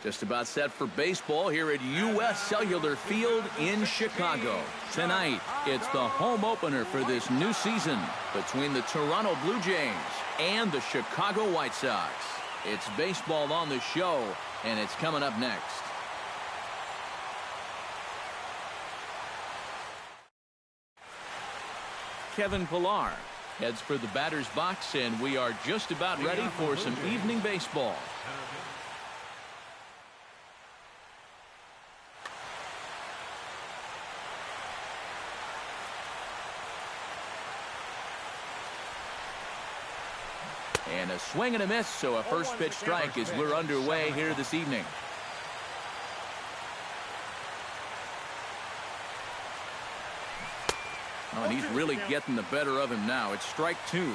Just about set for baseball here at U.S. Cellular Field in Chicago. Tonight, it's the home opener for this new season between the Toronto Blue Jays and the Chicago White Sox. It's baseball on the show, and it's coming up next. Kevin Pillar heads for the batter's box, and we are just about ready for some evening baseball. And a swing and a miss, so a first pitch strike as we're underway here this evening. Oh, and he's really getting the better of him now. It's strike two.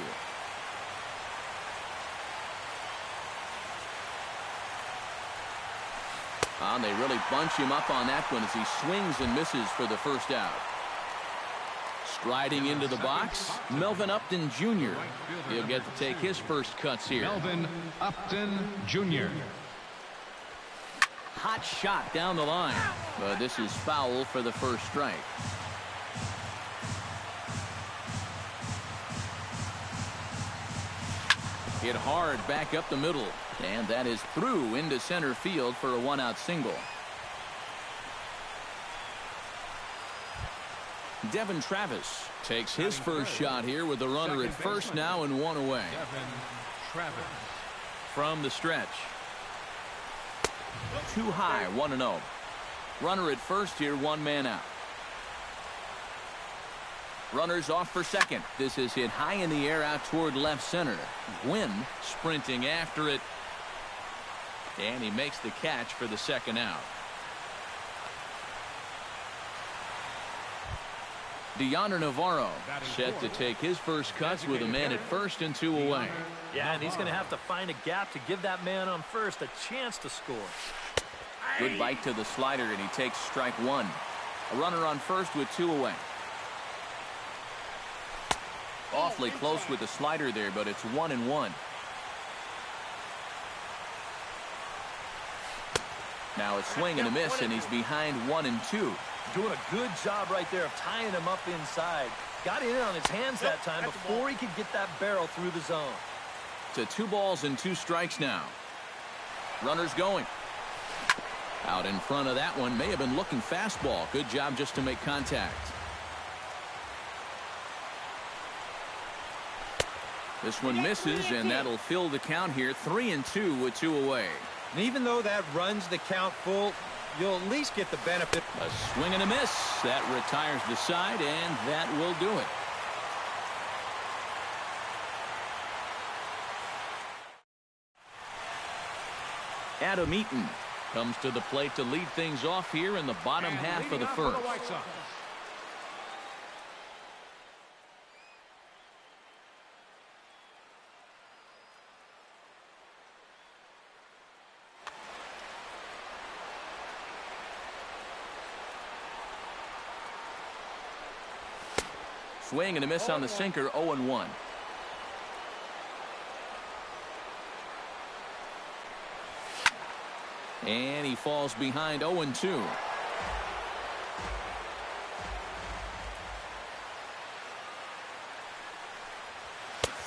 And they really bunch him up on that one as he swings and misses for the first out. Striding into the box, Melvin Upton Jr. He'll get to take his first cuts here. Melvin Upton Jr. Hot shot down the line, but this is foul for the first strike. Hit hard back up the middle, and that is through into center field for a one-out single. Devin Travis takes his first shot here with the runner at first now and one away. Devin Travis. From the stretch. Too high, 1-0. Runner at first here, one man out. Runners off for second. This is hit high in the air out toward left center. Gwynn sprinting after it. And he makes the catch for the second out. Deoner Navarro set to take his first cuts with a man at first and two away. Yeah, and he's going to have to find a gap to give that man on first a chance to score. Good bite to the slider, and he takes strike one. A runner on first with two away. Awfully close with the slider there, but it's 1-1. Now a swing and a miss, and he's behind 1-2. Doing a good job right there of tying him up inside. Got in on his hands that time before he could get that barrel through the zone. To 2 balls and 2 strikes now. Runners going. Out in front of that one, may have been looking fastball. Good job just to make contact. This one misses, and that'll fill the count here. 3-2 with 2 away. And even though that runs the count full, you'll at least get the benefit. A swing and a miss. That retires the side, and that will do it. Adam Eaton comes to the plate to lead things off here in the bottom half of the first. Swing and a miss on the sinker, 0-1. And he falls behind 0-2.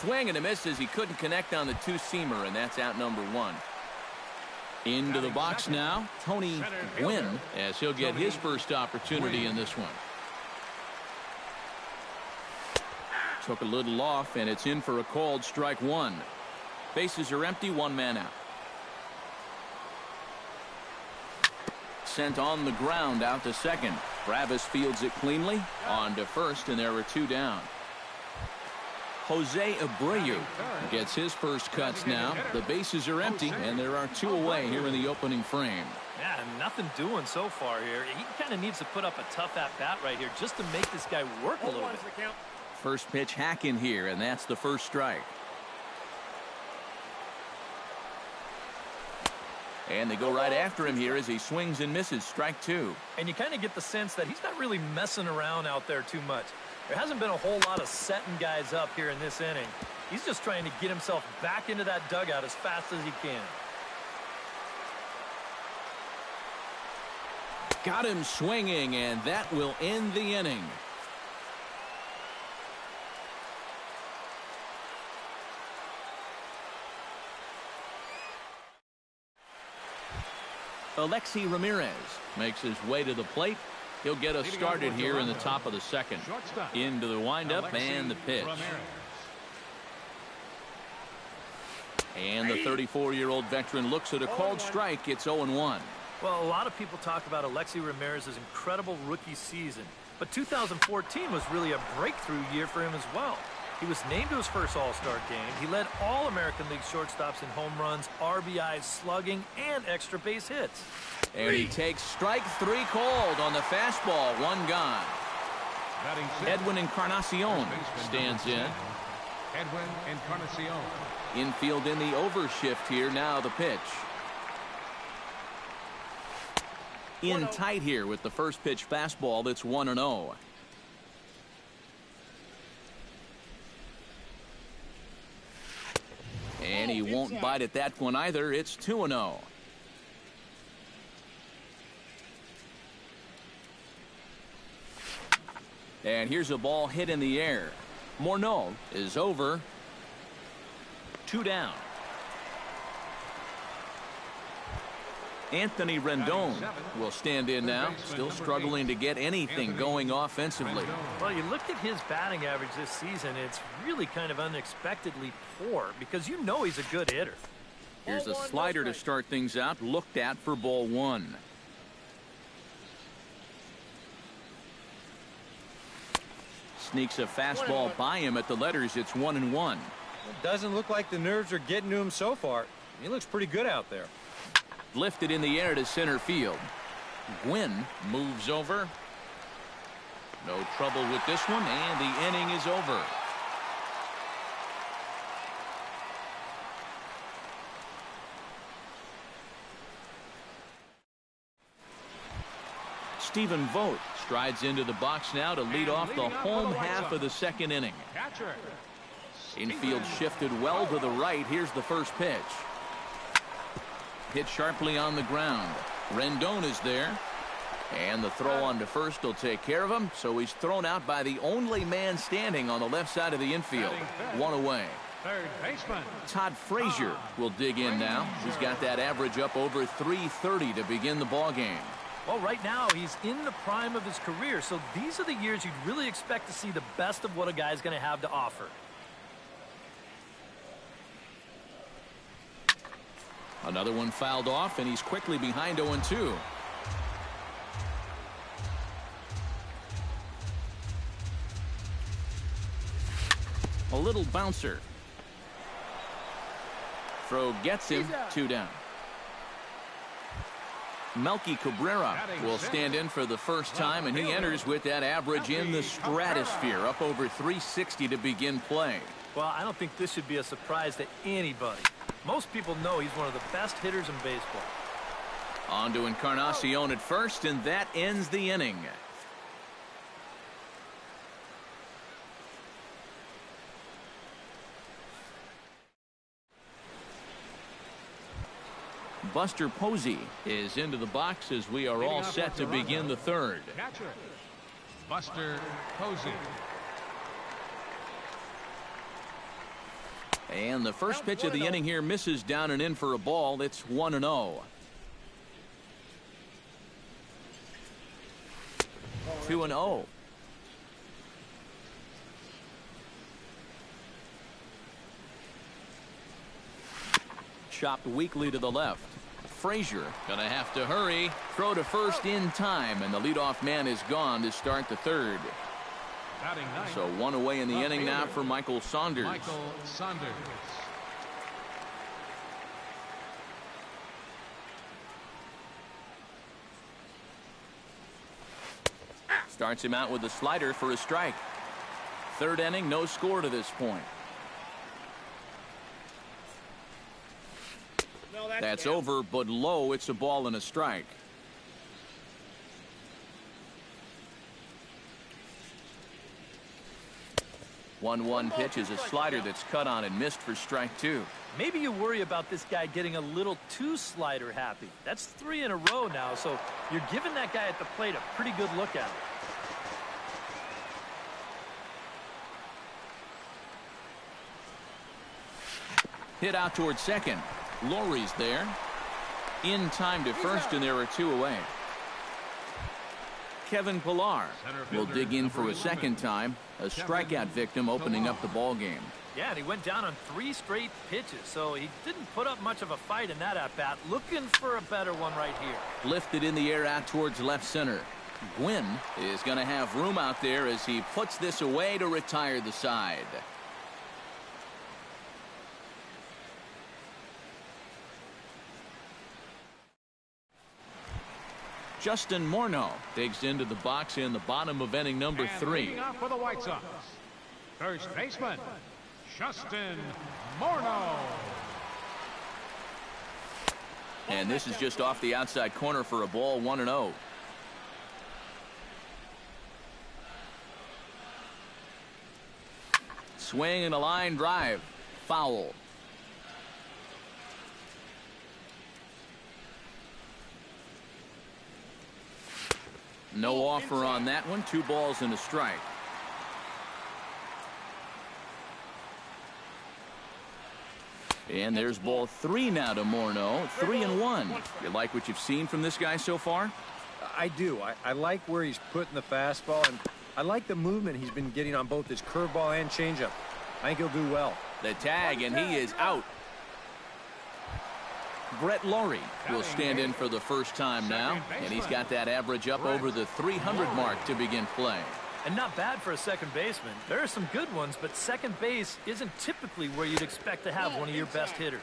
Swing and a miss as he couldn't connect on the two-seamer, and that's out number 1. Into the box now, Tony Gwynn, as he'll get his first opportunity in this one. Took a little off, and it's in for a called strike 1. Bases are empty, 1 man out. Sent on the ground out to second. Travis fields it cleanly. On to first, and there are 2 down. Jose Abreu gets his first cuts now. The bases are empty, and there are 2 away here in the opening frame. Yeah, nothing doing so far here. He kind of needs to put up a tough at-bat right here just to make this guy work a little bit. First pitch hack in here, and that's the first strike. And they go right after him here as he swings and misses. Strike 2. And you kind of get the sense that he's not really messing around out there too much. There hasn't been a whole lot of setting guys up here in this inning. He's just trying to get himself back into that dugout as fast as he can. Got him swinging, and that will end the inning. Alexi Ramirez makes his way to the plate. He'll get us started here in the top of the second. Into the windup and the pitch. And the 34-year-old veteran looks at a called strike. It's 0-1. Well, a lot of people talk about Alexi Ramirez's incredible rookie season, but 2014 was really a breakthrough year for him as well. He was named to his first All-Star game. He led all American League shortstops in home runs, RBIs, slugging, and extra base hits. And he takes strike 3 called on the fastball. 1 gone. Edwin Encarnacion stands in. Edwin Encarnacion. Infield in the overshift here. Now the pitch. In tight here with the first pitch fastball. That's 1-0. And he won't bite at that one either. It's 2-0. And here's a ball hit in the air. Morneau is over. 2 down. Anthony Rendon will stand in now, still struggling to get anything going offensively. Well, you look at his batting average this season, it's really kind of unexpectedly poor because you know he's a good hitter. Here's a slider to start things out, looked at for ball 1. Sneaks a fastball by him at the letters. It's 1-1. It doesn't look like the nerves are getting to him so far. He looks pretty good out there. Lifted in the air to center field. Gwynn moves over. No trouble with this one, and the inning is over. Stephen Vogt strides into the box now to lead off the home half of the second inning. Infield shifted well to the right. Here's the first pitch. Hit sharply on the ground. Rendon is there. And the throw on to first will take care of him. So he's thrown out by the only man standing on the left side of the infield. 1 away. Third baseman Todd Frazier will dig in now. He's got that average up over 330 to begin the ball game. Well, right now he's in the prime of his career, so these are the years you'd really expect to see the best of what a guy's going to have to offer. Another one fouled off, and he's quickly behind 0-2. A little bouncer. Throw gets him. 2 down. Melky Cabrera will stand in for the first time, and he enters with that average in the stratosphere, up over 360 to begin play. Well, I don't think this should be a surprise to anybody. Most people know he's one of the best hitters in baseball. On to Encarnacion at first, and that ends the inning. Buster Posey is into the box as we are all set to begin the third. catcher Buster Posey. And the first pitch of the inning here misses down and in for a ball. It's 1-0. 2-0. Chopped weakly to the left. Frazier gonna have to hurry. Throw to first in time, and the leadoff man is gone to start the third. So 1 away in the inning now for Michael Saunders. Starts him out with a slider for a strike. Third inning, no score to this point. That's over, but low. It's a ball and a strike. 1-1 pitch is a slider that's cut on and missed for strike 2. Maybe you worry about this guy getting a little too slider happy. That's 3 in a row now, so you're giving that guy at the plate a pretty good look at it. Hit out towards second. Lowry's there. In time to first, and there are 2 away. Kevin Pillar will dig in for a second time. A strikeout victim opening up the ball game. Yeah, and he went down on 3 straight pitches, so he didn't put up much of a fight in that at-bat. Looking for a better one right here. Lifted in the air out towards left center. Gwynn is going to have room out there as he puts this away to retire the side. Justin Morneau digs into the box in the bottom of inning number 3. Leading off for the White Sox, first baseman, Justin Morneau. And this is just off the outside corner for a ball, 1-0. Swing and a line drive. Foul. No offer on that one. 2 balls and a strike. And there's ball 3 now to Morneau. 3-1. You like what you've seen from this guy so far? I do. I like where he's putting the fastball, and I like the movement he's been getting on both his curveball and changeup. I think he'll do well. The tag, and he is out. Brett Lowry will stand in for the first time now, and he's got that average up over the 300 mark to begin play. And not bad for a second baseman. There are some good ones, but second base isn't typically where you'd expect to have one of your best hitters.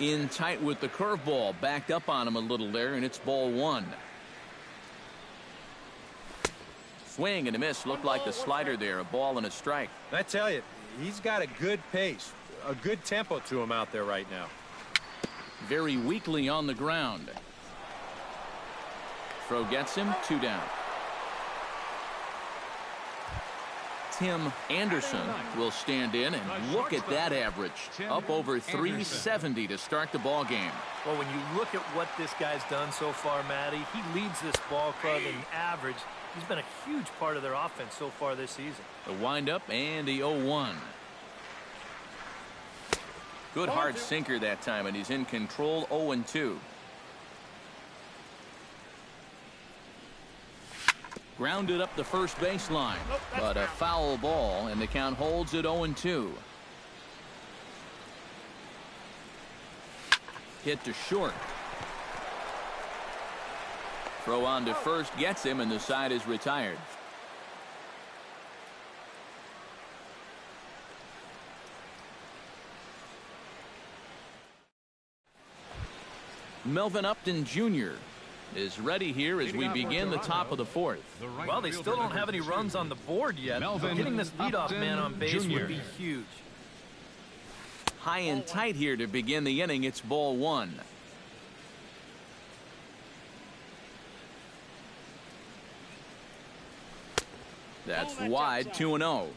In tight with the curveball, backed up on him a little there, and it's ball 1. Swing and a miss. Looked like the slider there. A ball and a strike. I tell you, he's got a good pace, a good tempo to him out there right now. Very weakly on the ground. Throw gets him. 2 down. Tim Anderson will stand in, and look at that average. Up over 370 to start the ball game. Well, when you look at what this guy's done so far, Matty, he leads this ball club in average. He's been a huge part of their offense so far this season. The windup and the 0-1. Good hard sinker that time, and he's in control. 0-2. Grounded up the first baseline, but a foul ball, and the count holds at 0-2. Hit to short. Throw on to first gets him, and the side is retired. Melvin Upton Jr. is ready here as we begin the top of the 4th. Well, they still don't have any runs on the board yet. Getting this leadoff man on base would be huge. High and tight here to begin the inning. It's ball 1. That's wide. 2-0.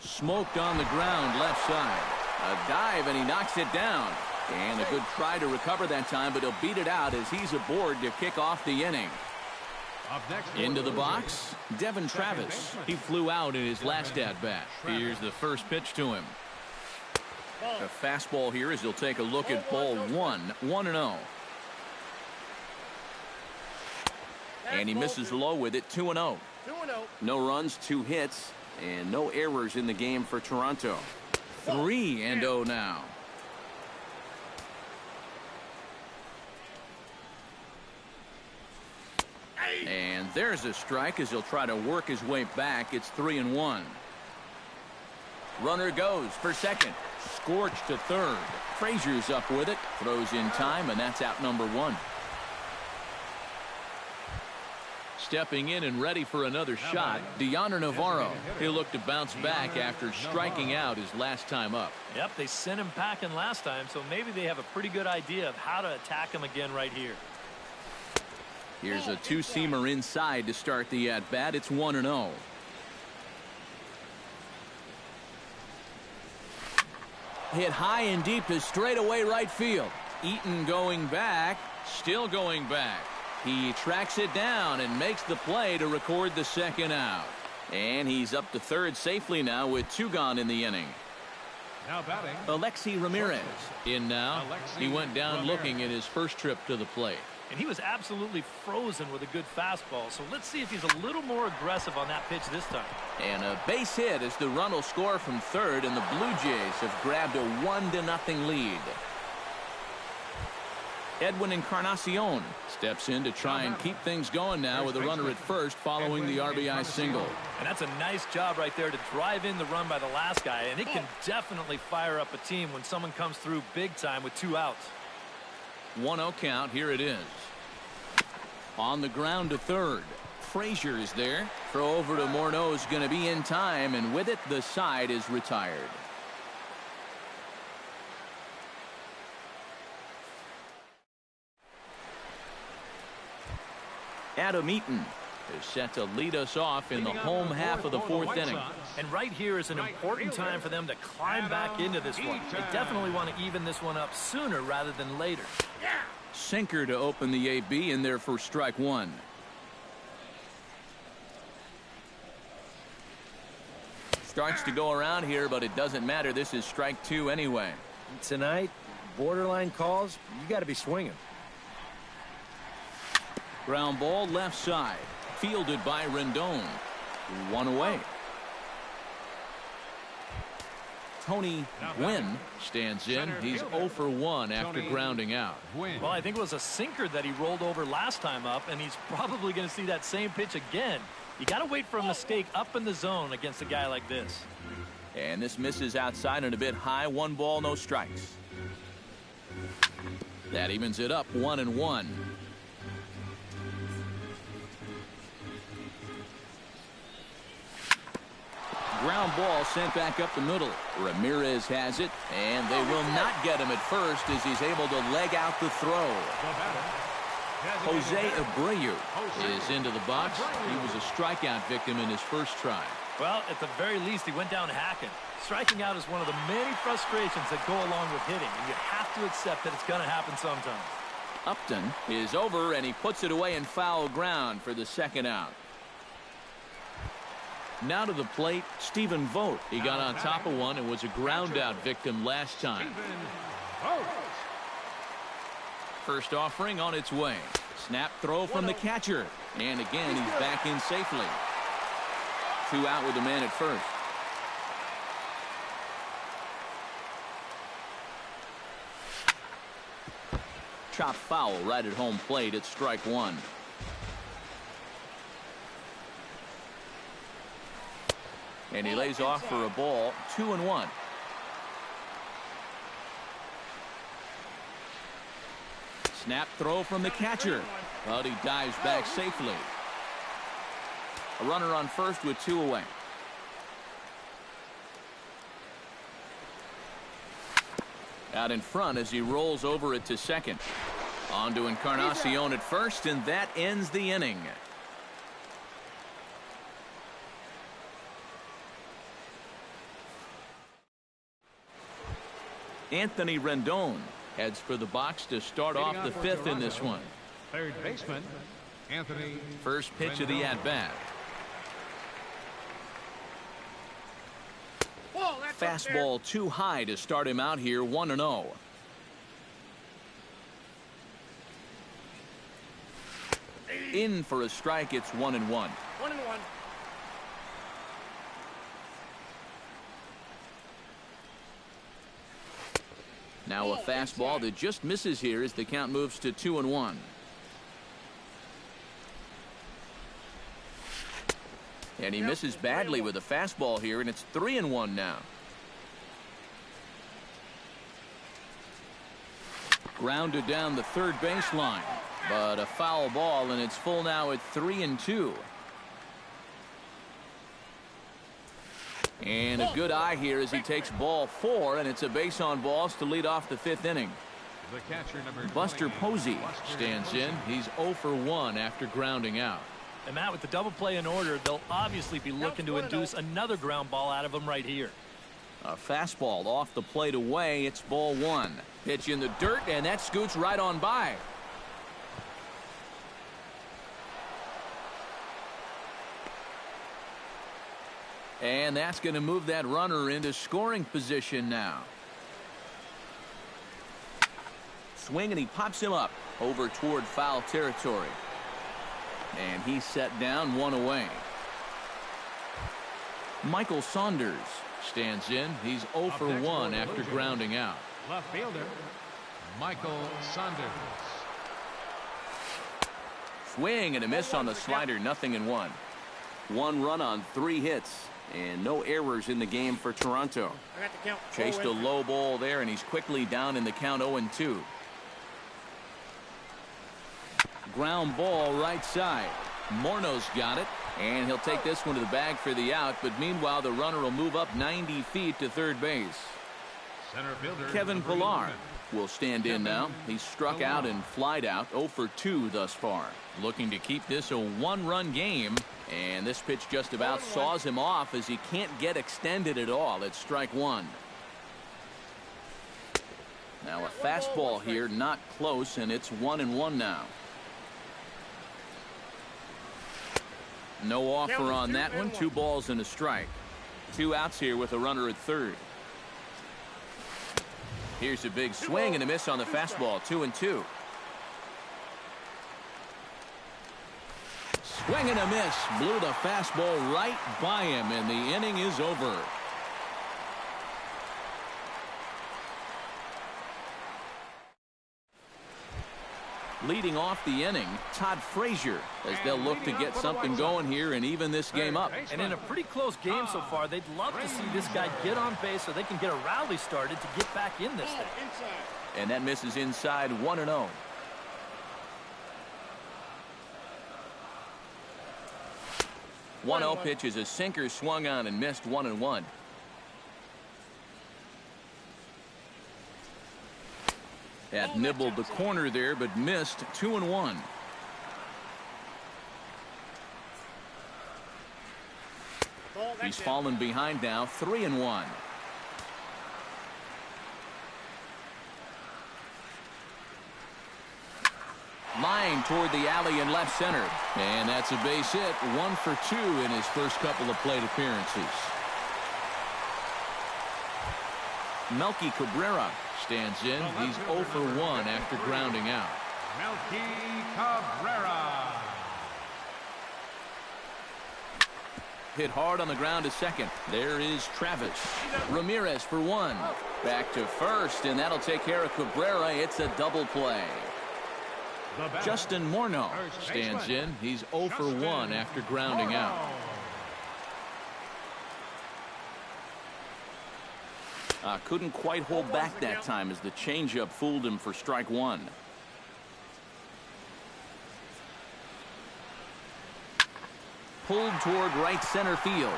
Smoked on the ground left side. A dive, and he knocks it down. And a good try to recover that time, but he'll beat it out as he's aboard to kick off the inning. Into the box, Devin Travis. He flew out in his last at-bat. Here's the first pitch to him. A fastball here as he'll take a look at ball 1. 1-0. And he misses low with it. 2-0. No runs, 2 hits, and no errors in the game for Toronto. 3-0 now. And there's a strike as he'll try to work his way back. It's 3-1. Runner goes for second. Scorched to third. Frazier's up with it. Throws in time, and that's out number 1. Stepping in and ready for another shot, Deoner Navarro. He'll look to bounce back after striking out his last time up. Yep, they sent him packing last time, so maybe they have a pretty good idea of how to attack him again right here. Here's a two-seamer inside to start the at-bat. It's 1-0. Hit high and deep to straightaway right field. Eaton going back, still going back. He tracks it down and makes the play to record the second out. And he's up to third safely now with 2 gone in the inning. Now batting, Alexi Ramirez in now. He went down looking at his first trip to the plate. And he was absolutely frozen with a good fastball. So let's see if he's a little more aggressive on that pitch this time. And a base hit as the run will score from third, and the Blue Jays have grabbed a 1-0 lead. Edwin Encarnacion steps in to try and keep things going now with a runner at first following the RBI single. And that's a nice job right there to drive in the run by the last guy. And it can definitely fire up a team when someone comes through big time with 2 outs. 1-0 count. Here it is. On the ground to third. Frazier is there. Throw over to Morneau is going to be in time, and with it, the side is retired. Adam Eaton is set to lead us off in the home half of the 4th inning. And right here is an important time for them to climb back into this one. They definitely want to even this one up sooner rather than later. Sinker to open the AB in there for strike 1. Starts to go around here, but it doesn't matter. This is strike 2 anyway. Tonight, borderline calls, you got to be swinging. Ground ball left side. Fielded by Rendon. 1 away. Tony Gwynn stands in. He's 0 for 1 after grounding out. Well, I think it was a sinker that he rolled over last time up, and he's probably going to see that same pitch again. You got to wait for a mistake up in the zone against a guy like this. And this misses outside and a bit high. 1 ball, no strikes. That evens it up 1-1. Ground ball sent back up the middle. Ramirez has it, and they will not get him at first as he's able to leg out the throw. Jose Abreu is into the box. He was a strikeout victim in his first try. Well, at the very least, he went down hacking. Striking out is one of the many frustrations that go along with hitting, and you have to accept that it's going to happen sometime. Upton is over, and he puts it away in foul ground for the second out. Now to the plate, Stephen Vogt. He got on top of one and was a ground out victim last time. First offering on its way. Snap throw from the catcher. And again, he's back in safely. 2 out with a man at first. Chop foul right at home plate. It's strike 1. And he lays off for a ball. 2-1. Snap throw from the catcher. But he dives back safely. A runner on first with 2 away. Out in front as he rolls over it to second. On to Encarnacion at first, and that ends the inning. Anthony Rendon heads for the box to start off the 5th in this one. Third baseman, Anthony. First pitch of the at-bat. Fastball too high to start him out here. 1-0. In for a strike. It's 1-1. 1-1. Now a fastball that just misses here as the count moves to 2-1. And he misses badly with a fastball here, and it's 3-1 now. Grounded down the third baseline, but a foul ball, and it's full now at 3-2. And a good eye here as he takes ball 4, and it's a base on balls to lead off the 5th inning. The catcher, number Buster 20, Posey Buster stands Posey. in. He's 0 for 1 after grounding out. And Matt, with the double play in order, they'll obviously be looking to induce another ground ball out of him right here. A fastball off the plate away. It's ball 1. Pitch in the dirt, and that scoots right on by. And that's going to move that runner into scoring position now. Swing, and he pops him up over toward foul territory. And he's set down, 1 away. Michael Saunders stands in. He's 0 for 1 after grounding out. Left fielder, Michael Saunders. Swing and a miss on the slider, 0-1. 1 run on 3 hits. And no errors in the game for Toronto. Chased a low ball there, and he's quickly down in the count, 0-2. Ground ball right side. Morneau's got it, and he'll take this one to the bag for the out, but meanwhile the runner will move up 90 feet to third base. Center fielder, Kevin number Pillar 11. will stand in now. He's struck out and flied out, 0 for 2 thus far. Looking to keep this a 1-run game, and this pitch just about saws him off as he can't get extended at all. It's strike 1. Now a fastball here, not close, and it's 1-1 now. No offer on that one. 2 balls and a strike. 2 outs here with a runner at third. Here's a big swing and a miss on the fastball. 2-2. Swing and a miss. Blew the fastball right by him, and the inning is over. Leading off the inning, Todd Frazier, as they'll look to get something going here and even this game up. And in a pretty close game so far, they'd love to see this guy get on base so they can get a rally started to get back in this thing. And that misses inside, 1-0. One 1-0 pitch is a sinker, swung on and missed, 1-1. That nibbled the corner there, but missed, 2-1. He's fallen behind now, 3-1. Line toward the alley in left center. And that's a base hit. 1 for 2 in his first couple of plate appearances. Melky Cabrera stands in. He's 0 for 1 after grounding out. Melky Cabrera. Hit hard on the ground to second. There is Travis. Ramirez for 1. Back to first, and that'll take care of Cabrera. It's a double play. Justin Morneau stands in. He's 0 for 1 after grounding out. Couldn't quite hold back that time as the changeup fooled him for strike 1. Pulled toward right center field.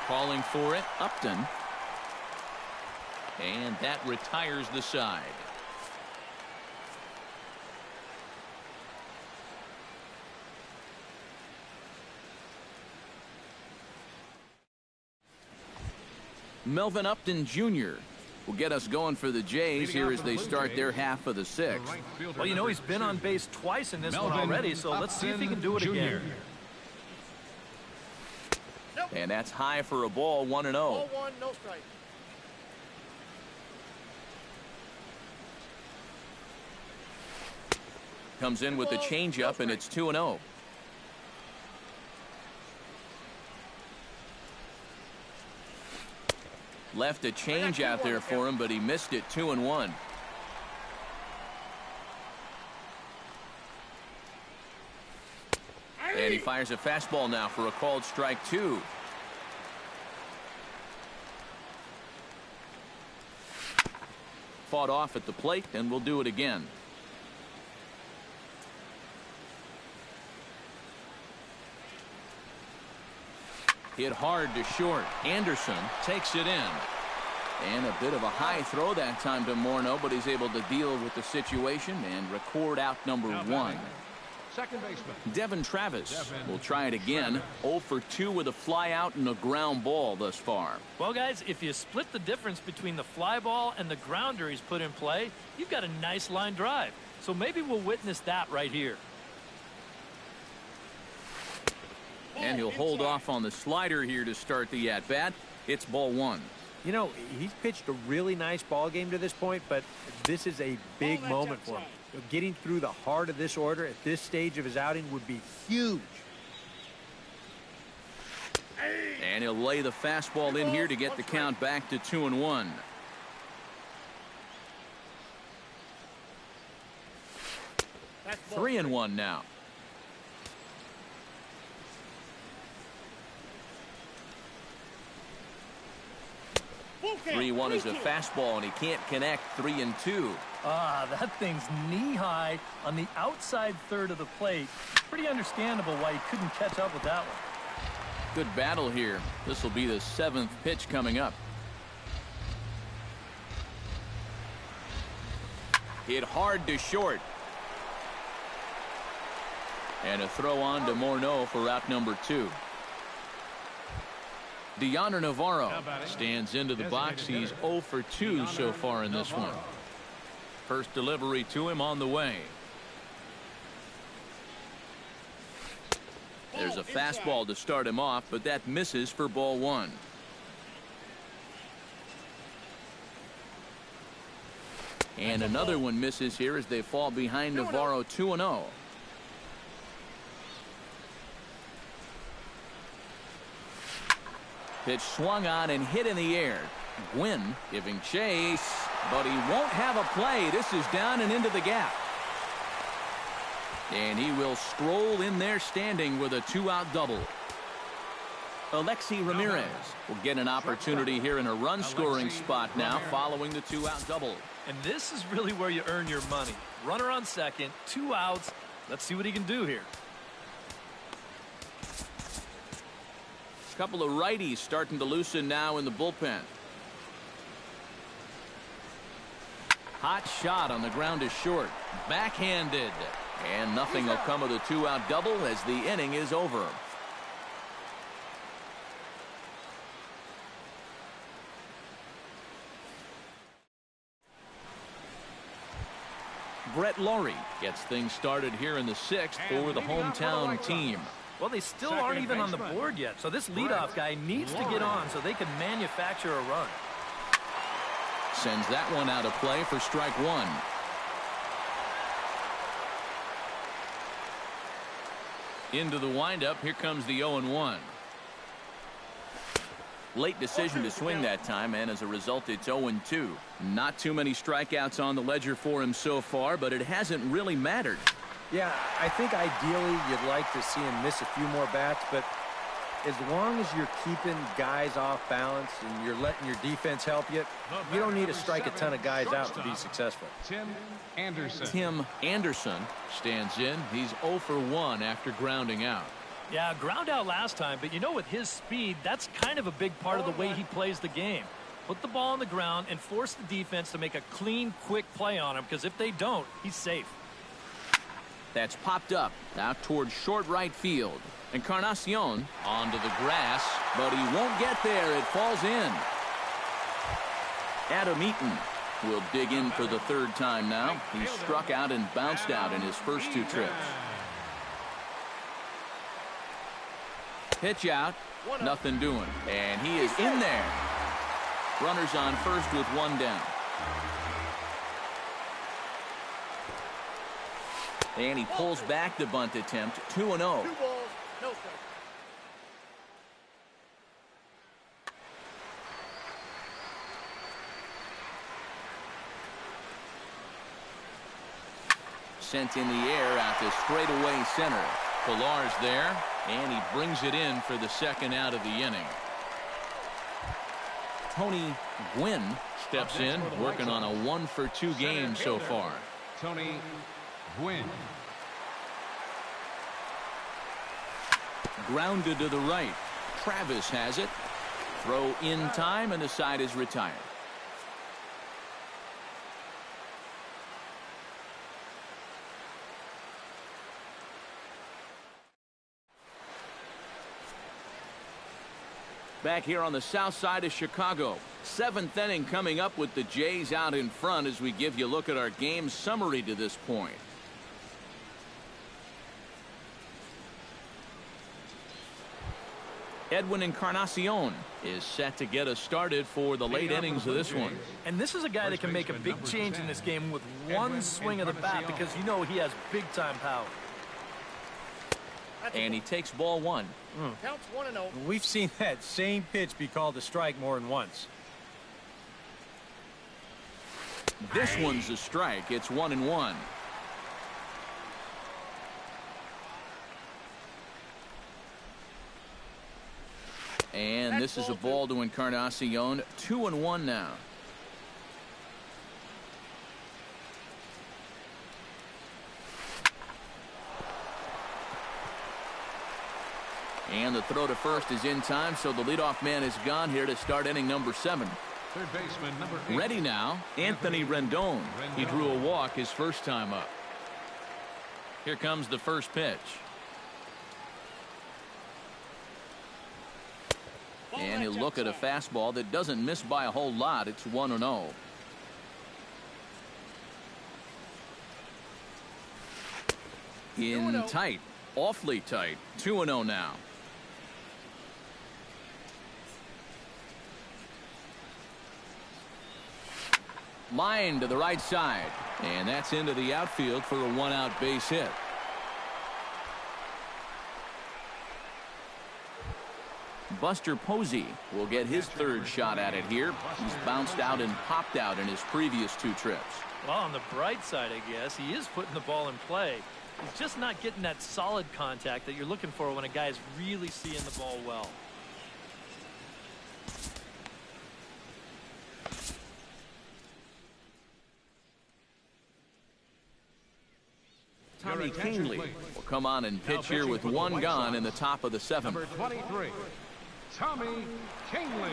Calling for it, Upton. And that retires the side. Melvin Upton Jr. will get us going for the Jays here as they start their half of the 6th. Well, you know, he's been on base twice in this one already, so let's see if he can do it again. And that's high for a ball, 1-0. Ball 1, no strike. Comes in with the changeup, and it's 2-0. Left a change out there for him, but he missed it, 2-1. And he fires a fastball now for a called strike 2. Fought off at the plate, and we'll do it again. Hit hard to short. Anderson takes it in. And a bit of a high throw that time to Morneau, but he's able to deal with the situation and record out number one. Second baseman. Devin Travis will try it again. 0 for 2 with a fly out and a ground ball thus far. Well, guys, if you split the difference between the fly ball and the grounder he's put in play, you've got a nice line drive. So maybe we'll witness that right here. And he'll hold off on the slider here to start the at-bat. It's ball one. You know, he's pitched a really nice ball game to this point, but this is a big moment for him. Getting through the heart of this order at this stage of his outing would be huge. And he'll lay the fastball in here to get the count back to 2-1. That's 3-1 now. 3-1 is a fastball, and he can't connect. 3-2. Ah, that thing's knee-high on the outside third of the plate. Pretty understandable why he couldn't catch up with that one. Good battle here. This will be the 7th pitch coming up. Hit hard to short. And a throw on to Morneau for out number 2. Deonder Navarro stands into the box. He's 0 for 2 so far in this one. First delivery to him on the way. There's a fastball to start him off, but that misses for ball one. And another one misses here as they fall behind Navarro 2-0. Pitch swung on and hit in the air. Gwynn giving chase, but he won't have a play. This is down and into the gap. And he will stroll in there standing with a 2-out double. Alexi Ramirez will get an opportunity here in a run-scoring spot now following the 2-out double. And this is really where you earn your money. Runner on second, 2 outs. Let's see what he can do here. Couple of righties starting to loosen now in the bullpen. Hot shot on the ground is short. Backhanded. And nothing will come of the 2-out double as the inning is over. Brett Laurie gets things started here in the 6th for the hometown team. Well, they still aren't even on the board yet, so this leadoff guy needs to get on so they can manufacture a run. Sends that one out of play for strike one. Into the windup, here comes the 0-1. Late decision to swing that time, and as a result, it's 0-2. Not too many strikeouts on the ledger for him so far, but it hasn't really mattered. Yeah, I think ideally you'd like to see him miss a few more bats, but as long as you're keeping guys off balance and you're letting your defense help you, you don't need to strike a ton of guys out to be successful. Tim Anderson. Tim Anderson stands in. He's 0 for 1 after grounding out. Yeah, ground out last time, but you know, with his speed, that's kind of a big part of the way he plays the game. Put the ball on the ground and force the defense to make a clean, quick play on him, because if they don't, he's safe. That's popped up out towards short right field. Encarnacion onto the grass, but he won't get there. It falls in. Adam Eaton will dig in for the 3rd time now. He struck out and bounced out in his first 2 trips. Pitch out, nothing doing, and he is in there. Runners on first with 1 down. And he pulls back the bunt attempt. 2-0. 2 balls, no strike. Sent in the air out to straightaway center. Pillar's there, and he brings it in for the 2nd out of the inning. Tony Gwynn steps in, working on a 1 for 2 game so far. Tony Gwynn. Grounded to the right. Travis has it. Throw in time, and the side is retired. Back here on the south side of Chicago. 7th inning coming up with the Jays out in front as we give you a look at our game summary to this point. Edwin Encarnacion is set to get us started for the late innings of this one. And this is a guy that can make a big change in this game with one swing of the bat because you know he has big-time power. And he takes ball 1. Counts 1-0. We've seen that same pitch be called a strike more than once. This one's a strike. It's 1-1. And this is a ball to Encarnacion. 2-1 now. And the throw to first is in time, so the leadoff man is gone here to start inning number 7. Third baseman, number 8. Ready now, Anthony Rendon. He drew a walk his first time up. Here comes the first pitch. And he'll look at a fastball that doesn't miss by a whole lot. It's 1-0. In tight, awfully tight. 2-0 now. Line to the right side, and that's into the outfield for a 1-out base hit. Buster Posey will get his third shot at it here. He's bounced out and popped out in his previous 2 trips. Well, on the bright side, I guess, he is putting the ball in play. He's just not getting that solid contact that you're looking for when a guy's really seeing the ball well. Tommy Kslligy will come on and pitch here with 1 gone in the top of the 7th. Number 23, Tommy Kslligy.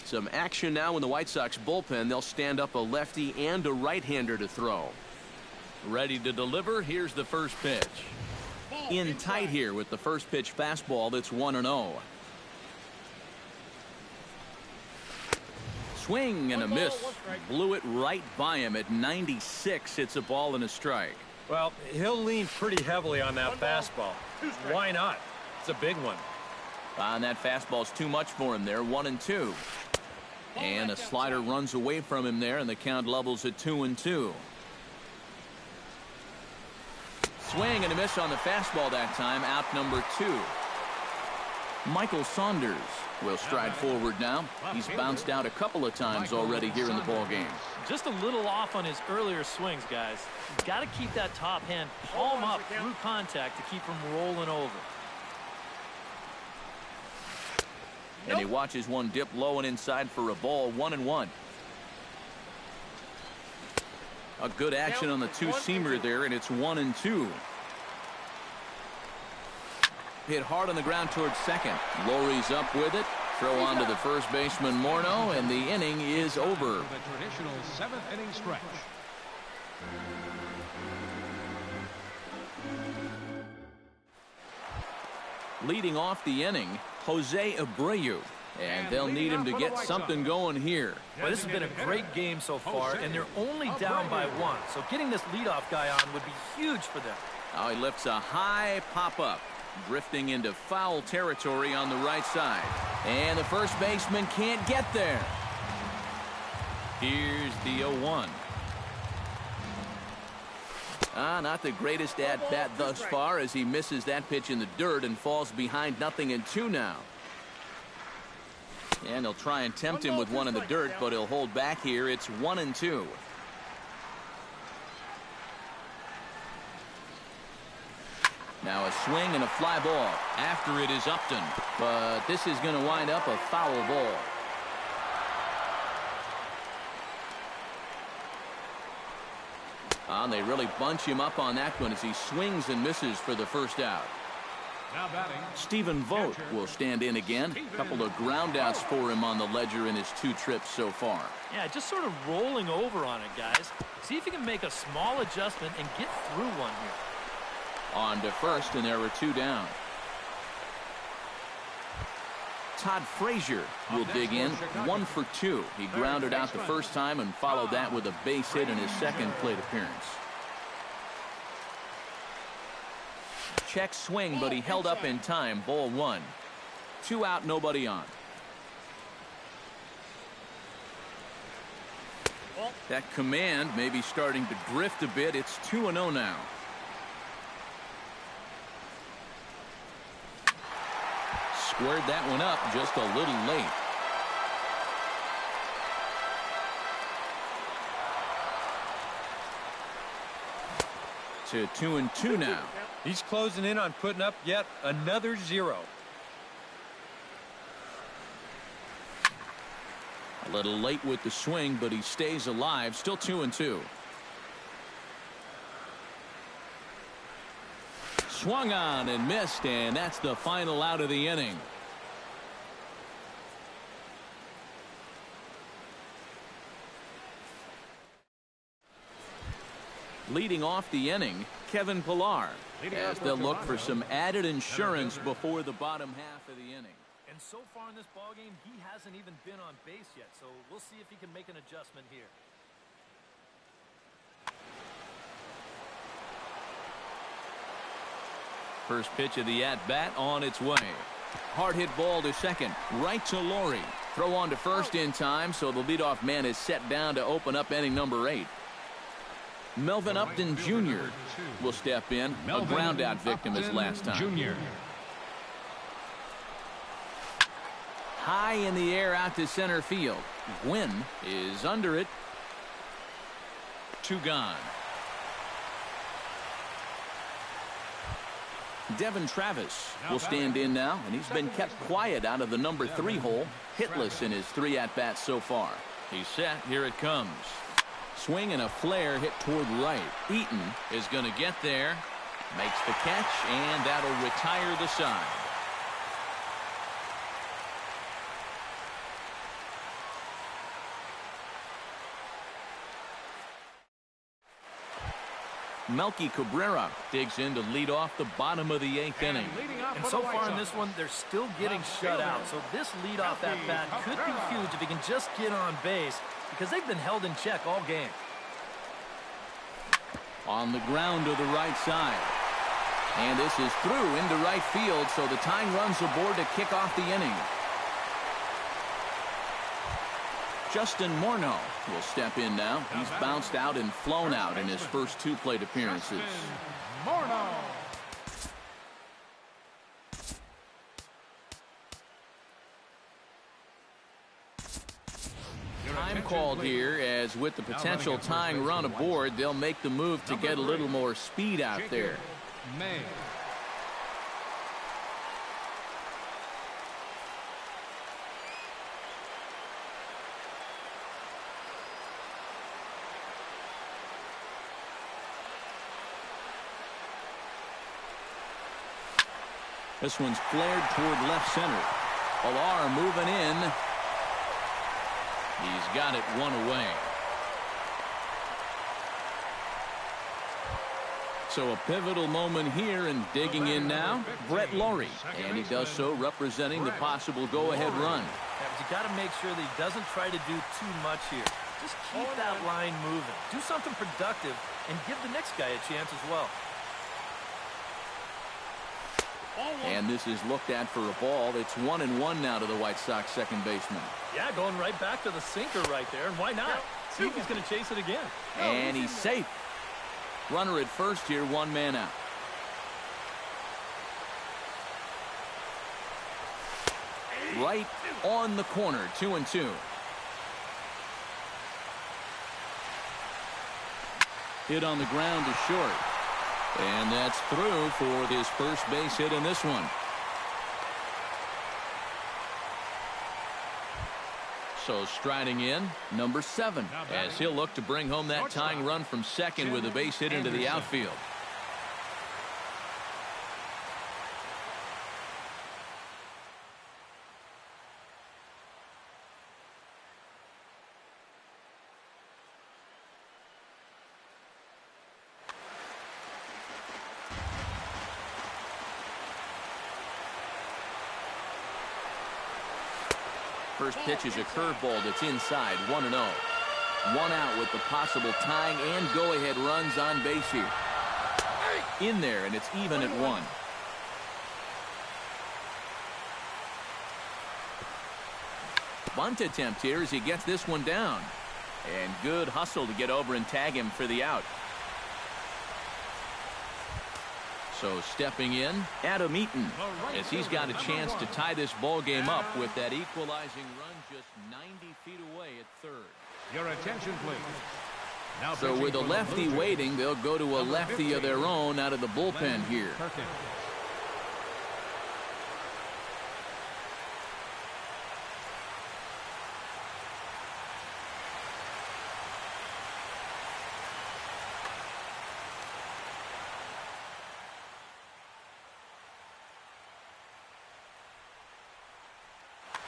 Some action now in the White Sox bullpen. They'll stand up a lefty and a right-hander to throw. Ready to deliver. Here's the first pitch. In tight here with the first pitch fastball. That's 1-0. Swing and a miss. Blew it right by him at 96. It's a ball and a strike. Well, he'll lean pretty heavily on that fastball. Why not? It's a big one. And that fastball's too much for him there. 1-2. And a slider runs away from him there, and the count levels at 2-2. Swing and a miss on the fastball that time. Out number 2. Michael Saunders will stride forward now. He's bounced out a couple of times already here in the ballgame. Just a little off on his earlier swings, guys. You've got to keep that top hand palm up through contact to keep him rolling over. And he watches one dip low and inside for a ball. 1-1. A good action on the two-seamer there, and it's 1-2. Hit hard on the ground towards second. Lowry's up with it. Throw on to the first baseman, Morneau, and the inning is over. The traditional 7th inning stretch. Leading off the inning, Jose Abreu. And they'll need him to get something going here. Well, this has been a great game so far, and they're only down by 1. So getting this leadoff guy on would be huge for them. Now he lifts a high pop-up, drifting into foul territory on the right side. And the first baseman can't get there. Here's the 0-1. Not the greatest at-bat thus far as he misses that pitch in the dirt and falls behind 0-2 now. And they'll try and tempt him with one in the dirt, but he'll hold back here. It's 1-2. Now a swing and a fly ball. After it is Upton. But this is going to wind up a foul ball. They really bunch him up on that one as he swings and misses for the first out. Now batting. Stephen Vogt will stand in again. A couple of groundouts for him on the ledger in his 2 trips so far. Yeah, just sort of rolling over on it, guys. See if you can make a small adjustment and get through one here. On to first, and there are 2 down. Todd Frazier will dig in, 1 for 2. He grounded out the first time and followed that with a base hit in his second plate appearance. Check swing, but he held up in time. Ball 1. 2 out, nobody on. That command may be starting to drift a bit. It's 2-0 now. Squared that one up just a little late. To 2-2 now. He's closing in on putting up yet another 0. A little late with the swing, but he stays alive. Still 2-2. Swung on and missed, and that's the final out of the inning. Leading off the inning, Kevin Pillar, as they'll look for some added insurance before the bottom half of the inning. And so far in this ballgame, he hasn't even been on base yet, so we'll see if he can make an adjustment here. First pitch of the at-bat on its way. Hard hit ball to second, right to Laurie. Throw on to first in time, so the leadoff man is set down to open up inning number 8. Melvin Upton Jr. will step in, a ground-out victim as last time. Jr. High in the air out to center field. Gwynn is under it. 2 gone. Devin Travis will stand in now, and he's been kept quiet out of the number 3 hole, hitless in his 3 at-bats so far. He's set. Here it comes. Swing and a flare hit toward right. Eaton is going to get there, makes the catch, and that'll retire the side. Melky Cabrera digs in to lead off the bottom of the 8th inning. And so far in this one, they're still getting shut out. So this leadoff at bat could be huge if he can just get on base, because they've been held in check all game. On the ground to the right side. And this is through into right field, so the tying run's aboard to kick off the inning. Justin Morneau will step in now. He's bounced out and flown out in his first 2 plate appearances. Morneau. Time called here, as with the potential tying run aboard, they'll make the move to get a little more speed out there. May. This one's flared toward left center. Pillar moving in. He's got it 1 away. So a pivotal moment here, and digging in now, Brett Laurie. And he does so representing the possible go-ahead run. Yeah, but you got to make sure that he doesn't try to do too much here. Just keep that line moving. Do something productive and give the next guy a chance as well. And this is looked at for a ball. It's 1-1 now to the White Sox second baseman. Yeah, going right back to the sinker right there. And why not? See if he's going to chase it again. And he's safe. Runner at first here, 1 man out. Right on the corner, 2-2. Hit on the ground to short. And that's through for his first base hit in this one. So striding in, number 7, as he'll look to bring home that tying run from second with a base hit into the outfield. First pitch is a curveball that's inside, 1-0. One out with the possible tying and go-ahead runs on base here. In there, and it's even at 1. Bunt attempt here as he gets this one down. And good hustle to get over and tag him for the out. So stepping in, Adam Eaton, as he's got a chance to tie this ball game up with that equalizing run just 90 feet away at third. Your attention, please. Now so with a lefty waiting, they'll go to a lefty of their own out of the bullpen here.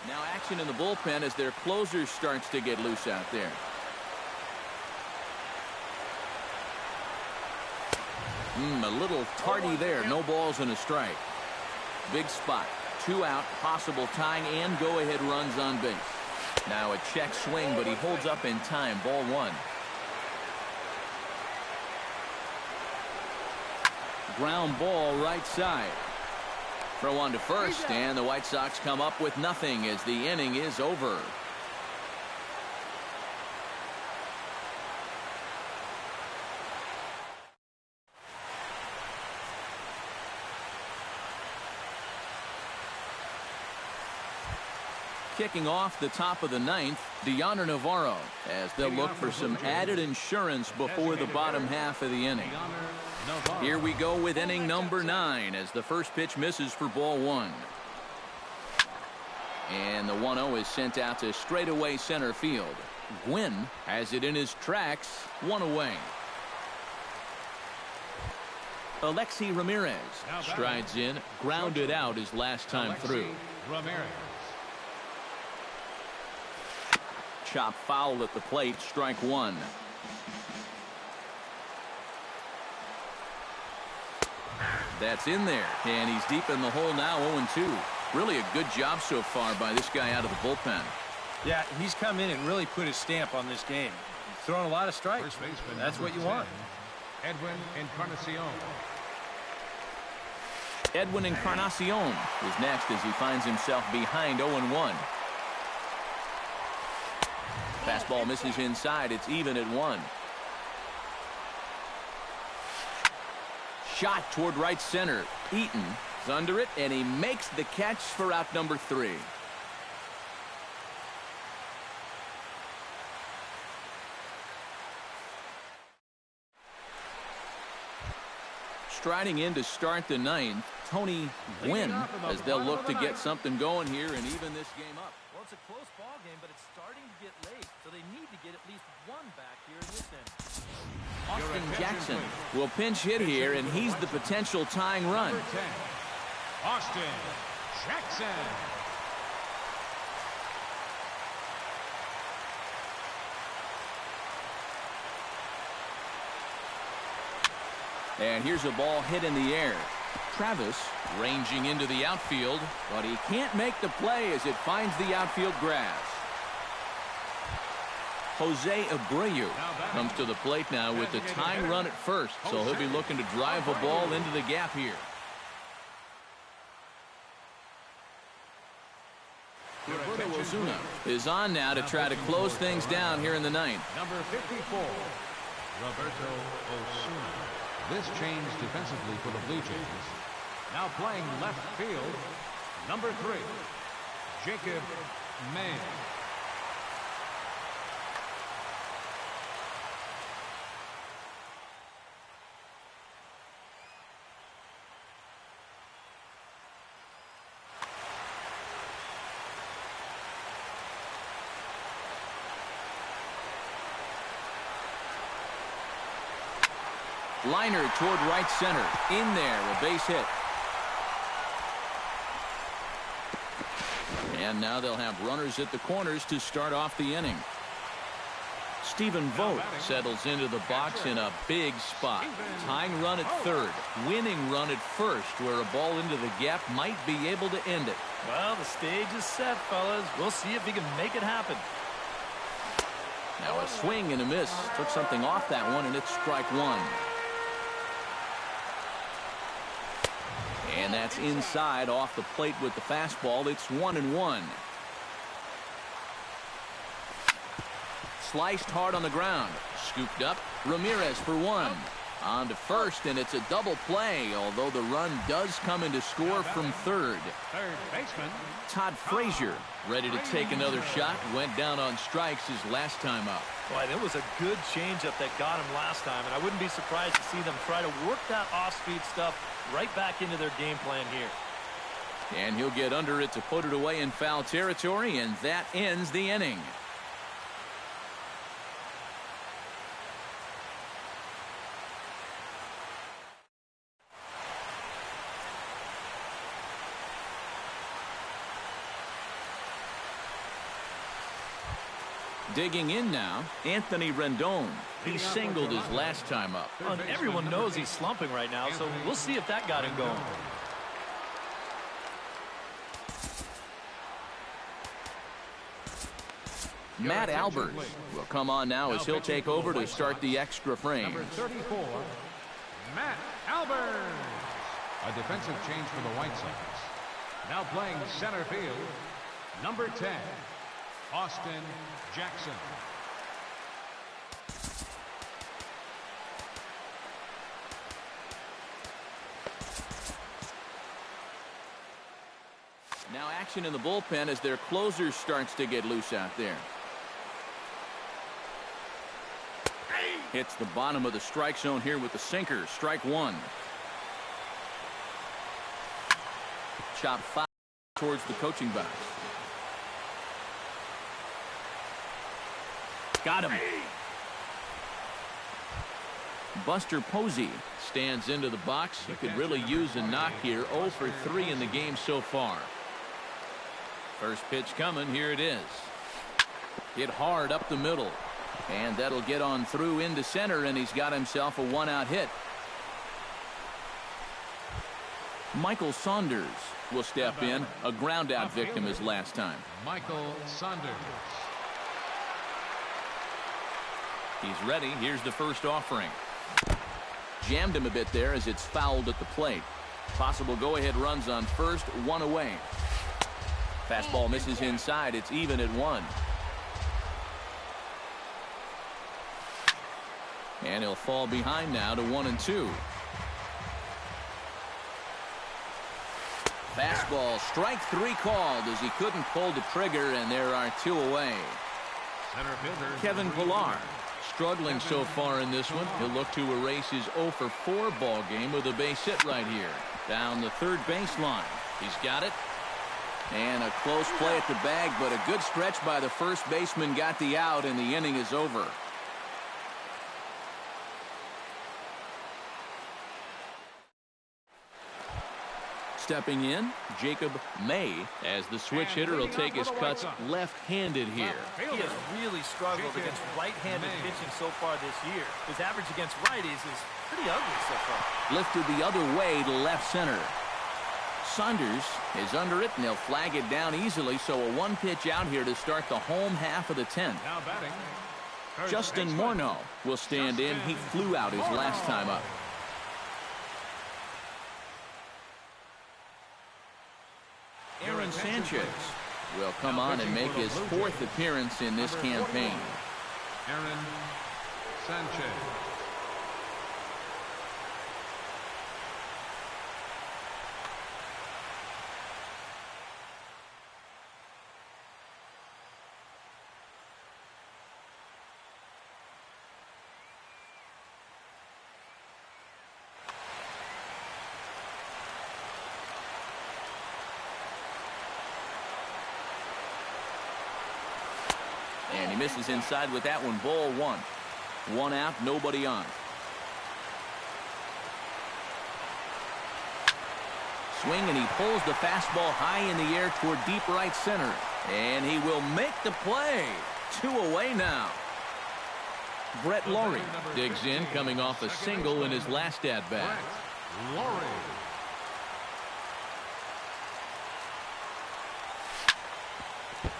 Now action in the bullpen as their closer starts to get loose out there. A little tardy there. No balls and a strike. Big spot. 2 out. Possible tying and go-ahead runs on base. Now a check swing, but he holds up in time. Ball 1. Ground ball right side. Throw on to first, and the White Sox come up with nothing as the inning is over. Kicking off the top of the 9th, Deoner Navarro, as they'll look for some added insurance before the bottom half of the inning. Here we go with inning number 9 as the first pitch misses for ball 1. And the 1-0 is sent out to straightaway center field. Gwynn has it in his tracks, 1 away. Alexi Ramirez strides in, grounded out his last time through. Chop foul at the plate, strike 1. That's in there, and he's deep in the hole now, 0-2. Really a good job so far by this guy out of the bullpen. Yeah, he's come in and really put his stamp on this game. He's thrown a lot of strikes. That's what you want. Edwin Encarnacion. Edwin Encarnacion is next as he finds himself behind 0-1. Fastball misses inside. It's even at 1. Shot toward right center. Eaton is under it, and he makes the catch for out number 3. Striding in to start the 9th, Tony Gwynn, as they'll look to get something going here and even this game up. Well, it's a close ball game, but it's starting to get late, so they need to get at least 1 back here in this inning. Austin Jackson will pinch hit here, and he's the potential tying run. Austin Jackson. And here's a ball hit in the air. Travis ranging into the outfield, but he can't make the play as it finds the outfield grass. Jose Abreu comes to the plate now with the tying run at first, so he'll be looking to drive a ball into the gap here. Roberto Ozuna is on now to try to close things down here in the 9th. Number 54, Roberto Ozuna. This change defensively for the Blue Jays. Now playing left field, number 3, Jacob May. Liner toward right center. In there, a base hit. And now they'll have runners at the corners to start off the inning. Stephen Vogt settles into the box in a big spot. Tying run at third, winning run at first, where a ball into the gap might be able to end it. Well, the stage is set, fellas. We'll see if he can make it happen. Now a swing and a miss. Took something off that one, and it's strike one. And that's inside off the plate with the fastball. It's 1-1. Sliced hard on the ground. Scooped up. Ramirez for one. On to first, and it's a double play, although the run does come into score from third. Third baseman Todd Frazier ready to take another shot. Went down on strikes his last time up. Boy, that was a good changeup that got him last time, and I wouldn't be surprised to see them try to work that off-speed stuff right back into their game plan here. And he'll get under it to put it away in foul territory, and that ends the inning. Digging in now, Anthony Rendon. He singled his last time up. And everyone knows he's slumping right now, so we'll see if that got him going. Matt Albers will come on now as he'll take over to start the extra frame. Number 34, Matt Albers. A defensive change for the White Sox. Now playing center field, number 10, Austin Jackson. Now action in the bullpen as their closer starts to get loose out there. Hits the bottom of the strike zone here with the sinker. Strike one. Chop foul towards the coaching box. Got him. Buster Posey stands into the box. He could really use a knock here. 0 for 3 in the game so far. First pitch coming. Here it is. Hit hard up the middle. And that'll get on through into center, and he's got himself a one-out hit. Michael Saunders will step in. A ground-out victim his last time. Michael Saunders. He's ready. Here's the first offering. Jammed him a bit there as it's fouled at the plate. Possible go-ahead runs on first, one away. Fastball misses inside. It's even at 1. And he'll fall behind now to 1-2. Fastball, strike 3 called as he couldn't pull the trigger, and there are 2 away. Center fielder Kevin Pillar struggling so far in this one. He'll look to erase his 0 for 4 ball game with a base hit right here. Down the third baseline. He's got it. And a close play at the bag, but a good stretch by the first baseman got the out, and the inning is over. Stepping in, Jacob May, as the switch hitter will take his cuts left-handed here. He has really struggled against right-handed pitching so far this year. His average against righties is pretty ugly so far. Lifted the other way to left center. Saunders is under it, and they'll flag it down easily, so a 1-pitch out here to start the home half of the 10th. now batting. Justin Morneau will stand in. He flew out his last time up. Aaron Sanchez will come on and make his 4th appearance in this campaign. Aaron Sanchez. And he misses inside with that one. Ball 1. 1 out, nobody on. Swing, and he pulls the fastball high in the air toward deep right center. And he will make the play. 2 away now. Brett Laurie digs in, coming off a single in his last at-bat. Laurie.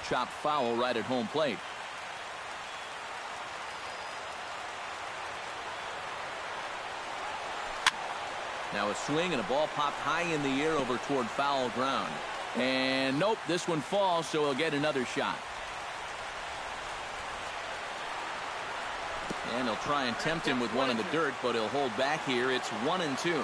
Chopped foul right at home plate. Now a swing and a ball popped high in the air over toward foul ground. And nope, this one falls, so he'll get another shot. And he'll try and tempt him with one in the dirt, but he'll hold back here. It's 1-2.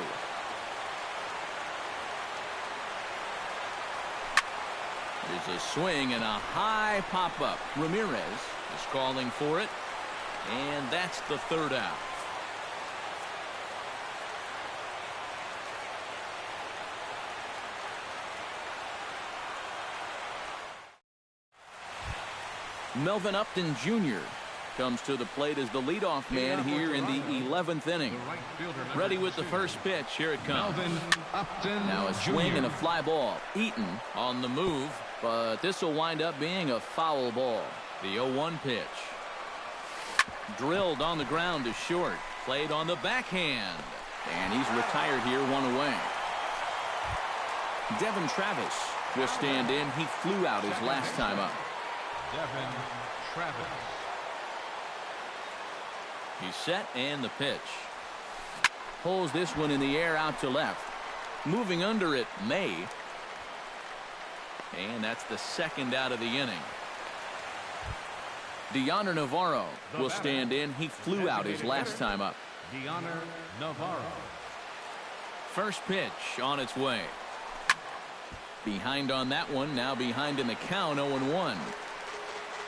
There's a swing and a high pop-up. Ramirez is calling for it. And that's the third out. Melvin Upton Jr. comes to the plate as the leadoff man here in the 11th inning. Ready with the first pitch. Here it comes. Now a swing and a fly ball. Eaton on the move, but this will wind up being a foul ball. The 0-1 pitch. Drilled on the ground to short. Played on the backhand. And he's retired here, one away. Devin Travis will stand in. He flew out his last time up. Devin Travis. He's set, and the pitch. Pulls this one in the air out to left. Moving under it, May. And that's the second out of the inning. Deoner Navarro will stand in. He flew out his last time up. Deoner Navarro. First pitch on its way. Behind on that one. Now behind in the count, 0-1.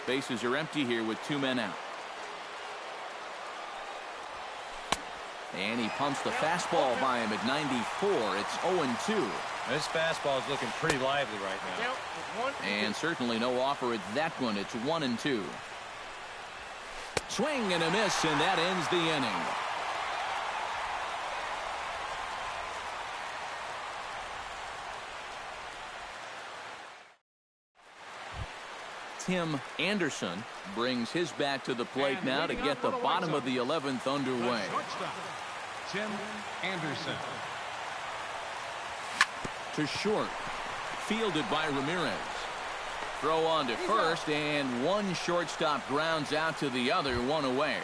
Bases are empty here with two men out. And he pumps the fastball by him at 94. It's 0-2. This fastball is looking pretty lively right now. And certainly no offer at that one. It's 1-2. Swing and a miss, and that ends the inning. Tim Anderson brings his bat to the plate now to get the bottom of the 11th underway. Tim Anderson. To short. Fielded by Ramirez. Throw on to first, and one shortstop grounds out to the other, one away.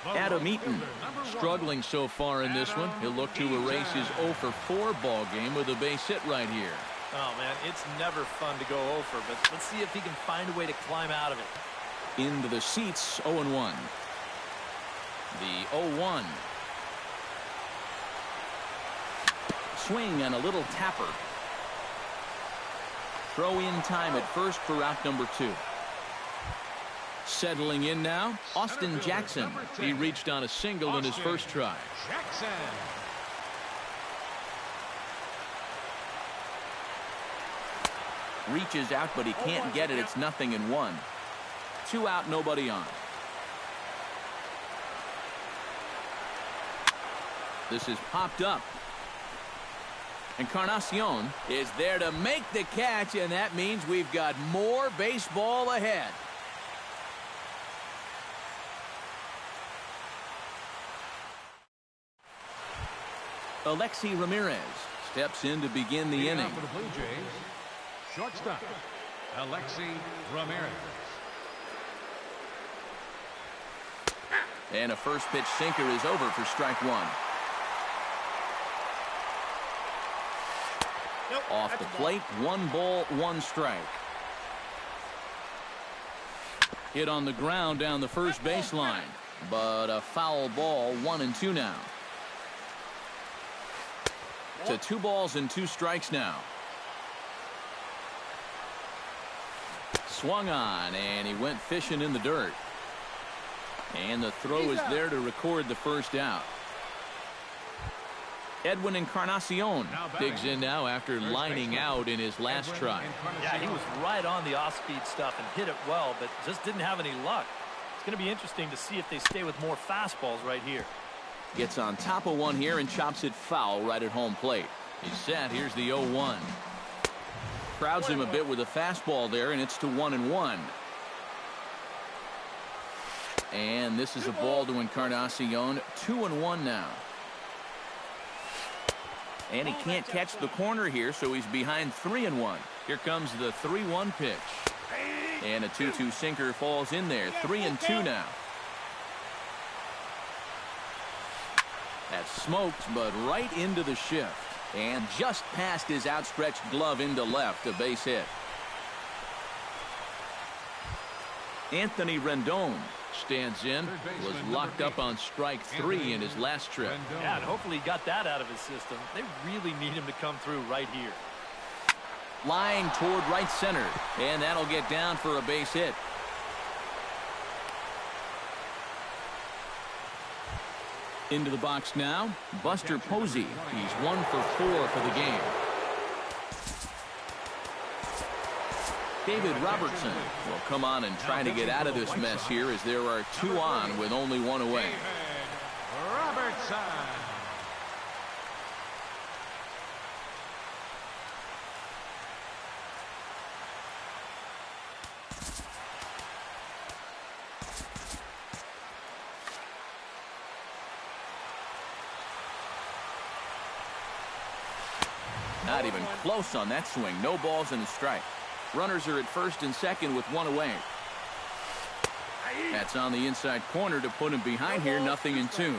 Adam Eaton struggling so far in this one. He'll look to erase his 0-for-4 ball game with a base hit right here. Oh, man, it's never fun to go over, but let's see if he can find a way to climb out of it. Into the seats, 0-1. The 0-1. Swing and a little tapper. Throw in time at first for out number 2. Settling in now, Austin Jackson. He reached on a single in his first try. Jackson. Reaches out, but he can't get it. It's 0-1. 2 out, nobody on. This is popped up. Encarnacion is there to make the catch, and that means we've got more baseball ahead. Alexi Ramirez steps in to begin the inning. For the Blue Jays, shortstop, Alexi Ramirez. And a first pitch sinker is over for strike 1. Off the plate, 1 ball, 1 strike. Hit on the ground down the first baseline, but a foul ball, 1-2 now. To 2 balls and 2 strikes now. Swung on, and he went fishing in the dirt. And the throw is there to record the first out. Edwin Encarnacion digs in now after lining out in his last try. Yeah, he was right on the off-speed stuff and hit it well, but just didn't have any luck. It's going to be interesting to see if they stay with more fastballs right here. Gets on top of one here and chops it foul right at home plate. He's set. Here's the 0-1. Crowds him a bit with a fastball there, and it's to 1-1. And this is a ball to Encarnacion. 2-1 now. And he can't catch the corner here, so he's behind 3-1. Here comes the 3-1 pitch. And a 2-2 sinker falls in there. 3-2 now. That's smoked, but right into the shift. And just past his outstretched glove into left, a base hit. Anthony Rendon stands in, was locked up on strike 3 in his last trip. Yeah, and hopefully he got that out of his system. They really need him to come through right here. Line toward right center, and that'll get down for a base hit. Into the box now, Buster Posey. He's 1 for 4 for the game. David Robertson will come on and try to get out of this mess here as there are 2 on with only 1 away. Robertson. Not even close on that swing. No balls and a strike. Runners are at first and second with 1 away. That's on the inside corner to put him behind here. 0-2.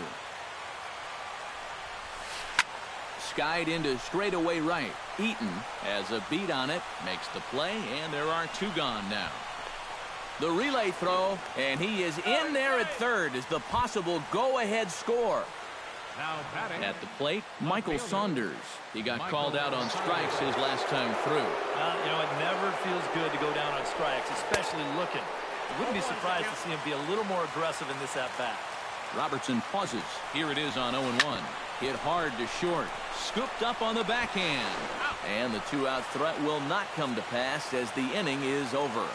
Skied into straightaway right. Eaton has a beat on it, makes the play, and there are 2 gone now. The relay throw, and he is in there at third as the possible go-ahead score. At the plate, Michael Saunders. He got called out on strikes his last time through. You know, it never feels good to go down on strikes, especially looking. I wouldn't be surprised to see him be a little more aggressive in this at-bat. Robertson pauses. Here it is on 0-1. Hit hard to short. Scooped up on the backhand. And the 2-out threat will not come to pass as the inning is over.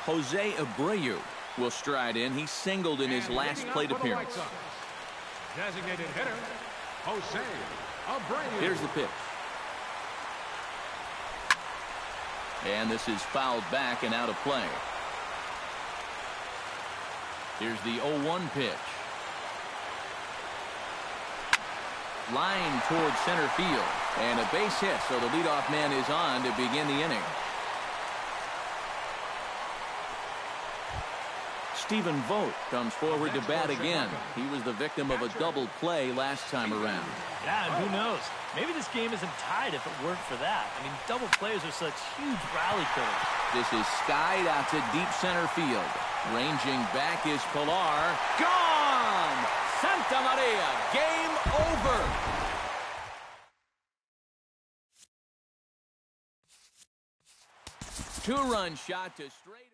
Jose Abreu will stride in. He singled in his last plate appearance. Designated hitter, Jose Abreu. Here's the pitch. And this is fouled back and out of play. Here's the 0-1 pitch. Line toward center field. And a base hit, so the leadoff man is on to begin the inning. Stephen Vogt comes forward to bat again. He was the victim of a double play last time around. Yeah, and who knows? Maybe this game isn't tied if it weren't for that. I mean, double plays are such huge rally killers. This is skied out to deep center field. Ranging back is Pilar. Gone! Santa Maria, game over. Two-run shot to straight.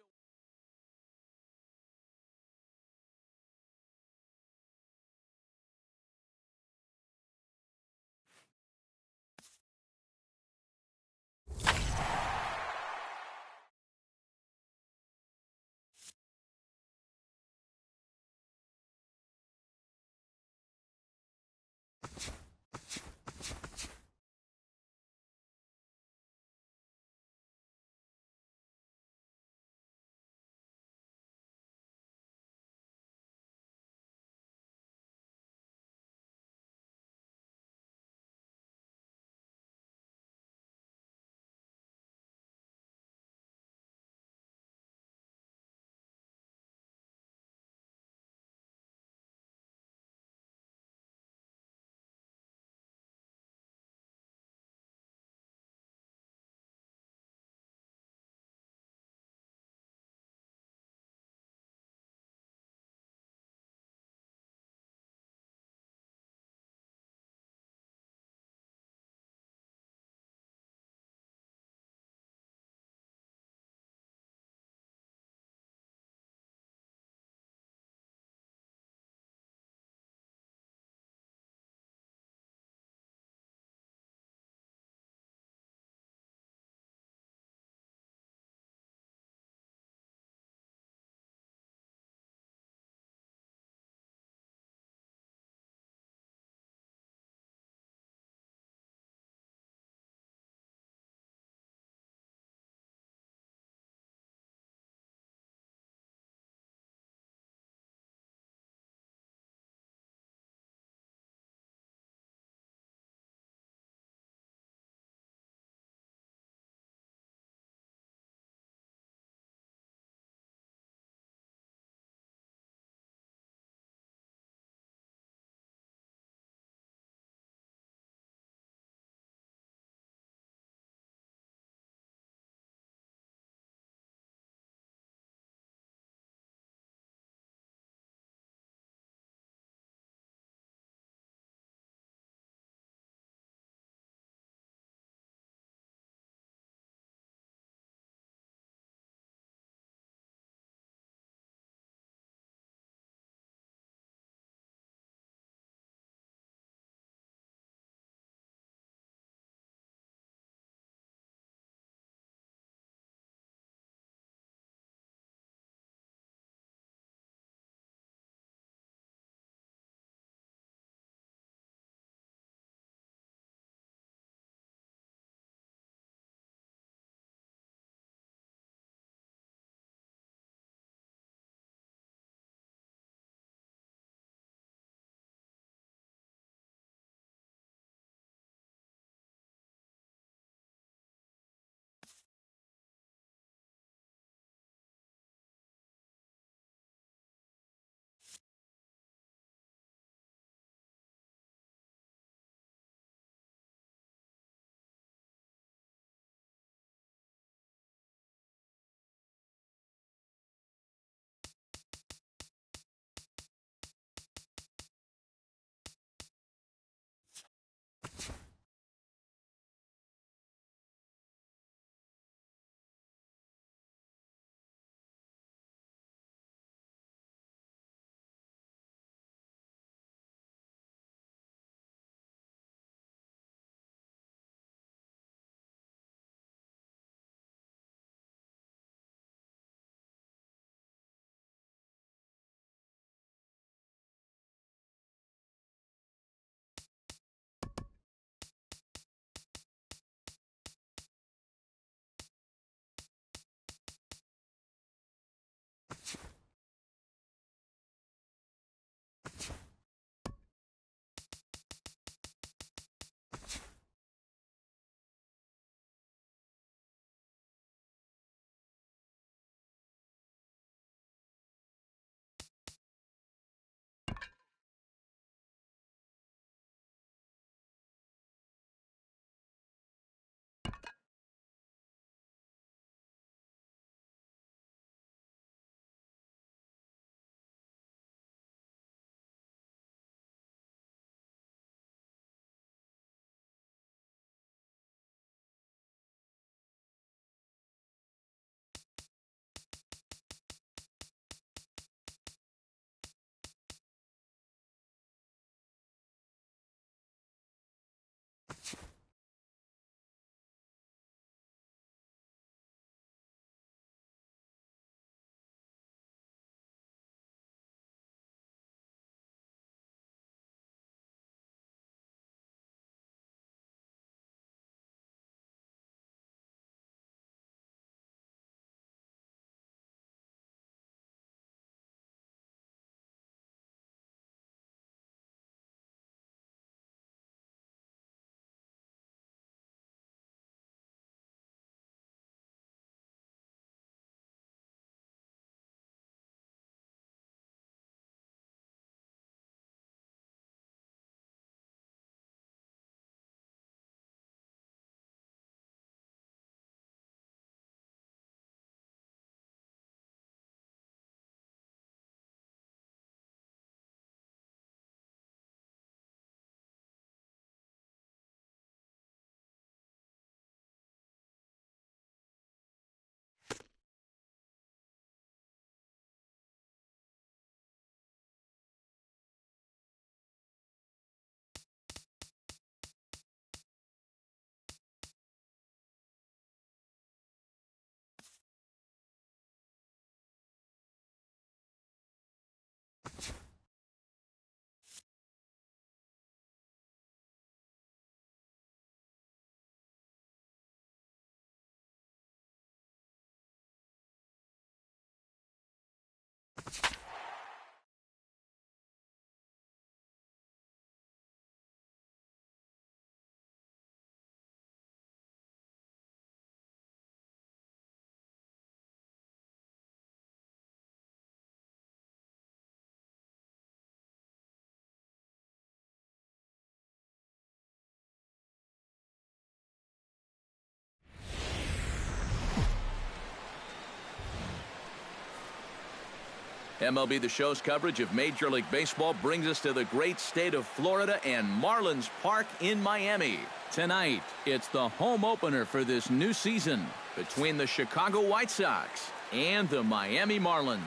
MLB The Show's coverage of Major League Baseball brings us to the great state of Florida and Marlins Park in Miami. Tonight, it's the home opener for this new season between the Chicago White Sox and the Miami Marlins.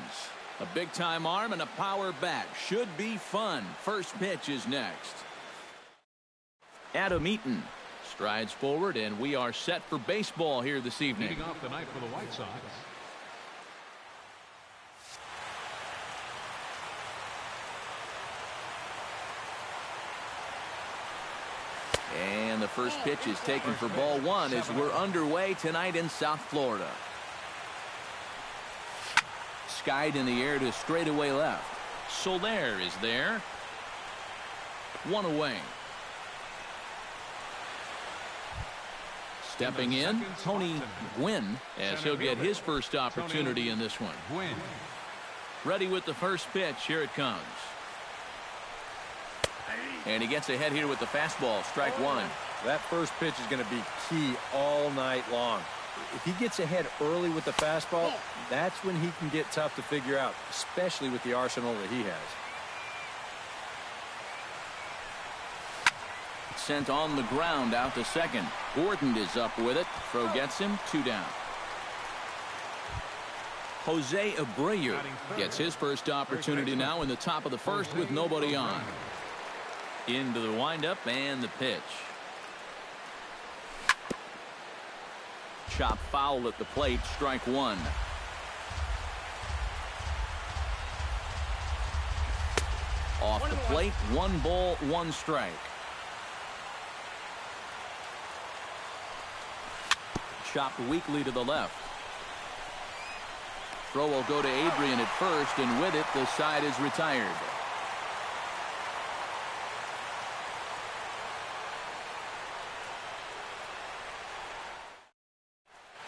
A big-time arm and a power bat should be fun. First pitch is next. Adam Eaton strides forward, and we are set for baseball here this evening. Leading off the night for the White Sox. And the first pitch is taken for ball one as we're underway tonight in South Florida. Skied in the air to straightaway left. Soler is there. One away. Stepping in, Tony Gwynn, as he'll get his first opportunity in this one. Ready with the first pitch. Here it comes. And he gets ahead here with the fastball. Strike one. That first pitch is going to be key all night long. If he gets ahead early with the fastball, that's when he can get tough to figure out, especially with the arsenal that he has. Sent on the ground out to second. Gordon is up with it. Throw gets him. 2 down. Jose Abreu gets his first opportunity now in the top of the first with nobody on. Into the windup and the pitch. Chop foul at the plate. Strike one. Off the plate. 1 ball, 1 strike. Chopped weakly to the left. Throw will go to Adrian at first, and with it, the side is retired.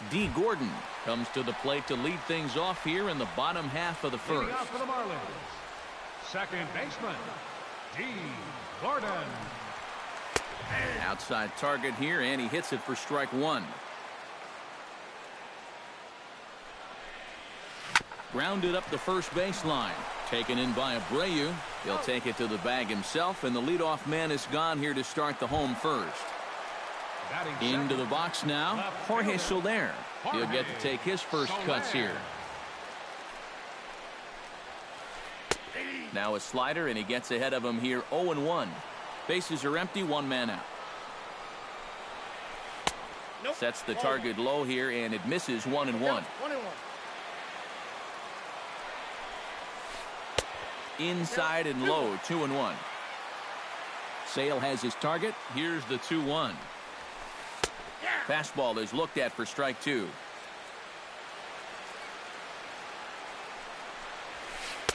D. Gordon comes to the plate to lead things off here in the bottom half of the first. Leading out for the Marlins, second baseman, D. Gordon. Outside target here, and he hits it for strike one. Grounded up the first baseline. Taken in by Abreu. He'll take it to the bag himself, and the leadoff man is gone here to start the home first. Into the box now, Jorge Soler. He'll get to take his first cuts here. Now a slider, and he gets ahead of him here 0-1. Bases are empty, 1 man out. Sets the target low here, and it misses 1-1. Inside and low, 2-1. Sale has his target. Here's the 2-1. Fastball is looked at for strike two.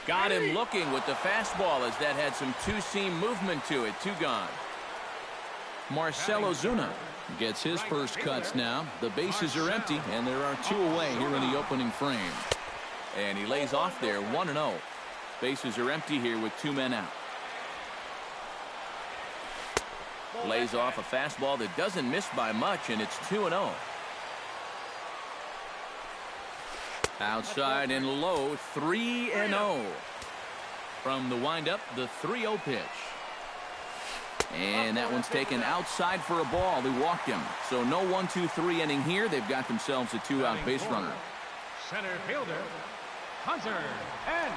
Got him looking with the fastball as that had some two-seam movement to it. 2 gone. Marcell Ozuna gets his first cuts now. The bases are empty, and there are 2 away here in the opening frame. And he lays off there, 1-0. Bases are empty here with 2 men out. Lays off a fastball that doesn't miss by much, and it's 2-0. Outside and low, 3-0. From the windup, the 3-0 pitch. And that one's taken outside for a ball. He walked him. So no 1-2-3 inning here. They've got themselves a 2-out base runner. Center fielder, Hunter Pence.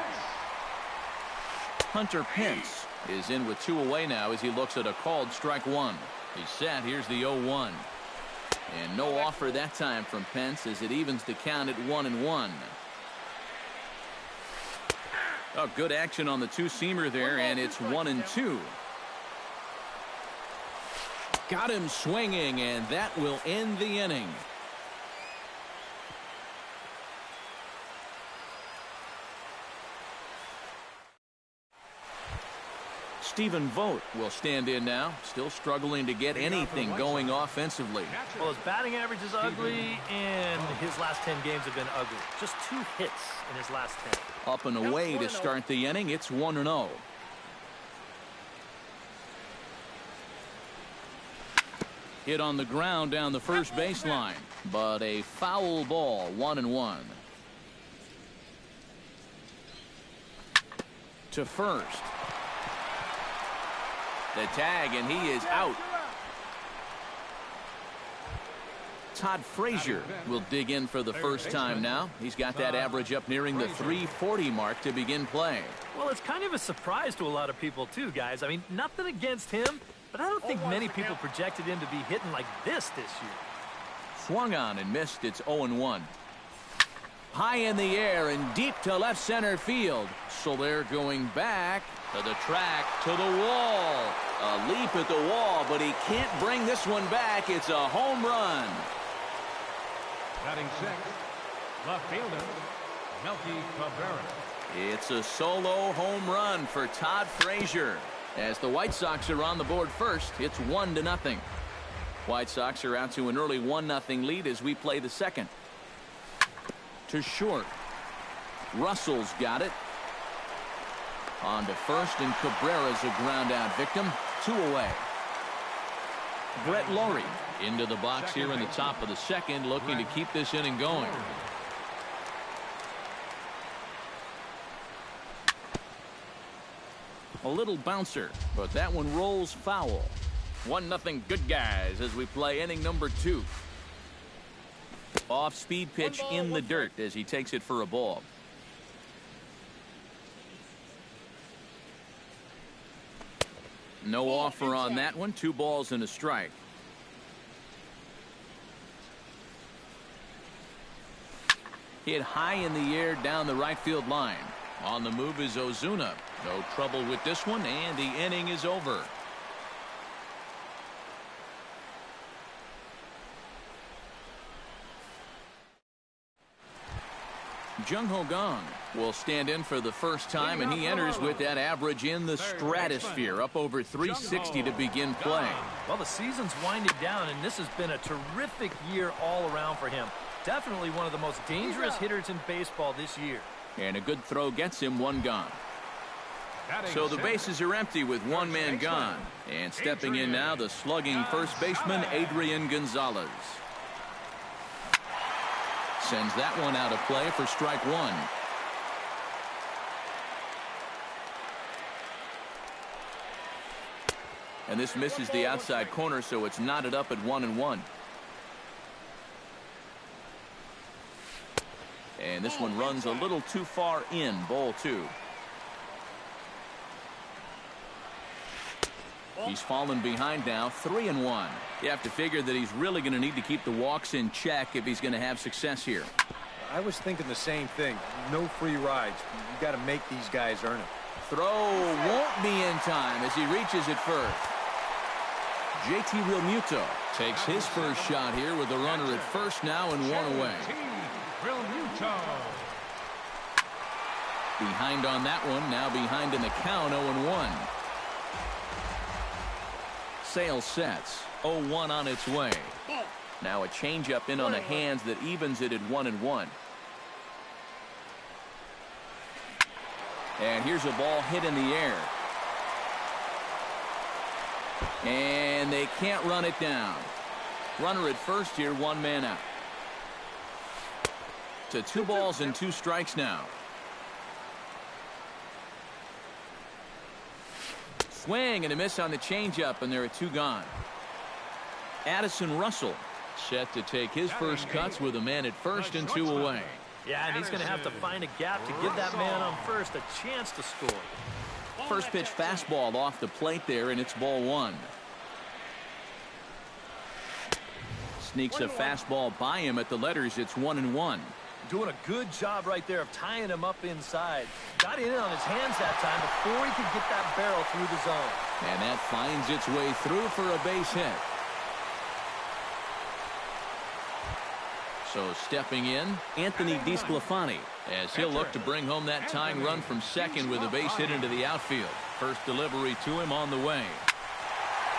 Hunter Pence is in with 2 away now as he looks at a called strike one. He's set. Here's the 0-1. And no offer that time from Pence as it evens the count at 1-1. Oh, good action on the two-seamer there, and it's 1-2. Got him swinging, and that will end the inning. Stephen Vogt will stand in now, still struggling to get anything going offensively. Well, his batting average is ugly, and his last 10 games have been ugly. Just 2 hits in his last 10. Up and away to start the inning. It's 1-0. Hit on the ground down the first baseline, but a foul ball, 1-1. to first. The tag, and he is out. Todd Frazier will dig in for the first time now. He's got that average up nearing the 340 mark to begin play. Well, it's kind of a surprise to a lot of people, too, guys. I mean, nothing against him, but I don't think many people projected him to be hitting like this year. Swung on and missed. It's 0-1. High in the air and deep to left center field. Soler going back to the track, to the wall. A leap at the wall, but he can't bring this one back. It's a home run. Batting sixth, left fielder, Melky Cabrera. It's a solo home run for Todd Frazier. As the White Sox are on the board first, it's 1-0. White Sox are out to an early 1-0 lead as we play the second. To short. Russell's got it. On to first, and Cabrera's a ground out victim. 2 away. Brett Laurie into the box here in the top of the second, looking to keep this inning going. A little bouncer, but that one rolls foul. 1-0 good guys as we play inning number 2. Off speed pitch in the dirt as he takes it for a ball. No offer on that one. 2 balls and a strike. Hit high in the air down the right field line. On the move is Ozuna. No trouble with this one, and the inning is over. Jung-Ho Kang will stand in for the first time, and he enters with that average in the stratosphere, up over 360 to begin play. Well, the season's winding down, and this has been a terrific year all around for him. Definitely one of the most dangerous hitters in baseball this year. And a good throw gets him 1 gone. So the bases are empty with 1 man gone. And stepping in now, the slugging first baseman, Adrian Gonzalez. Sends that one out of play for strike 1. And this misses the outside corner, so it's knotted up at 1-1. And this one runs a little too far in, ball 2. He's fallen behind now, 3-1. You have to figure that he's really going to need to keep the walks in check if he's going to have success here. I was thinking the same thing. No free rides. You got to make these guys earn it. Throw won't be in time as he reaches it first. JT Realmuto takes his first shot here with a runner at first now and 1 away. Behind on that one, now behind in the count, 0-1. Sale sets, 0-1 on its way. Now a changeup in on the hands that evens it at 1-1. And here's a ball hit in the air. And they can't run it down. Runner at first here, 1 man out. To 2 balls and 2 strikes now. Swing and a miss on the changeup, and there are 2 gone. Addison Russell set to take his first cuts with a man at first and 2 away. Yeah, and he's going to have to find a gap to give that man on first a chance to score. First pitch fastball off the plate there, and it's ball 1. Sneaks a fastball by him at the letters. It's 1-1. Doing a good job right there of tying him up inside. Got it in on his hands that time before he could get that barrel through the zone. And that finds its way through for a base hit. So stepping in, Anthony DeSclafani, as he'll look to bring home that tying run from second with a base hit into the outfield. First delivery to him on the way.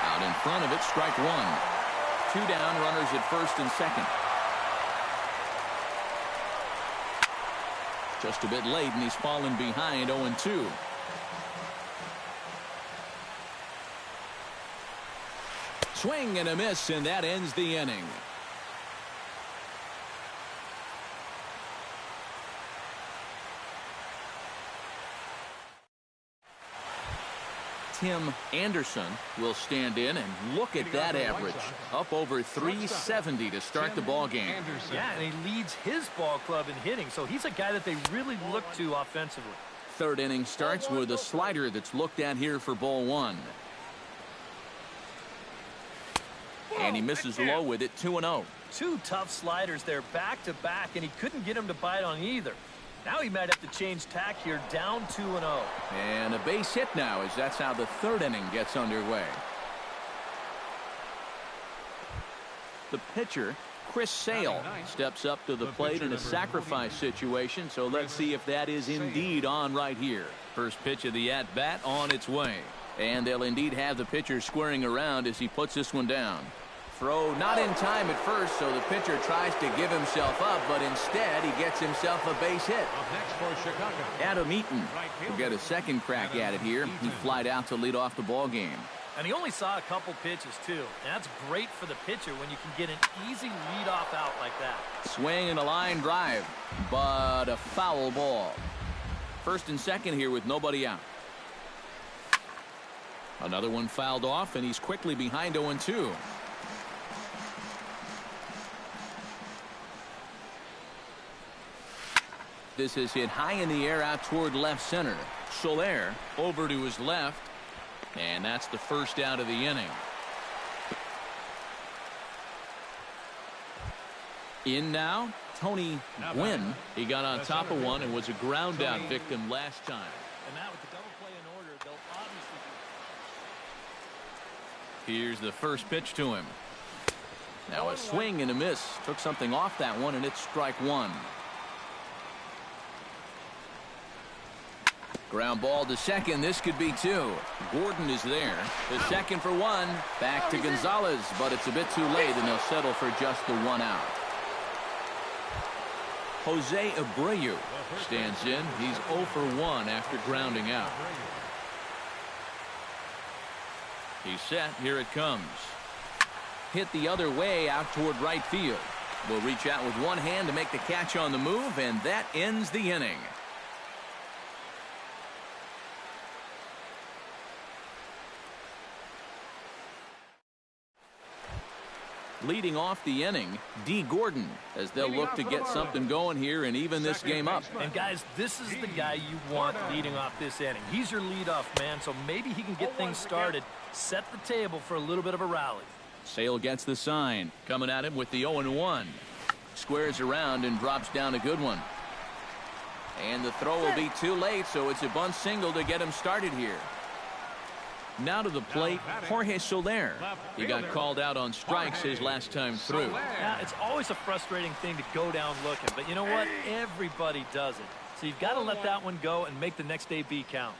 Out in front of it, strike 1. 2 down, runners at first and second. Just a bit late, and he's fallen behind 0-2. Swing and a miss, and that ends the inning. Tim Anderson will stand in, and look at that average. Up over 370 to start the ball game. Yeah, and he leads his ball club in hitting, so he's a guy that they really look to offensively. Third inning starts with a slider that's looked at here for ball one. And he misses low with it, 2-0. Two tough sliders there back-to-back, and he couldn't get him to bite on either. Now he might have to change tack here, down 2-0. And a base hit now, as that's how the third inning gets underway. The pitcher, Chris Sale, steps up to the plate in a sacrifice situation, so let's see if that is indeed on right here. First pitch of the at-bat on its way. And they'll indeed have the pitcher squaring around as he puts this one down. Throw not in time at first, so the pitcher tries to give himself up, but instead he gets himself a base hit. Up next for Chicago, Adam Eaton will get a second crack at it here. He flied out to lead off the ball game. And he only saw a couple pitches, too. And that's great for the pitcher when you can get an easy leadoff out like that. Swing and a line drive, but a foul ball. First and second here with nobody out. Another one fouled off, and he's quickly behind 0-2. This is hit high in the air out toward left center. Soler over to his left, and that's the first out of the inning. In now, Tony Gwynn. He got on top of one and was a ground out victim last time. And now with the double play in order, they'll obviously... Here's the first pitch to him. Now a swing and a miss. Took something off that one, and it's strike one. Ground ball to second. This could be two. Gordon is there. The second for one. Back to Gonzalez, but it's a bit too late, and they'll settle for just the one out. Jose Abreu stands in. He's 0 for 1 after grounding out. He's set. Here it comes. Hit the other way out toward right field. Will reach out with one hand to make the catch on the move, and that ends the inning. Leading off the inning, D. Gordon, as they'll look to get something going here and even this game up. And guys, this is the guy you want leading off this inning. He's your leadoff man, so maybe he can get things started, set the table for a little bit of a rally. Sale gets the sign, coming at him with the 0-1. Squares around and drops down a good one. And the throw will be too late, so it's a bunt single to get him started here. Now to the plate, Jorge Soler. He got called out on strikes his last time through. Yeah, it's always a frustrating thing to go down looking, but you know what? Everybody does it. So you've got to let that one go and make the next AB count.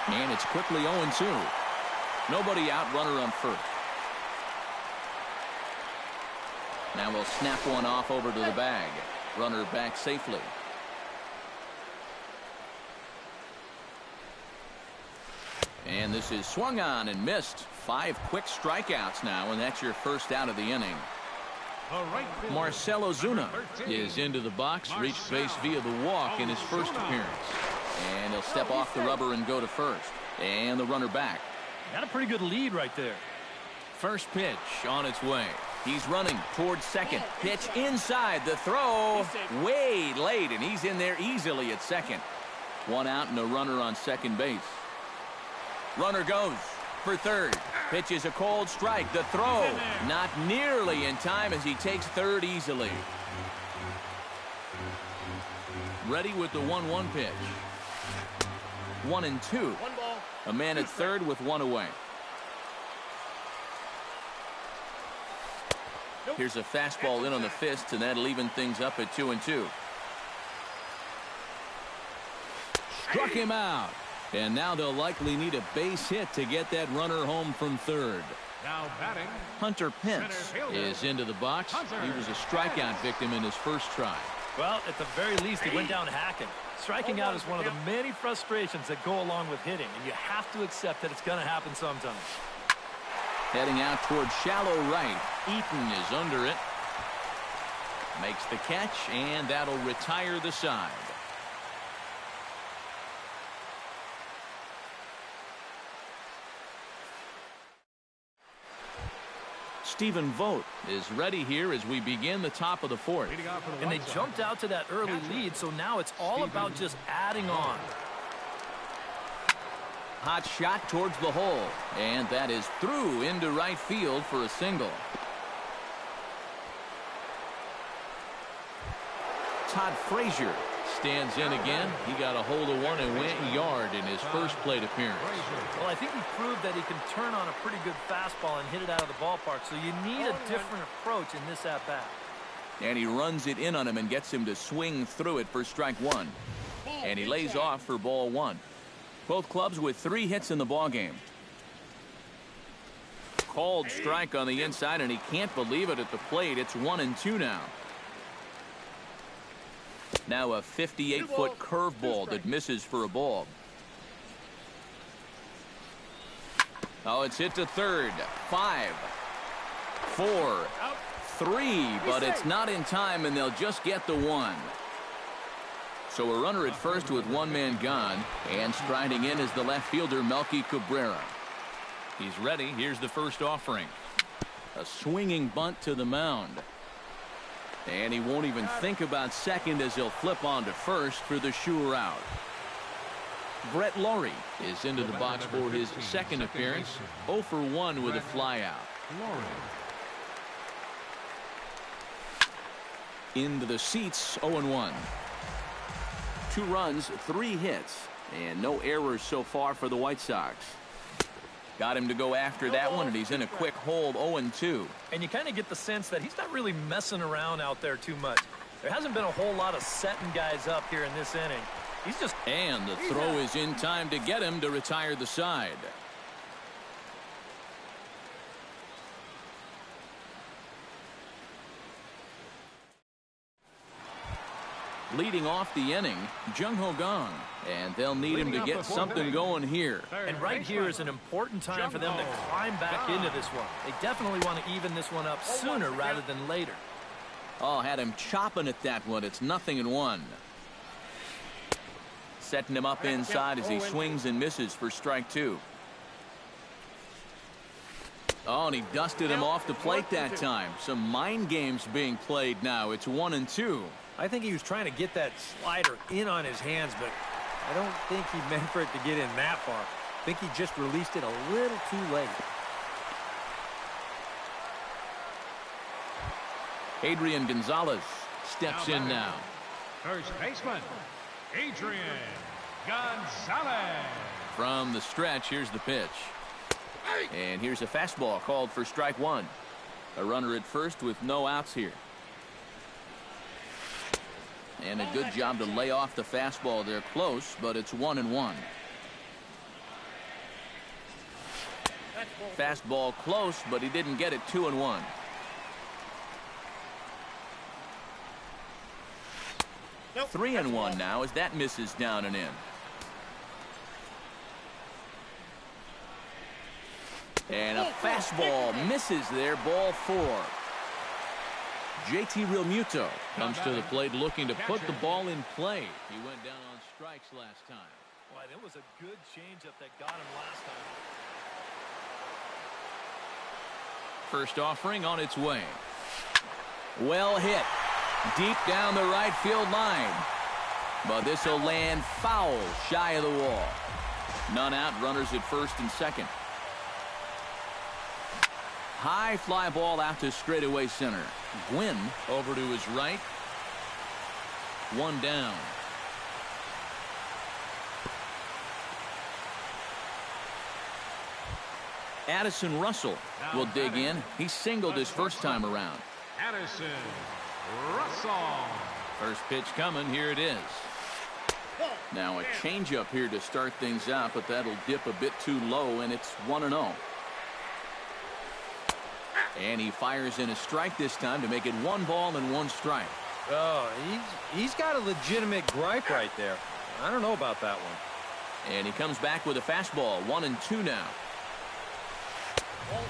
And it's quickly 0-2. Nobody out, runner on first. Now we'll snap one off over to the bag. Runner back safely. And this is swung on and missed. 5 quick strikeouts now, and that's your first out of the inning. Marcell Ozuna is into the box, reached base via the walk in his first appearance. And he'll step off the rubber and go to first. And the runner back. Got a pretty good lead right there. First pitch on its way. He's running towards second. Pitch inside. The throw way late, and he's in there easily at second. One out and a runner on second base. Runner goes for third. Pitch is a cold strike. The throw not nearly in time as he takes third easily. Ready with the 1-1 pitch. 1-2. A man at third with one away. Here's a fastball in on the fist, and that'll even things up at 2-2. Struck him out. And now they'll likely need a base hit to get that runner home from third. Now batting, Hunter Pence is into the box. He was a strikeout victim in his first try. Well, at the very least, he went down hacking. Striking out is one of the many frustrations that go along with hitting, and you have to accept that it's going to happen sometimes. Heading out towards shallow right. Eaton is under it. Makes the catch, and that'll retire the side. Stephen Vogt is ready here as we begin the top of the fourth. And they jumped out to that early lead, so now it's all about just adding on. Hot shot towards the hole, and that is through into right field for a single. Todd Frazier stands in again. He got a hold of one and went yard in his first plate appearance. Well, I think he proved that he can turn on a pretty good fastball and hit it out of the ballpark, so you need a different approach in this at-bat. And he runs it in on him and gets him to swing through it for strike one. And he lays off for ball one. Both clubs with 3 hits in the ballgame. Called strike on the inside, and he can't believe it at the plate. It's 1-2 now. Now a 58-foot curveball that misses for a ball. Oh, it's hit to third. 5, 4, 3, but it's not in time, and they'll just get the one. So a runner at first with one man gone, and striding in is the left fielder Melky Cabrera. He's ready. Here's the first offering. A swinging bunt to the mound. And he won't even think about second as he'll flip on to first for the sure out. Brett Laurie is into the box for his second appearance. 0 for 1 with a flyout. Into the seats, 0-1. 2 runs, 3 hits, and no errors so far for the White Sox. Got him to go after that one, and he's in a quick hold, 0-2. And you kind of get the sense that he's not really messing around out there too much. There hasn't been a whole lot of setting guys up here in this inning. He's just... And the throw is in time to get him to retire the side. Leading off the inning, Jung Ho Gong, and they'll need him to get something going here. And right here is an important time for them to climb back into this one. They definitely want to even this one up sooner rather than later. Oh, had him chopping at that one. It's 0-1. Setting him up inside as he swings and misses for strike 2. Oh, and he dusted him off the plate that time. Some mind games being played now. It's 1-2. I think he was trying to get that slider in on his hands, but I don't think he meant for it to get in that far. I think he just released it a little too late. Adrian Gonzalez steps in now. First baseman, Adrian Gonzalez. From the stretch, here's the pitch. And here's a fastball called for strike 1. A runner at first with no outs here. And a good job to lay off the fastball there close, but it's 1-1. Fastball close, but he didn't get it. 2-1. Nope. 3-1 now as that misses down and in. And a fastball misses there. Ball 4. JT Realmuto comes to the plate looking to put the ball in play. He went down on strikes last time. Boy, that was a good changeup that got him last time. First offering on its way. Well hit. Deep down the right field line. But this will land foul shy of the wall. None out. Runners at first and second. High fly ball out to straightaway center. Gwynn over to his right. 1 down. Addison Russell will dig in. He singled his first time around. Addison Russell. First pitch coming. Here it is. Now a changeup here to start things out, but that'll dip a bit too low, and it's 1-0. And he fires in a strike this time to make it 1 ball and 1 strike. Oh, he's got a legitimate gripe right there. I don't know about that one. And he comes back with a fastball. 1-2 now.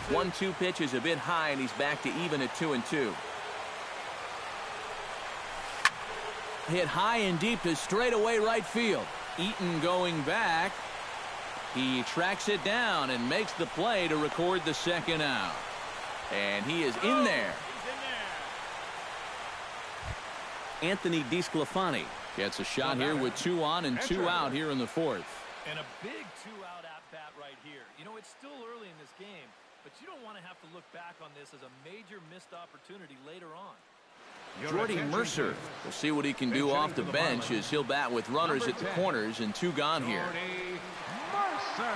1-2 pitch is a bit high, and he's back to even at 2-2. Hit high and deep to straightaway right field. Eaton going back. He tracks it down and makes the play to record the second out. And he is in there. Anthony DeSclafani gets a shot here with 2 on and 2 out here in the 4th. And a big 2-out at-bat right here. You know, it's still early in this game, but you don't want to have to look back on this as a major missed opportunity later on. Jordy Mercer will see what he can do off the bench as he'll bat with runners at the corners and 2 gone here. Jordy Mercer.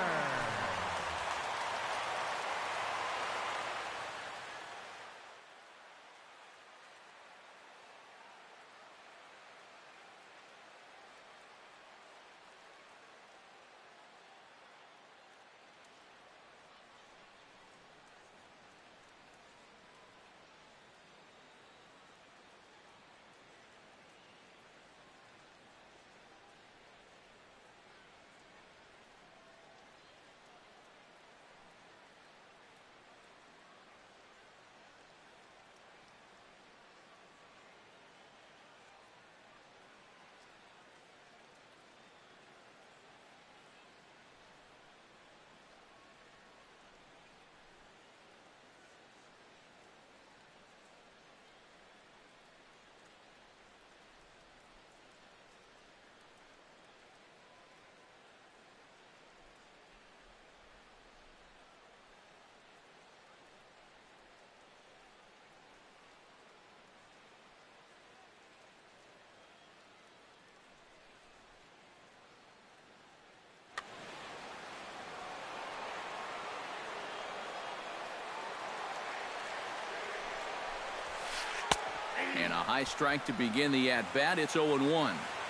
And a high strike to begin the at-bat. It's 0-1.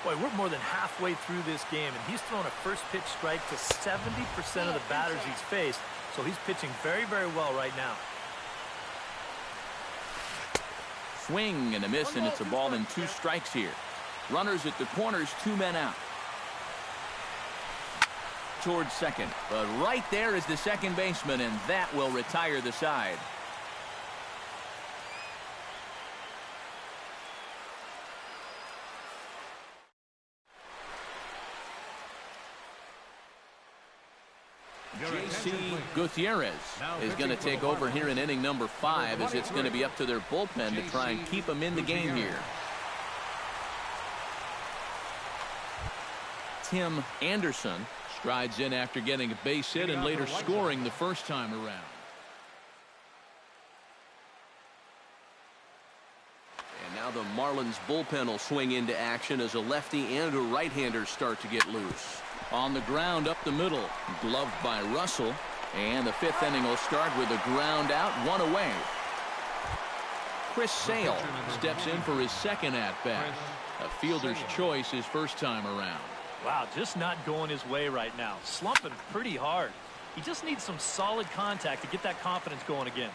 Boy, we're more than halfway through this game, and he's thrown a first pitch strike to 70% of the batters he's faced, so he's pitching very, very well right now. Swing and a miss, and it's a ball and 2 strikes here. Runners at the corners, 2 men out. Towards second, but right there is the second baseman, and that will retire the side. J.C. Gutierrez is going to take over here in inning number 5, as it's going to be up to their bullpen to try and keep them in the game here. Tim Anderson strides in after getting a base hit and later scoring the first time around. And now the Marlins bullpen will swing into action as a lefty and a right-hander start to get loose. On the ground up the middle, gloved by Russell, and the 5th inning will start with a ground out, 1 away. Chris Sale steps in for his second at-bat. A fielder's choice his first time around. Wow, just not going his way right now. Slumping pretty hard. He just needs some solid contact to get that confidence going again.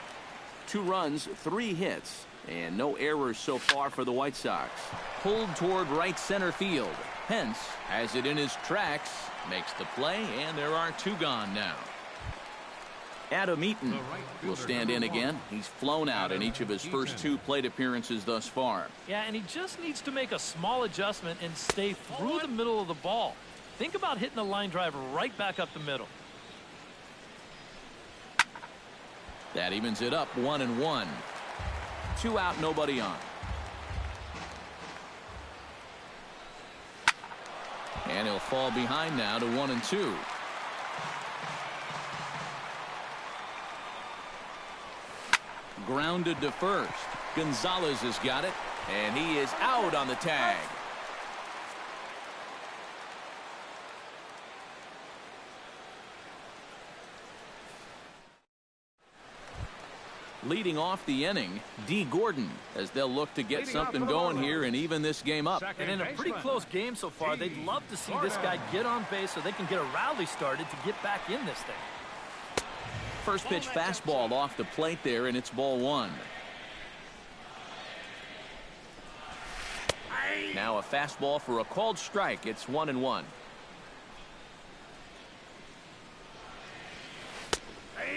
2 runs, 3 hits, and no errors so far for the White Sox. Pulled toward right center field. Hence has it in his tracks, makes the play, and there are 2 gone now. Adam Eaton will stand in again. He's flown out in each of his first 2 plate appearances thus far. Yeah, and he just needs to make a small adjustment and stay through the middle of the ball. Think about hitting a line drive right back up the middle. That evens it up, 1-1. 2 out, nobody on. And he'll fall behind now to 1-2. Grounded to first. Gonzalez has got it, and he is out on the tag. Leading off the inning, D. Gordon, as they'll look to get something going here and even this game up. And in a pretty close game so far, they'd love to see this guy get on base so they can get a rally started to get back in this thing. First pitch fastball off the plate there, and it's ball 1. Now a fastball for a called strike. It's 1-1.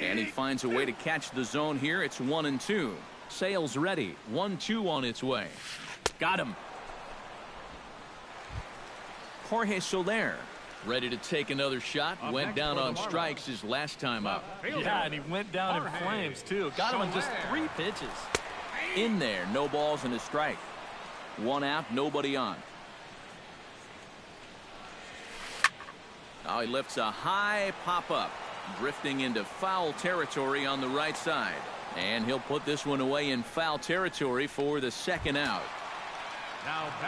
And he finds a way to catch the zone here. It's 1-2. Sale's ready. 1-2 on its way. Got him. Jorge Soler Ready to take another shot. Went down on strikes his last time up. Yeah, and he went down in flames, too. Got him in just 3 pitches. In there, no balls and a strike. 1 out, nobody on. Now he lifts a high pop-up, drifting into foul territory on the right side. And he'll put this one away in foul territory for the 2nd out.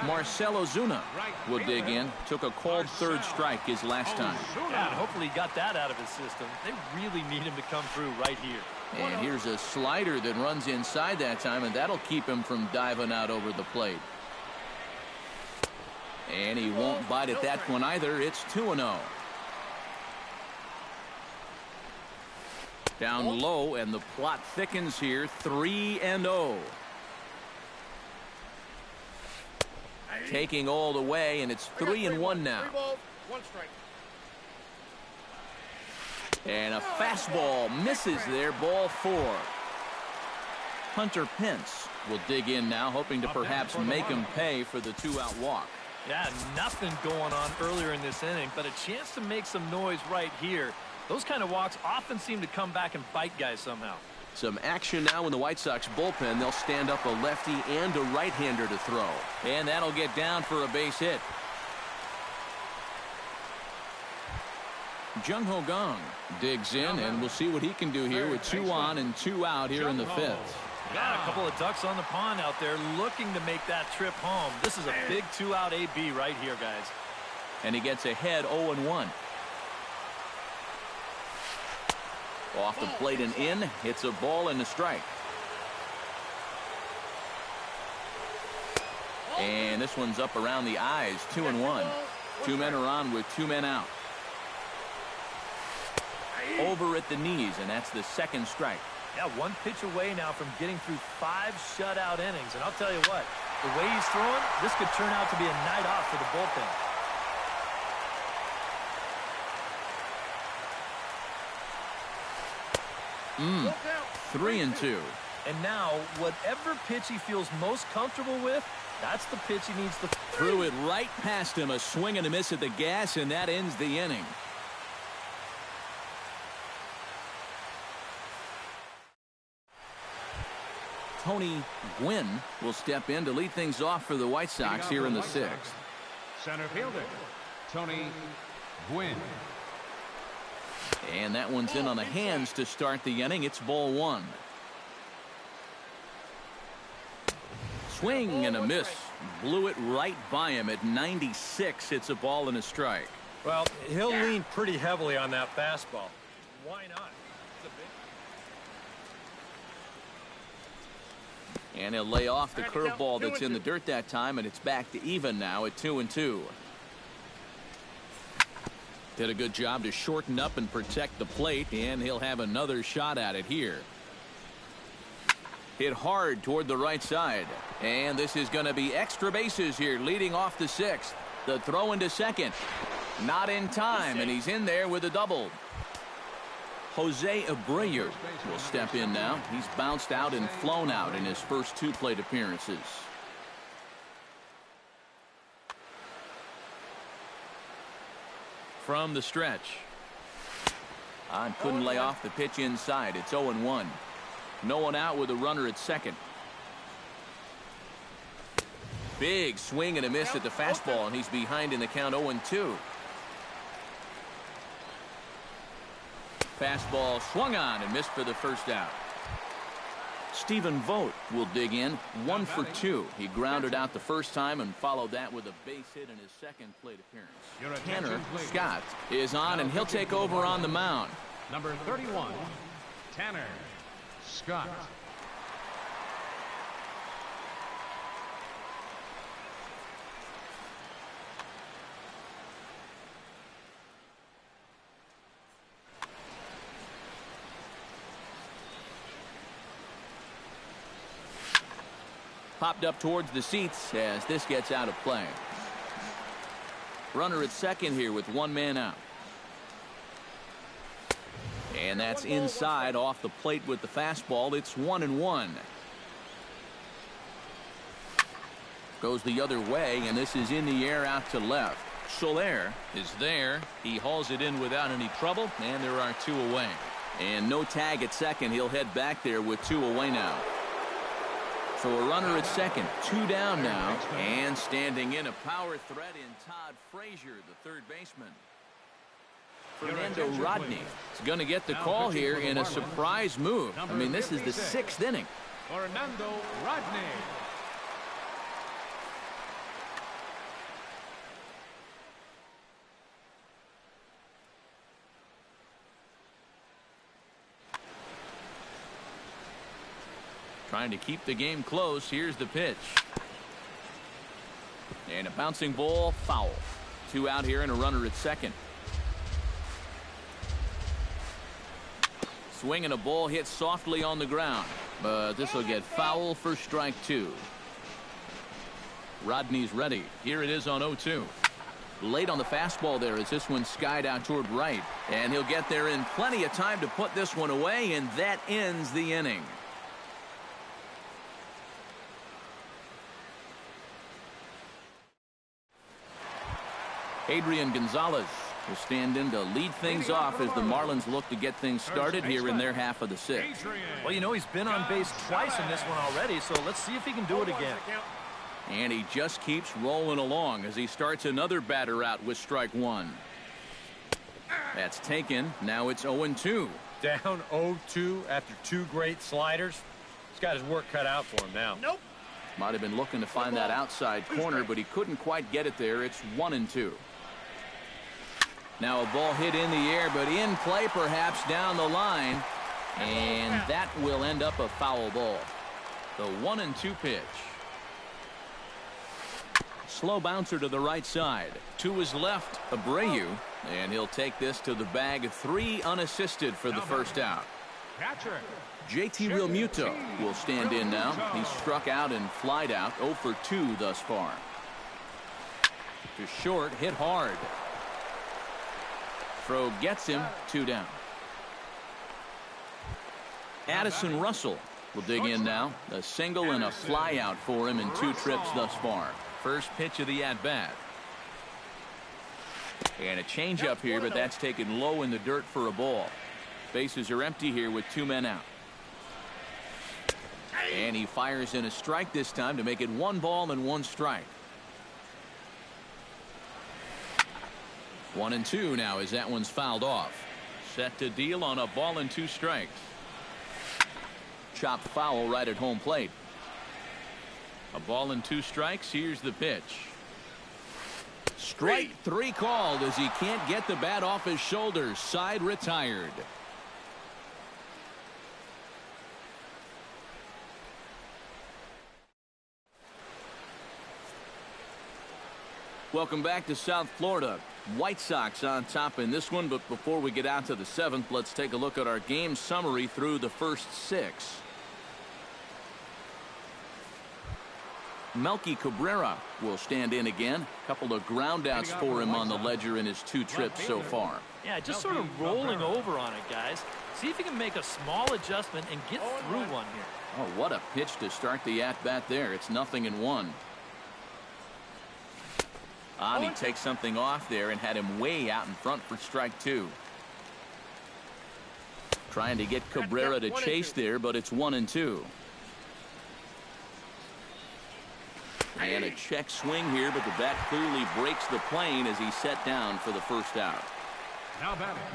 Marcell Ozuna will dig in. Took a called 3rd strike his last time. Yeah, and hopefully he got that out of his system. They really need him to come through right here. And here's a slider that runs inside that time, and that'll keep him from diving out over the plate. And he won't bite at that one either. It's 2-0. Down low, and the plot thickens here. 3-0. Taking all the way, and it's 3-1 now. 3 balls, 1 strike. And a fastball misses there. Ball 4. Hunter Pence will dig in now, hoping to perhaps make him pay for the 2-out walk. Yeah, nothing going on earlier in this inning, but a chance to make some noise right here. Those kind of walks often seem to come back and bite guys somehow. Some action now in the White Sox bullpen. They'll stand up a lefty and a right-hander to throw. And that'll get down for a base hit. Jung Ho Gong digs in, and we'll see what he can do here with 2 on and 2 out here in the 5th. Got a couple of ducks on the pond out there looking to make that trip home. This is a big 2-out AB right here, guys. And he gets ahead 0-1. Off the plate and in. Hits a ball and a strike. And this one's up around the eyes. 2-1. 2 men are on with 2 men out. Over at the knees, and that's the 2nd strike. Yeah, 1 pitch away now from getting through 5 shutout innings. And I'll tell you what, the way he's throwing, this could turn out to be a night off for the bullpen. Look out. 3-2. And now, whatever pitch he feels most comfortable with, that's the pitch he needs to. Threw it right past him. A swing and a miss at the gas, and that ends the inning. Tony Gwynn will step in to lead things off for the White Sox here in the 6th. Center fielder, Tony Gwynn. And that one's in on the hands to start the inning. It's ball 1. Swing and a miss. Blew it right by him at 96. It's a ball and a strike. Well, he'll lean pretty heavily on that fastball. Why not? And he'll lay off the curveball that's in the dirt that time, and it's back to even now at 2-2. Did a good job to shorten up and protect the plate, and he'll have another shot at it here. Hit hard toward the right side, and this is going to be extra bases here leading off the 6th. The throw into second. Not in time, and he's in there with a double. Jose Abreu will step in now. He's bounced out and flown out in his first 2 plate appearances. From the stretch. Couldn't lay off the pitch inside. It's 0-1. No one out with a runner at second. Big swing and a miss at the fastball, and he's behind in the count 0-2. Fastball swung on and missed for the first out. Stephen Vogt will dig in. 1 for 2. He grounded out the first time and followed that with a base hit in his 2nd plate appearance. Tanner Scott is on, and he'll take over on the mound. Number 31, Tanner Scott. Popped up towards the seats as this gets out of play. Runner at second here with 1 man out. And that's inside off the plate with the fastball. It's 1-1. Goes the other way, and this is in the air out to left. Soler is there. He hauls it in without any trouble, and there are 2 away. And no tag at second. He'll head back there with 2 away now. So a runner at second, 2 down now, and standing in a power threat in Todd Frazier, the third baseman. Fernando Rodney is going to get the call here in a surprise move. I mean, this is the 6th inning. Fernando Rodney. Trying to keep the game close. Here's the pitch. And a bouncing ball, foul. 2 out here and a runner at second. Swing and a ball hit softly on the ground. But this will get foul for strike 2. Rodney's ready. Here it is on 0-2. Late on the fastball there as this one skied out toward right. And he'll get there in plenty of time to put this one away, and that ends the inning. Adrian Gonzalez will stand in to lead things off as the Marlins look to get things started here in their half of the 6th. Well, you know, he's been on base twice in this one already, so let's see if he can do it again. And he just keeps rolling along as he starts another batter out with strike 1. That's taken. Now it's 0-2. Down 0-2 after 2 great sliders. He's got his work cut out for him now. Nope. Might have been looking to find that outside corner, but he couldn't quite get it there. It's 1-2. Now a ball hit in the air, but in play perhaps down the line. And that will end up a foul ball. The 1-2 pitch. Slow bouncer to the right side. To his left, Abreu. And he'll take this to the bag. 3 unassisted for the first out. Catcher. JT Realmuto will stand in now. He's struck out and flied out. 0 for 2 thus far. To short, hit hard. Throw gets him. 2 down. Addison Russell will dig in now. A single and a fly out for him in 2 trips thus far. First pitch of the at-bat. And a changeup here, but that's taken low in the dirt for a ball. Bases are empty here with 2 men out. And he fires in a strike this time to make it 1 ball and 1 strike. 1-2 now as that one's fouled off. Set to deal on a ball and 2 strikes. Chopped foul right at home plate. A ball and 2 strikes. Here's the pitch. Strike 3 called as he can't get the bat off his shoulders. Side retired. Welcome back to South Florida. White Sox on top in this one, but before we get out to the 7th, let's take a look at our game summary through the first 6. Melky Cabrera will stand in again. A couple of groundouts for him on the ledger in his 2 trips so far. Yeah, just sort of rolling over on it, guys. See if you can make a small adjustment and get through one here. Oh, what a pitch to start the at-bat there. It's 0-1. He takes something off there and had him way out in front for strike 2. Trying to get Cabrera to chase there, but it's 1-2. And a check swing here, but the bat clearly breaks the plane as he's set down for the first out.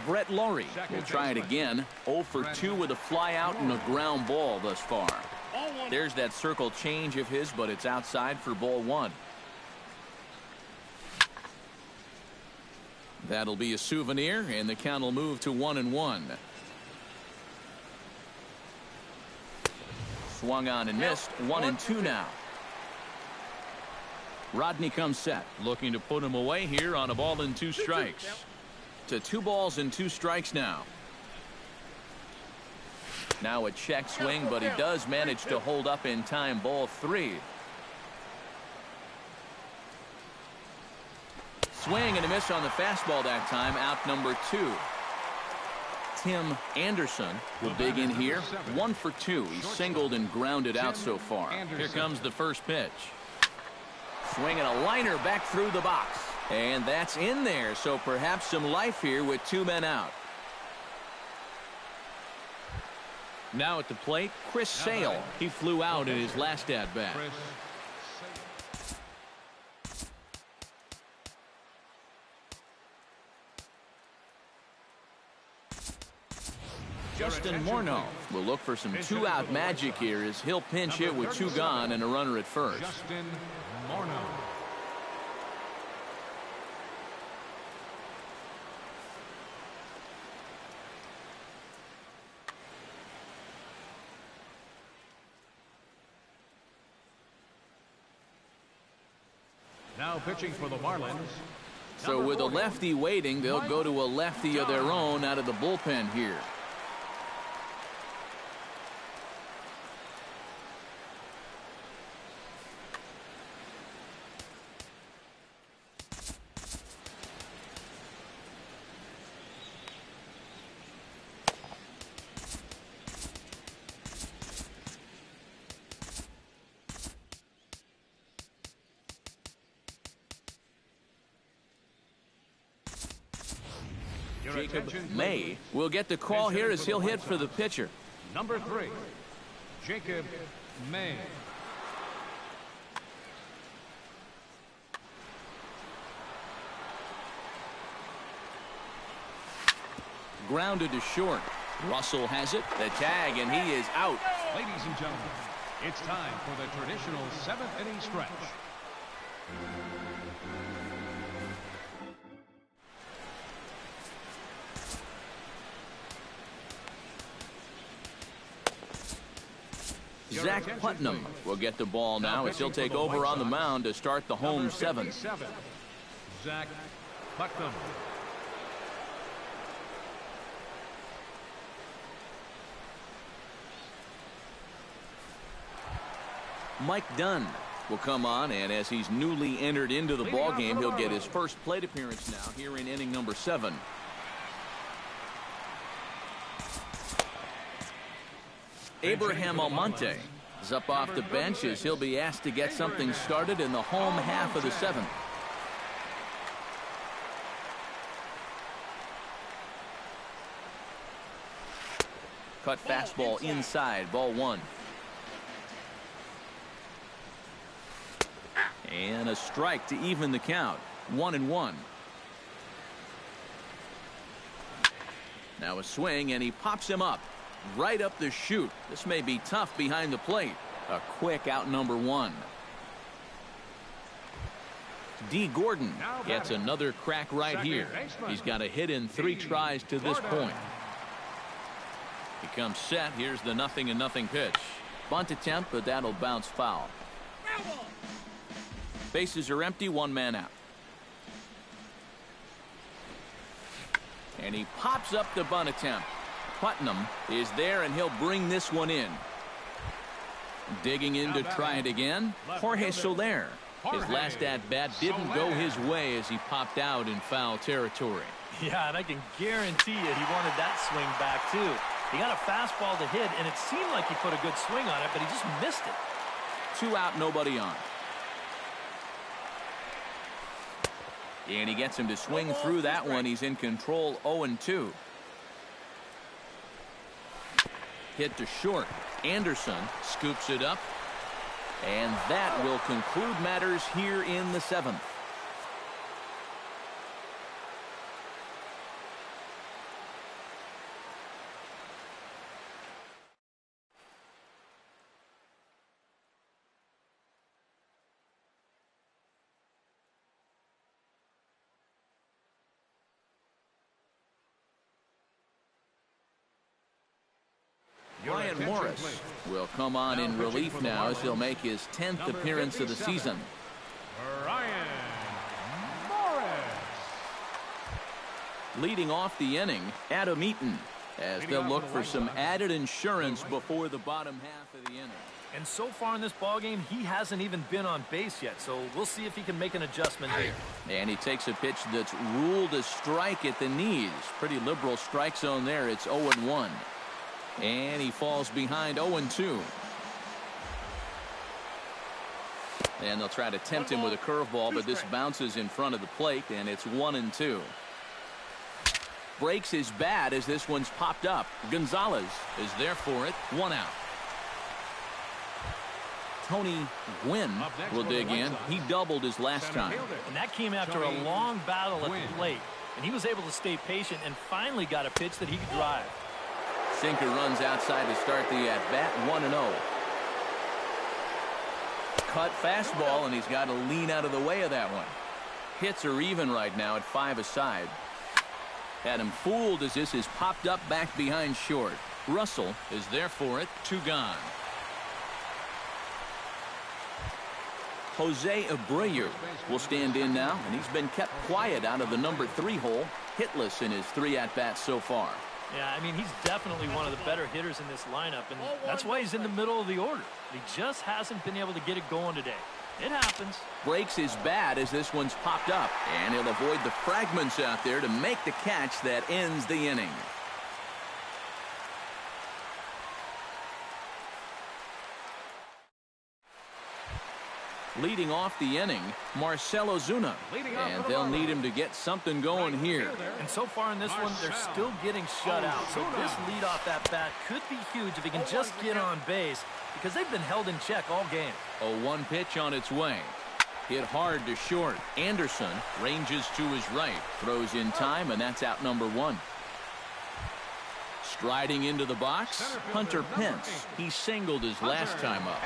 Brett Laurie will try it again. 0 for 2 with a fly out and a ground ball thus far. There's that circle change of his, but it's outside for ball 1. That'll be a souvenir, and the count will move to 1-1. Swung on and missed. 1-2 now. Rodney comes set, looking to put him away here on a ball and 2 strikes. To 2 balls and 2 strikes now. Now a check swing, but he does manage to hold up in time. Ball 3. Swing and a miss on the fastball that time. Out number 2. Tim Anderson will dig in here. 1 for 2. He's singled and grounded out so far. Here comes the first pitch. Swing and a liner back through the box. And that's in there, so perhaps some life here with 2 men out. Now at the plate, Chris Sale. He flew out in his last at-bat. Justin Morneau will look for some 2-out magic here as he'll pinch hit with 2 gone and a runner at first. Justin Morneau. Now pitching for the Marlins. So with a lefty waiting, they'll go to a lefty of their own out of the bullpen here. Jacob May will get the call here as he'll hit for the pitcher. Number 3, Jacob May. Grounded to short. Russell has it, the tag, and he is out. Ladies and gentlemen, it's time for the traditional 7th inning stretch. Zach Putnam will get the ball now as he'll take over on the mound to start the home 7th. Zach Putnam. Mike Dunn will come on, and as he's newly entered into the ball game, he'll get his first plate appearance now here in inning number 7. Abraham Almonte is up off the bench as he'll be asked to get something started in the home half of the 7th. Cut fastball inside, ball 1. And a strike to even the count, 1-1. Now a swing, and he pops him up. Right up the chute. This may be tough behind the plate. A quick out number 1. D. Gordon gets another crack right here. He's got a hit in 3 tries to this point. He comes set. Here's the 0-0 pitch. Bunt attempt, but that'll bounce foul. Bases are empty, 1 man out. And he pops up the bunt attempt. Putnam is there, and he'll bring this one in. Digging in to try it again, Jorge Soler. His last at-bat didn't go his way as he popped out in foul territory. Yeah, and I can guarantee you he wanted that swing back, too. He got a fastball to hit, and it seemed like he put a good swing on it, but he just missed it. 2 out, nobody on. And he gets him to swing through that one. He's in control, 0-2. Hit to short. Anderson scoops it up. And that will conclude matters here in the 7th. Ryan Morris will come on in relief now as he'll make his 10th appearance of the season. Ryan Morris. Leading off the inning, Adam Eaton, as they'll look for some added insurance before the bottom half of the inning. And so far in this ballgame, he hasn't even been on base yet, so we'll see if he can make an adjustment here. And he takes a pitch that's ruled a strike at the knees. Pretty liberal strike zone there. It's 0-1. And he falls behind 0-2. And they'll try to tempt him with a curveball, but this bounces in front of the plate, and it's 1-2. Breaks his bat as this one's popped up. Gonzalez is there for it. 1 out. Tony Gwynn will dig in. He doubled his last time. And that came after a long battle at the plate. And he was able to stay patient and finally got a pitch that he could drive. Sinker runs outside to start the at-bat. 1-0. Cut fastball, and he's got to lean out of the way of that one. Hits are even right now at 5 aside. Had him fooled as this is popped up back behind short. Russell is there for it. 2 gone. Jose Abreu will stand in now, and he's been kept quiet out of the number 3 hole. Hitless in his 3 at-bats so far. Yeah, I mean, he's definitely one of the better hitters in this lineup, and that's why he's in the middle of the order. He just hasn't been able to get it going today. It happens. Breaks his bat as this one's popped up, and he'll avoid the fragments out there to make the catch that ends the inning. Leading off the inning, Marcell Ozuna, and they'll need him to get something going here. And so far in this one, they're still getting shut out. So this leadoff at bat could be huge if he can just get on base, because they've been held in check all game. A 1 pitch on its way. Hit hard to short. Anderson ranges to his right, throws in time, and that's out number 1. Striding into the box, Hunter Pence. He singled his last time up.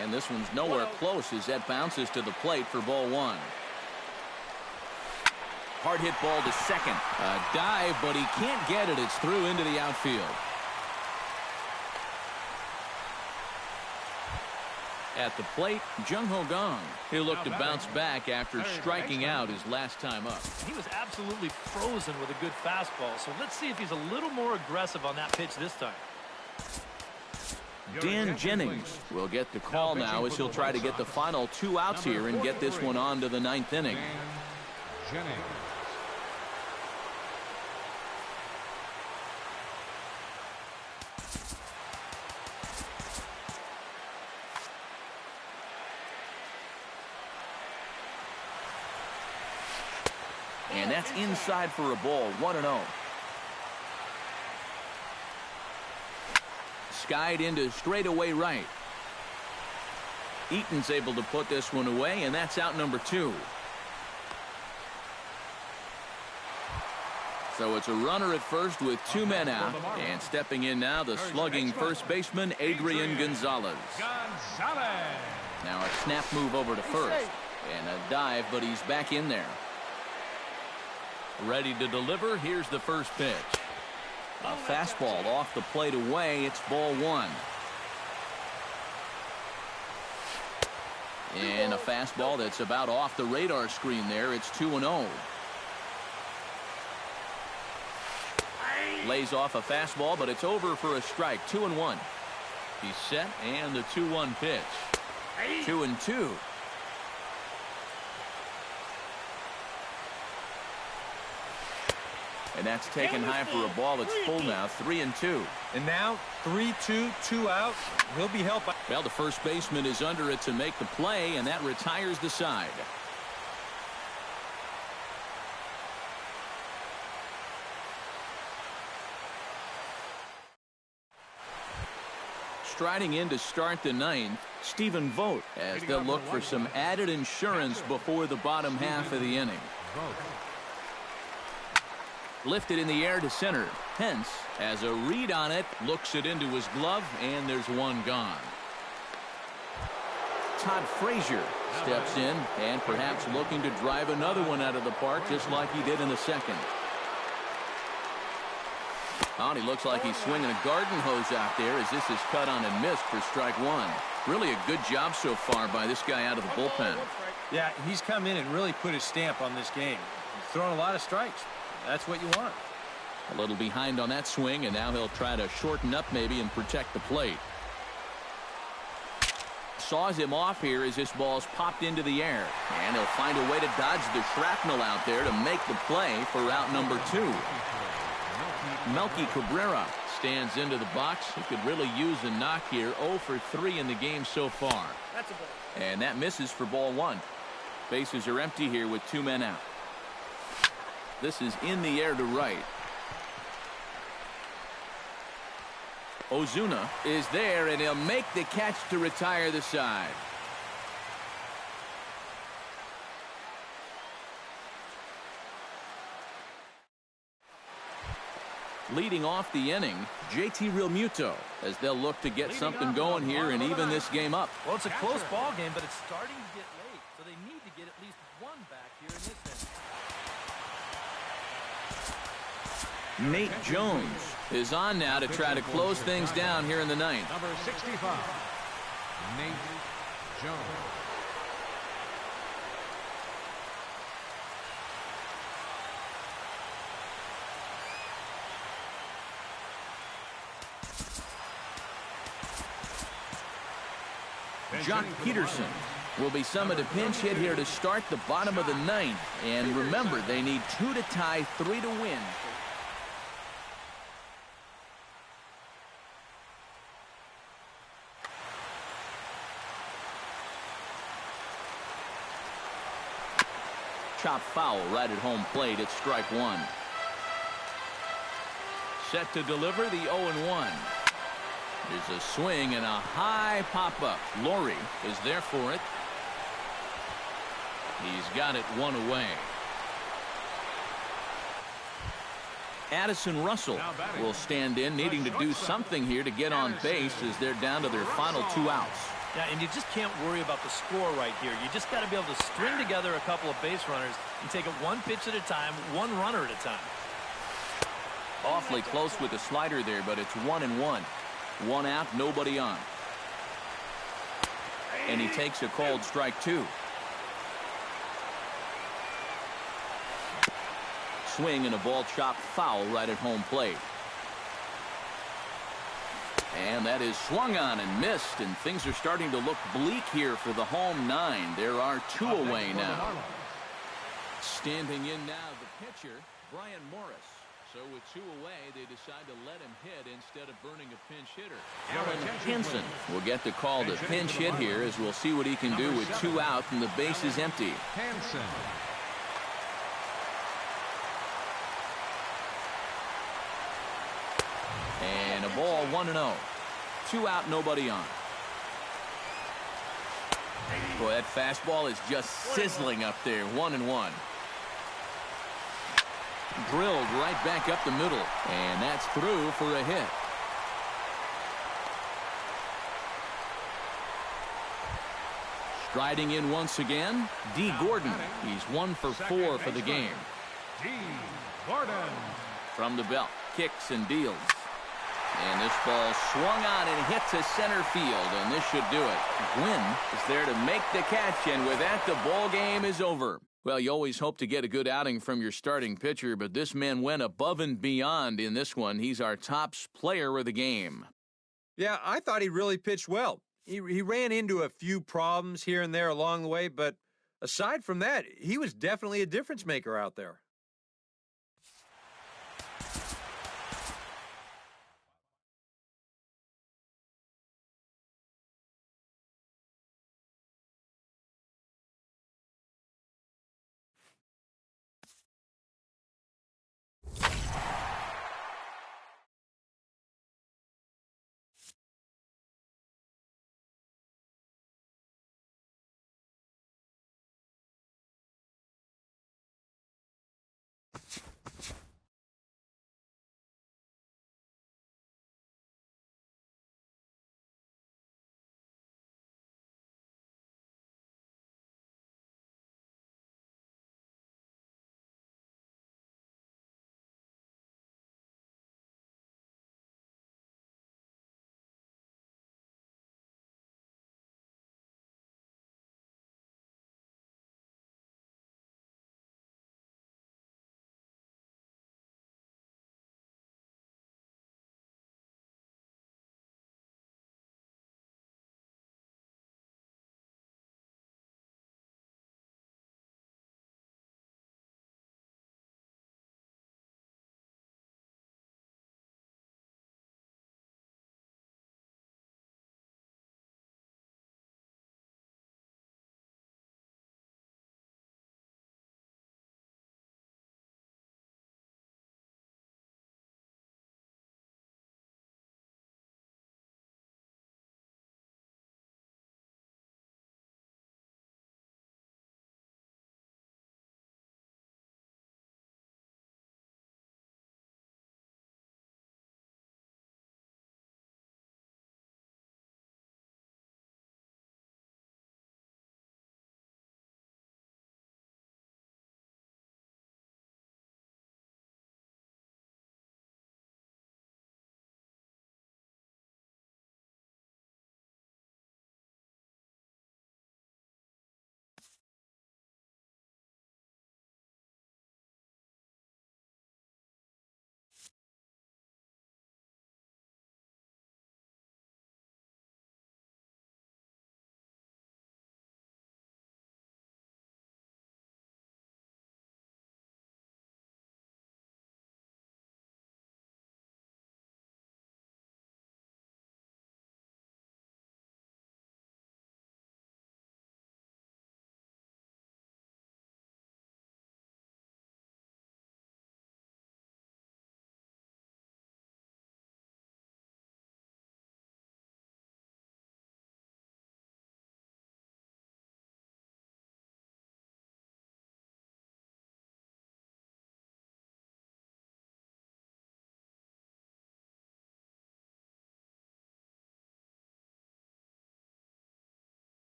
And this one's nowhere close as that bounces to the plate for ball 1. Hard hit ball to second. A dive, but he can't get it. It's through into the outfield. At the plate, Jung Ho Gong. He'll look to bounce back after striking out his last time up. He was absolutely frozen with a good fastball, so let's see if he's a little more aggressive on that pitch this time. Dan Jennings will get the call now as he'll try to get the final 2 outs here and get this one on to the 9th inning. And that's inside for a ball. 1-0. Skied into straightaway right. Eaton's able to put this one away, and that's out number 2. So it's a runner at first with 2 men out, and stepping in now, the slugging first baseman, Adrian Gonzalez. Now a snap move over to first, and a dive, but he's back in there. Ready to deliver. Here's the first pitch. A fastball off the plate away. It's ball 1. And a fastball that's about off the radar screen there. It's 2-0. Lays off a fastball, but it's over for a strike. 2-1. He's set, and the 2-1 pitch. 2-2. And that's taken high for a ball. It's full now. 3-2. And now 3-2, 2 out. He'll be helped by. Well, the first baseman is under it to make the play, and that retires the side. Striding in to start the 9th, Stephen Vogt, as they'll look for some added insurance before the bottom half of the inning. Lifted in the air to center. Pence has a read on it, looks it into his glove, and there's one gone. Todd Frazier steps in and perhaps looking to drive another one out of the park just like he did in the second. Oh, and he looks like he's swinging a garden hose out there as this is cut on and missed for strike 1. Really a good job so far by this guy out of the bullpen. Yeah, he's come in and really put his stamp on this game. He's thrown a lot of strikes. That's what you want. A little behind on that swing, and now he'll try to shorten up maybe and protect the plate. Saws him off here as this ball's popped into the air. And he'll find a way to dodge the shrapnel out there to make the play for out number 2. Melky Cabrera stands into the box. He could really use a knock here. 0 for 3 in the game so far. That's a ball. And that misses for ball 1. Bases are empty here with 2 men out. This is in the air to right. Ozuna is there, and he'll make the catch to retire the side. Leading off the inning, JT Realmuto, as they'll look to get something going here and even this game up. Well, it's a close ball game, but it's starting to get late, so they need to get at least one back here in this inning. Nate Jones is on now to try to close things down here in the ninth. Number 65, Nate Jones. Jock Peterson will be summoned a pinch hit here to start the bottom of the ninth. And remember, they need 2 to tie, 3 to win. Chop foul right at home plate. It's strike 1. Set to deliver the 0-1. There's a swing and a high pop-up. Laurie is there for it. He's got it 1 away. Addison Russell will stand in, needing to do something here to get on base as they're down to their final 2 outs. Yeah, and you just can't worry about the score right here. You just got to be able to string together a couple of base runners and take it 1 pitch at a time, 1 runner at a time. Awfully close with the slider there, but it's 1-1. 1 out, nobody on. And he takes a called strike 2. Swing and a ball chopped foul right at home plate. And that is swung on and missed, and things are starting to look bleak here for the home 9. There are 2 away now. Standing in now, the pitcher, Brian Morris. So with 2 away, they decide to let him hit instead of burning a pinch hitter. Alan Henson will get the call to pinch hit here, as we'll see what he can do with 2 out and the base is empty. Hanson. And a ball 1-0. 2 out, nobody on. Boy, that fastball is just sizzling up there. 1-1. Drilled right back up the middle, and that's through for a hit. Striding in once again, D. Gordon. He's 1 for 4 for the game. D. Gordon. From the belt, kicks and deals. And this ball swung on and hit to center field, and this should do it. Gwynn is there to make the catch, and with that, the ball game is over. Well, you always hope to get a good outing from your starting pitcher, but this man went above and beyond in this one. He's our top player of the game. Yeah, I thought he really pitched well. He ran into a few problems here and there along the way, but aside from that, he was definitely a difference maker out there.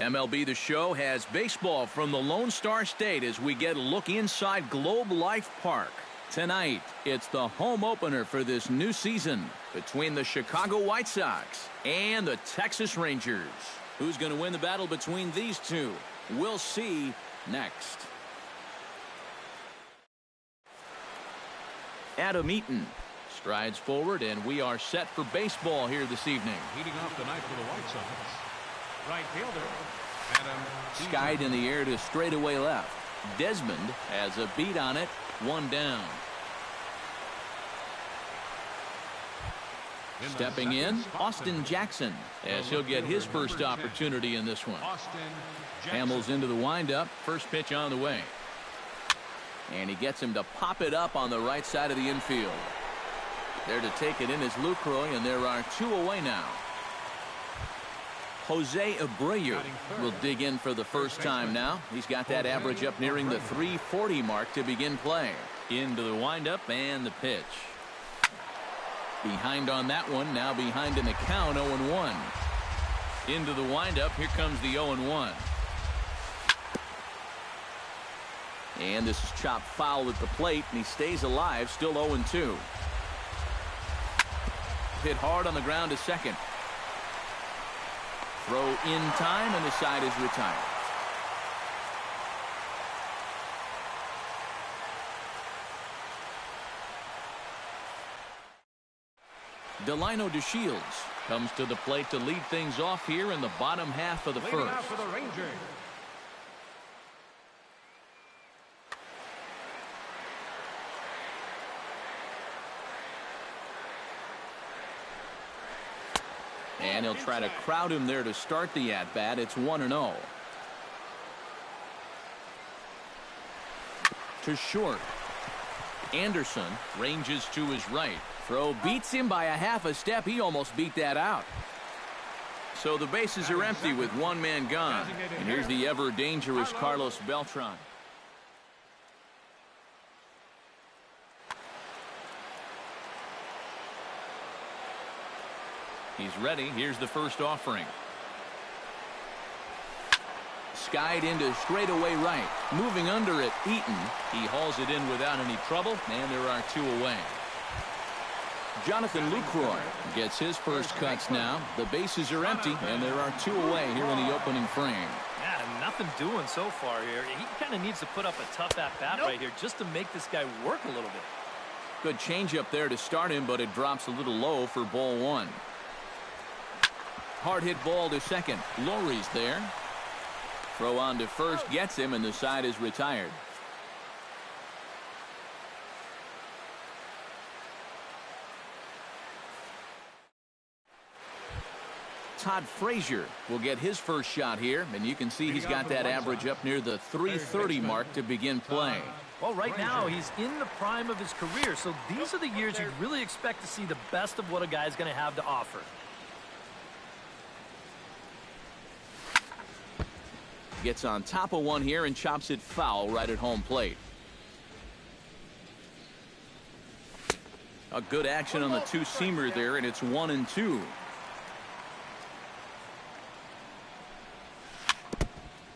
MLB The Show has baseball from the Lone Star State as we get a look inside Globe Life Park. Tonight, it's the home opener for this new season between the Chicago White Sox and the Texas Rangers. Who's going to win the battle between these two? We'll see next. Adam Eaton strides forward, and we are set for baseball here this evening. Leading off tonight for the White Sox, right fielder Adam Skied in the air to straightaway left. Desmond has a beat on it. One down. Stepping in, Austin Jackson, as he'll get his first opportunity in this one. Hamels into the windup. First pitch on the way. And he gets him to pop it up on the right side of the infield. There to take it in is Lucroy, and there are two away now. Jose Abreu will dig in for the first time now. He's got that average up nearing the 340 mark to begin play. Into the windup and the pitch. Behind on that one, now behind in the count, 0-1. Into the windup, here comes the 0-1. And this is chopped foul at the plate, and he stays alive, still 0-2. Hit hard on the ground to second. Throw in time, and the side is retired. Delino DeShields comes to the plate to lead things off here in the bottom half of the leading first. out for the Rangers. And he'll try to crowd him there to start the at-bat. It's 1-0. To short. Anderson ranges to his right. Throw beats him by a half a step. He almost beat that out. So the bases are empty with one man gone. And here's the ever dangerous Carlos Beltran. He's ready. Here's the first offering. Skied into straightaway right. Moving under it, Eaton. He hauls it in without any trouble, and there are two away. Jonathan Lucroy gets his first cuts now. The bases are empty, and there are two away here in the opening frame. Yeah, nothing doing so far here. He kind of needs to put up a tough at-bat right here just to make this guy work a little bit. Good changeup there to start him, but it drops a little low for ball one. Hard hit ball to second. Lowry's there. Throw on to first gets him, and the side is retired. Todd Frazier will get his first shot here, and you can see he's got that average up near the 330 mark to begin play. Well, right now he's in the prime of his career, so these are the years you'd really expect to see the best of what a guy's going to have to offer. Gets on top of one here and chops it foul right at home plate. A good action on the two-seamer there, and it's 1-2.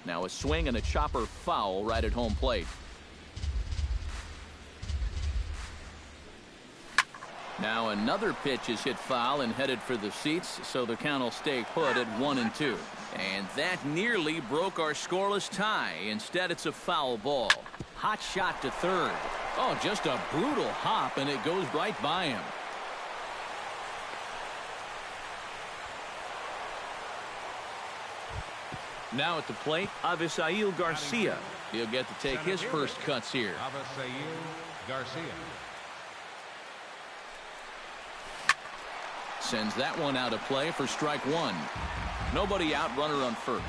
Now a swing and a chopper foul right at home plate. Now another pitch is hit foul and headed for the seats, so the count will stay put at 1-2. And that nearly broke our scoreless tie. Instead, it's a foul ball. Hot shot to third. Oh, just a brutal hop, and it goes right by him. Now at the plate, Avisail Garcia. He'll get to take his first cuts here. Avisail Garcia. Sends that one out of play for strike one. Nobody out, runner on first.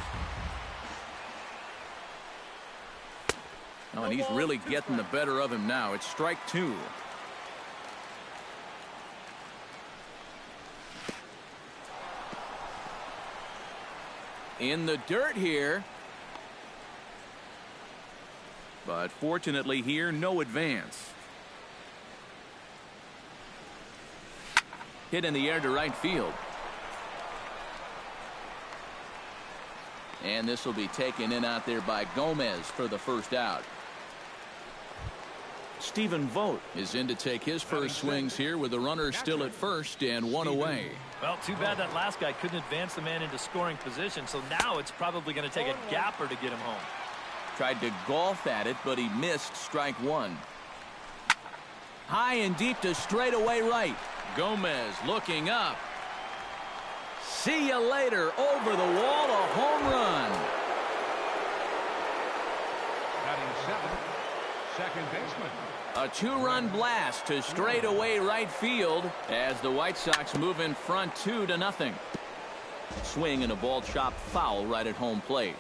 Oh, and he's really getting the better of him now. It's strike two. In the dirt here. But fortunately here, no advance. Hit in the air to right field. And this will be taken in out there by Gomez for the first out. Stephen Vogt is in to take his first swings here with the runner still at first and one away. Well, too bad that last guy couldn't advance the man into scoring position, so now it's probably going to take a gapper to get him home. Tried to golf at it, but he missed strike one. High and deep to straightaway right. Gomez looking up. See you later. Over the wall, a home run. Batting seventh, second baseman. A two-run blast to straightaway right field as the White Sox move in front 2-0. Swing and a ball chopped foul right at home plate.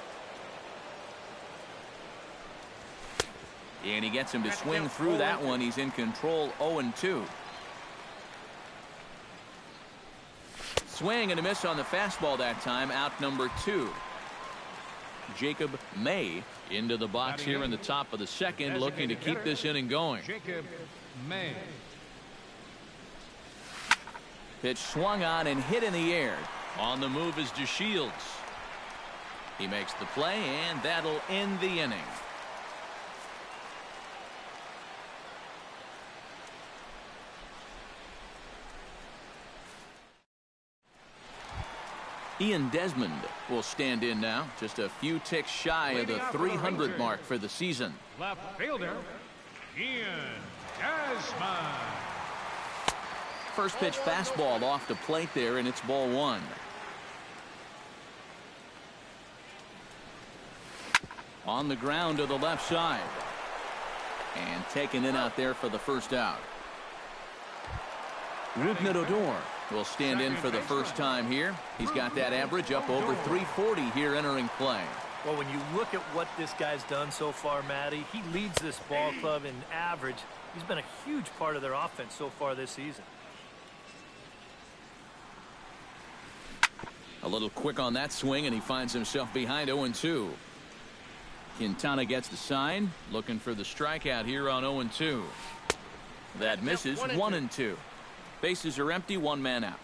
And he gets him to swing through that one. He's in control 0-2. Swing and a miss on the fastball that time. Out number 2. Jacob May into the box here in the top of the second, looking to keep this inning going. Jacob May. Pitch swung on and hit in the air. On the move is DeShields. He makes the play, and that'll end the inning. Ian Desmond will stand in now, just a few ticks shy of the 300 mark for the season. Left fielder, Ian Desmond. First pitch fastball off the plate there, and it's ball one. On the ground to the left side. And taken in out there for the first out. Rougned Odor will stand in for the first time here. He's got that average up over 340 here entering play. Well, when you look at what this guy's done so far, Matty, he leads this ball club in average. He's been a huge part of their offense so far this season. A little quick on that swing, and he finds himself behind 0-2. Quintana gets the sign, looking for the strikeout here on 0-2. That misses. 1-2. Bases are empty, one man out.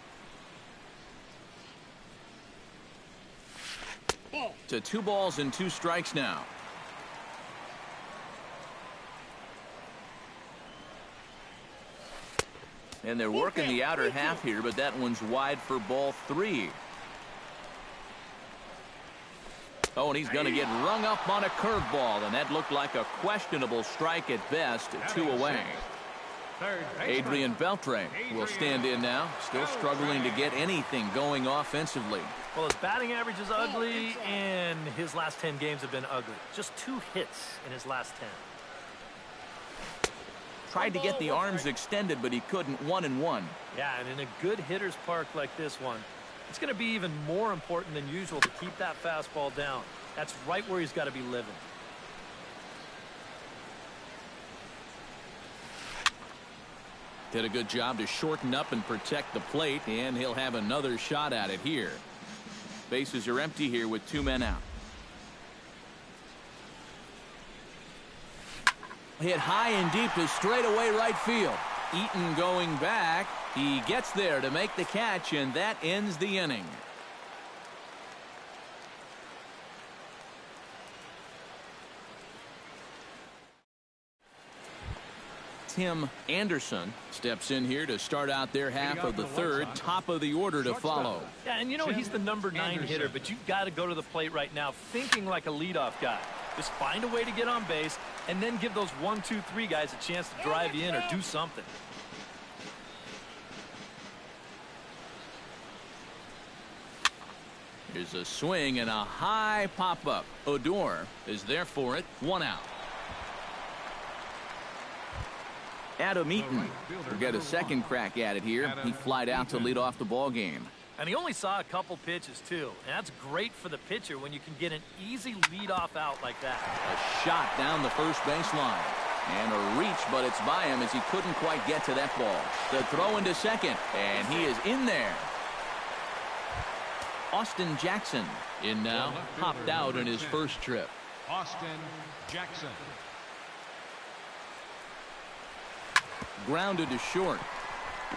To 2 balls and 2 strikes now. And they're working the outer half here, but that one's wide for ball 3. Oh, and he's going to get rung up on a curveball, and that looked like a questionable strike at best. 2 away. Adrian Beltre will stand in now, still struggling to get anything going offensively. Well, his batting average is ugly, and his last 10 games have been ugly. Just 2 hits in his last 10. Tried to get the arms extended, but he couldn't. 1-1. Yeah, and in a good hitter's park like this one, it's going to be even more important than usual to keep that fastball down. That's right where he's got to be living. Did a good job to shorten up and protect the plate, and he'll have another shot at it here. Bases are empty here with 2 men out. Hit high and deep to straightaway right field. Eaton going back. He gets there to make the catch, and that ends the inning. Tim Anderson steps in here to start out their half of the third. Top of the order to follow. Yeah, and you know he's the number 9 hitter, but you've got to go to the plate right now thinking like a leadoff guy. Just find a way to get on base and then give those 1, 2, 3 guys a chance to drive you in or do something. Here's a swing and a high pop-up. Odor is there for it. 1 out. Adam Eaton will get a second crack at it here. He flied out to lead off the ball game. And he only saw a couple pitches, too. And that's great for the pitcher when you can get an easy leadoff out like that. A shot down the first baseline. And a reach, but it's by him as he couldn't quite get to that ball. The throw into second, and he is in there. Austin Jackson in now, popped out in his first trip. Austin Jackson. Grounded to short.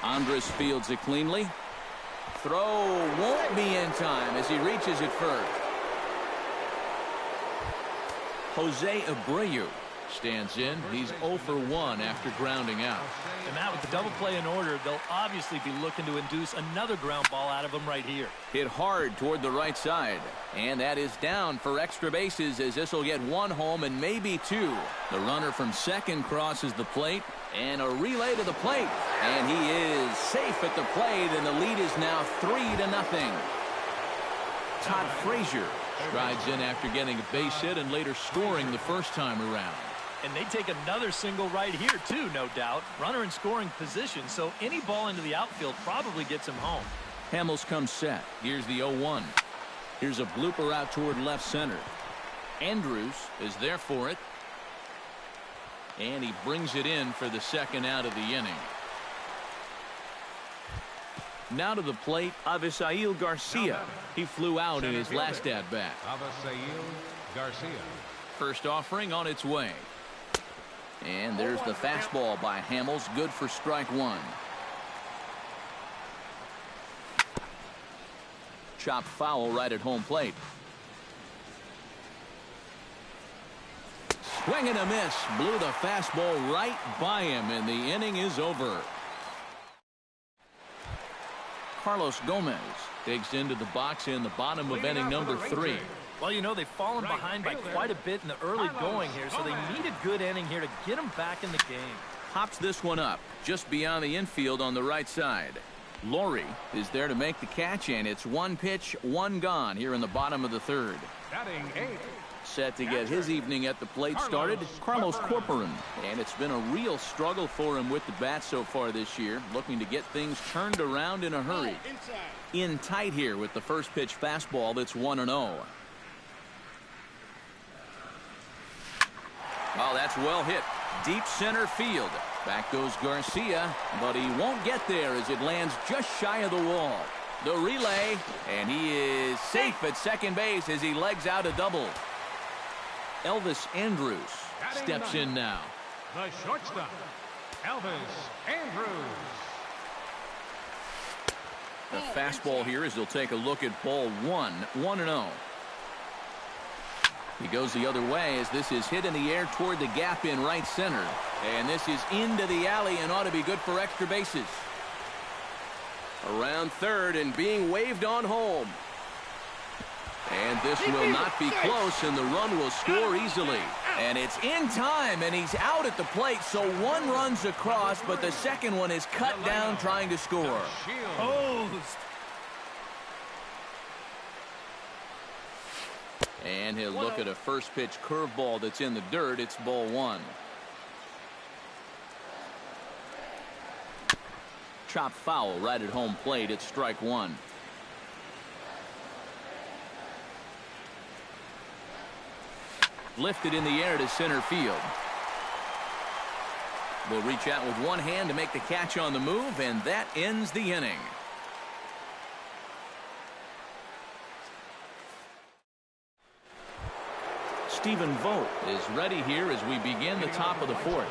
Andres fields it cleanly. Throw won't be in time as he reaches it first. Jose Abreu stands in. He's 0 for 1 after grounding out. And Matt, with the double play in order, they'll obviously be looking to induce another ground ball out of him right here. Hit hard toward the right side. And that is down for extra bases, as this will get 1 home and maybe 2. The runner from second crosses the plate. And a relay to the plate. And he is safe at the plate, and the lead is now 3-0. Todd Frazier strides in after getting a base hit and later scoring the first time around. And they take another single right here, too, no doubt. Runner in scoring position, so any ball into the outfield probably gets him home. Hamels comes set. Here's the 0-1. Here's a blooper out toward left center. Andrews is there for it. And he brings it in for the second out of the inning. Now to the plate, Avisail Garcia. He flew out in his last at-bat. Avisail Garcia. First offering on its way. And there's the fastball by Hamels, good for strike 1. Chopped foul right at home plate. Swing and a miss. Blew the fastball right by him, and the inning is over. Carlos Gomez digs into the box in the bottom of inning number 3. Well, you know, they've fallen behind by quite a bit in the early going here, so they need a good inning here to get them back in the game. Pops this one up just beyond the infield on the right side. Laurie is there to make the catch, and it's 1 pitch, 1 gone here in the bottom of the 3rd. Batting 8. Set to get his evening at the plate started, Carlos Corporan. And it's been a real struggle for him with the bat so far this year, looking to get things turned around in a hurry. In tight here with the first pitch fastball that's 1-0. Oh, that's well hit. Deep center field. Back goes Garcia, but he won't get there as it lands just shy of the wall. The relay, and he is safe at second base as he legs out a double. Elvis Andrews steps in now. The shortstop, Elvis Andrews. The fastball here as he'll take a look at ball 1, 1-0. He goes the other way as this is hit in the air toward the gap in right center. And this is into the alley and ought to be good for extra bases. Around third and being waved on home. And this will not be close, and the run will score easily. And it's in time, and he's out at the plate, so 1 run's across, but the second one is cut down trying to score. Posed. And he'll look at a first pitch curveball that's in the dirt. It's ball 1. Chopped foul right at home plate. It's strike 1. Lifted in the air to center field. Will reach out with one hand to make the catch on the move, and that ends the inning. Stephen Vogt is ready here as we begin the top of the 4th.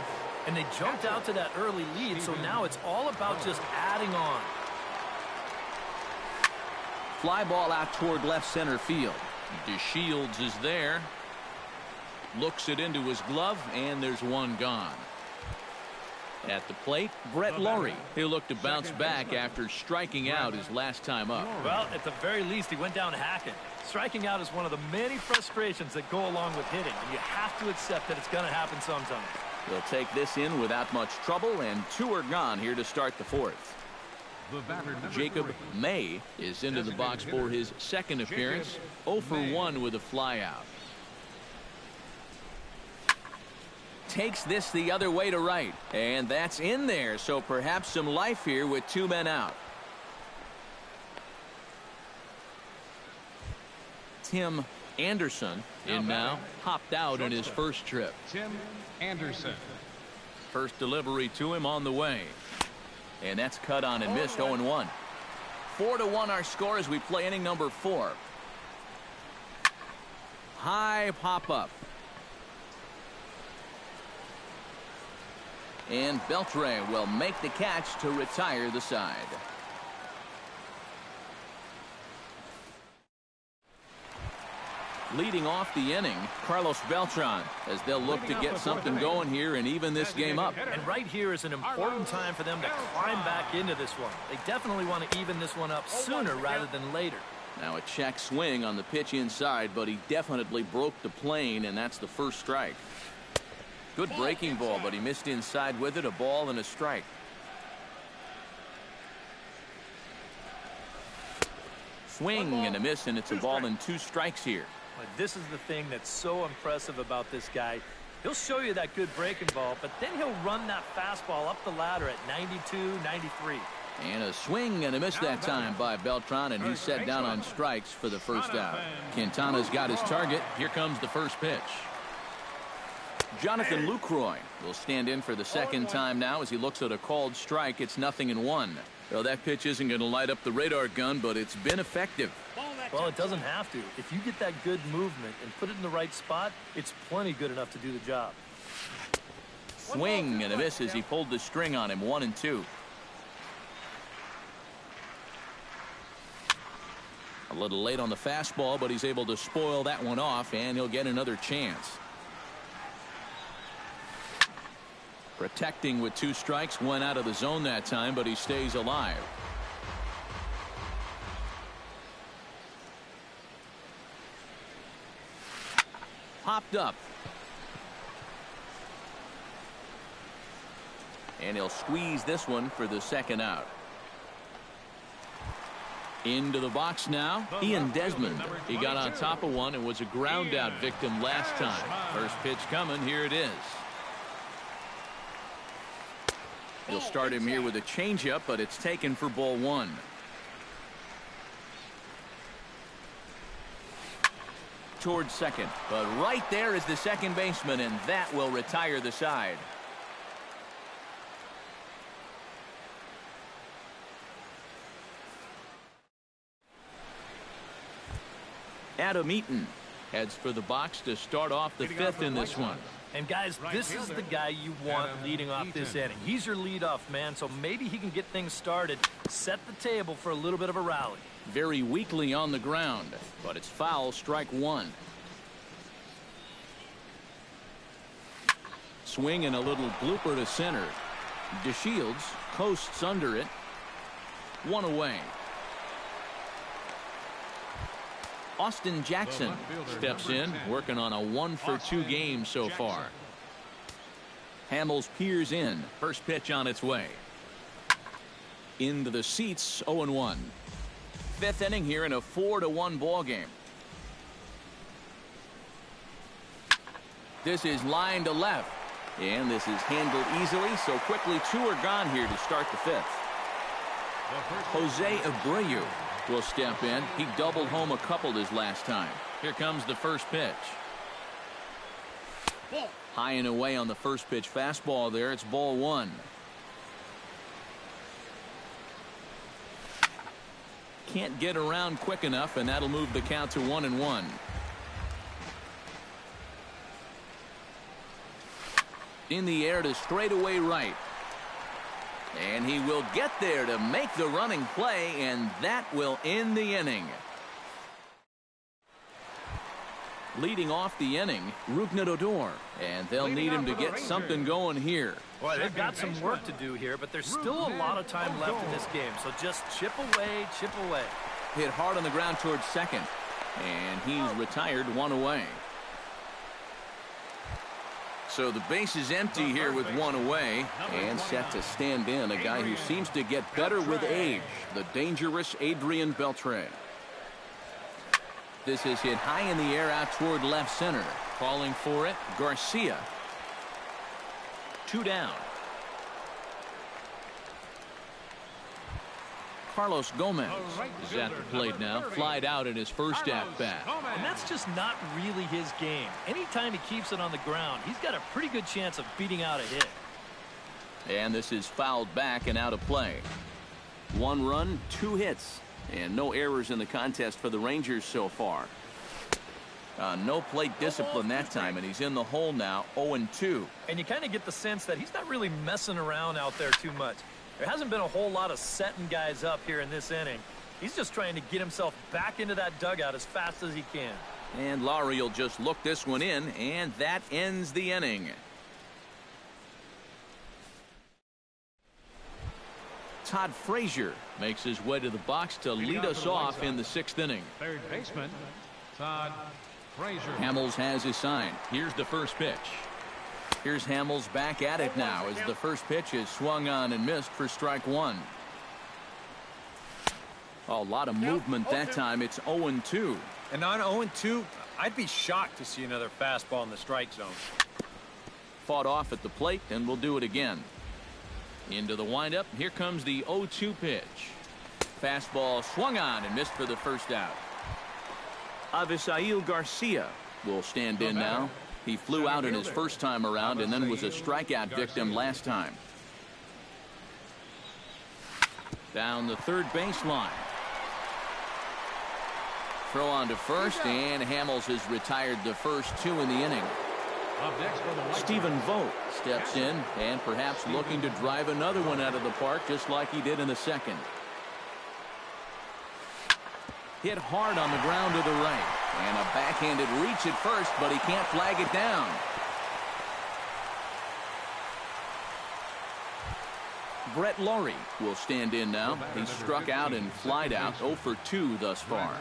And they jumped out to that early lead, so now it's all about just adding on. Fly ball out toward left center field. DeShields is there. Looks it into his glove, and there's 1 gone. At the plate, Brett Laurie. He'll look to bounce back after striking out his last time up. Well, at the very least, he went down hacking. Striking out is one of the many frustrations that go along with hitting, and you have to accept that it's going to happen sometimes. They'll take this in without much trouble, and 2 are gone here to start the 4th. Jacob May is into the box for his second appearance. 0 for 1 with a flyout. Takes this the other way to right, and that's in there, so perhaps some life here with 2 men out. Tim Anderson in now, hopped out in his first trip. Tim Anderson. First delivery to him on the way, and that's cut on and missed. 0-1. 4-1 our score as we play inning number 4. High pop up. And Beltre will make the catch to retire the side. Leading off the inning, Carlos Beltran, as they'll look to get something going here and even this game up. And right here is an important time for them to climb back into this one. They definitely want to even this one up sooner rather than later. Now a check swing on the pitch inside, but he definitely broke the plane, and that's the first strike. Good breaking ball, but he missed inside with it. A ball and a strike. Swing and a miss, and it's a ball and 2 strikes here. But this is the thing that's so impressive about this guy. He'll show you that good breaking ball, but then he'll run that fastball up the ladder at 92, 93. And a swing and a miss that time by Beltran, and he's set down on strikes for the first out. Quintana's got his target. Here comes the first pitch. Jonathan Lucroy will stand in for the second time now as he looks at a called strike. It's 0-1. Well, that pitch isn't going to light up the radar gun, but it's been effective. Well, it doesn't have to. If you get that good movement and put it in the right spot, it's plenty good enough to do the job. Swing and a miss as he pulled the string on him. 1-2. A little late on the fastball, but he's able to spoil that one off, and he'll get another chance. Protecting with 2 strikes, went out of the zone that time, but he stays alive. Popped up. And he'll squeeze this one for the second out. Into the box now, Ian Desmond. He got on top of one and was a ground out victim last time. First pitch coming, here it is. He'll start him here with a changeup, but it's taken for ball 1. Towards second, but right there is the second baseman, and that will retire the side. Adam Eaton heads for the box to start off the 5th in this one. And guys, this is the guy you want leading off this inning. He's your leadoff man, so maybe he can get things started, set the table for a little bit of a rally. Very weakly on the ground, but it's foul, strike 1. Swing and a little blooper to center. DeShields coasts under it. 1 away. Austin Jackson steps in, working on a 1-for-2 game so far. Hamels peers in. First pitch on its way. Into the seats, 0-1. 5th inning here in a 4-1 ball game. This is line to left, and this is handled easily, so quickly 2 are gone here to start the 5th. Jose Abreu will step in. He doubled home a couple his last time. Here comes the first pitch. High and away on the first pitch fastball there. It's ball 1. Can't get around quick enough, and that'll move the count to 1-1. In the air to straightaway right. And he will get there to make the running play, and that will end the inning. Leading off the inning, Rougned Odor, and they'll need him to get something going here. Boy, they've got some work to do here, but there's still a lot of time left in this game, so just chip away, chip away. Hit hard on the ground towards second, and he's retired, 1 away. So the base is empty here with 1 away, and set to stand in a guy who seems to get better with age, the dangerous Adrian Beltre. This is hit high in the air out toward left center. Calling for it, Garcia. 2 down. Carlos Gomez is at the plate now. Flied out in his first at-bat. And that's just not really his game. Anytime he keeps it on the ground, he's got a pretty good chance of beating out a hit. And this is fouled back and out of play. 1 run, 2 hits, and no errors in the contest for the Rangers so far. No plate discipline that time, and he's in the hole now, 0-2. And you kind of get the sense that he's not really messing around out there too much. There hasn't been a whole lot of setting guys up here in this inning. He's just trying to get himself back into that dugout as fast as he can. And Lowry will just look this one in, and that ends the inning. Todd Frazier makes his way to the box to lead us off in the 6th inning. Third baseman, Todd Frazier. Hamels has his sign. Here's the first pitch. Here's Hamels back at it now as the first pitch is swung on and missed for strike one. A lot of movement that time. It's 0-2. And on 0-2, I'd be shocked to see another fastball in the strike zone. Fought off at the plate, and we'll do it again. Into the windup. Here comes the 0-2 pitch. Fastball swung on and missed for the first out. Avisail Garcia will stand in now. He flew out in his first time around and then was a strikeout victim last time. Down the third baseline. Throw on to first, and Hamels has retired the first two in the inning. Stephen Vogt steps in and perhaps looking to drive another one out of the park just like he did in the second. Hit hard on the ground to the right. And a backhanded reach at first, but he can't flag it down. Brett Lowry will stand in now. He struck out and flied out 0 for 2 thus far.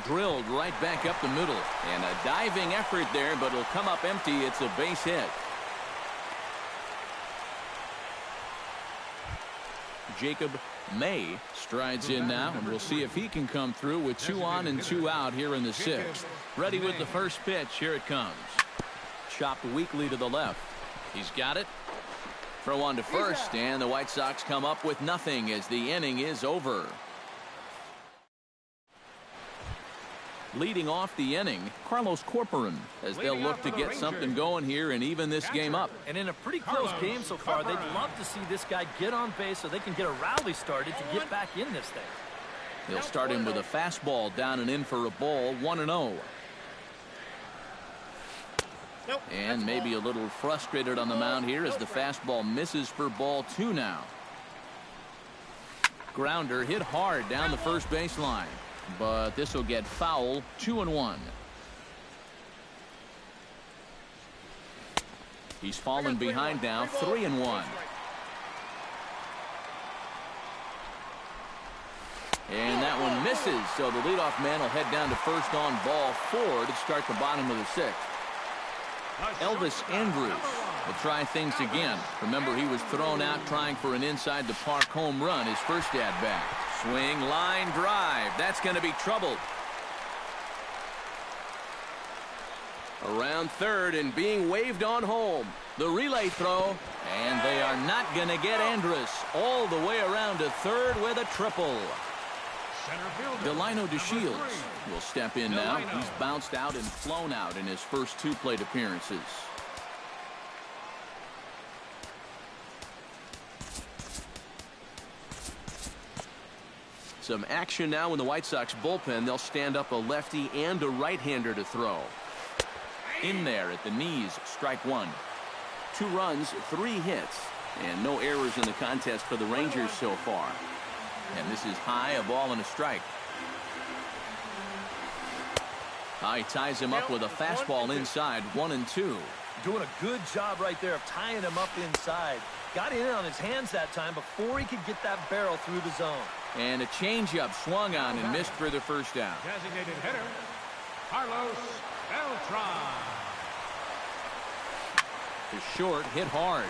Drilled right back up the middle. And a diving effort there, but it'll come up empty. It's a base hit. Jacob May strides in now, and we'll see if he can come through with 2 on and 2 out here in the 6th. Ready with the first pitch. Here it comes. Chopped weakly to the left. He's got it. Throw on to first, and the White Sox come up with nothing as the inning is over. Leading off the inning, Carlos Corporan, as they'll look to get something going here and even this game up. And in a pretty close game so far, they'd love to see this guy get on base so they can get a rally started to get back in this thing. They'll start him with a fastball down and in for a ball, 1-0. And maybe a little frustrated on the mound here as the fastball misses for ball 2 now. Grounder hit hard down the first baseline. But this will get foul. 2-1. He's fallen behind now. 3-1. And that one misses. So the leadoff man will head down to first on ball 4 to start the bottom of the 6th. Elvis Andrus will try things again. Remember, he was thrown out trying for an inside the park home run his first at bat. Swing, line, drive. That's going to be trouble. Around third and being waved on home. The relay throw, and they are not going to get Andrus all the way around to third with a triple. Delino DeShields will step in now. He's bounced out and flown out in his first 2 plate appearances. Some action now in the White Sox bullpen. They'll stand up a lefty and a right-hander to throw. In there at the knees, strike 1. 2 runs, 3 hits, and no errors in the contest for the Rangers so far. And this is high, a ball and a strike. He ties him up with a fastball inside, 1-2. Doing a good job right there of tying him up inside. Got in on his hands that time before he could get that barrel through the zone. And a changeup swung on and missed for the first out. Designated hitter, Carlos Beltran. The short hit hard.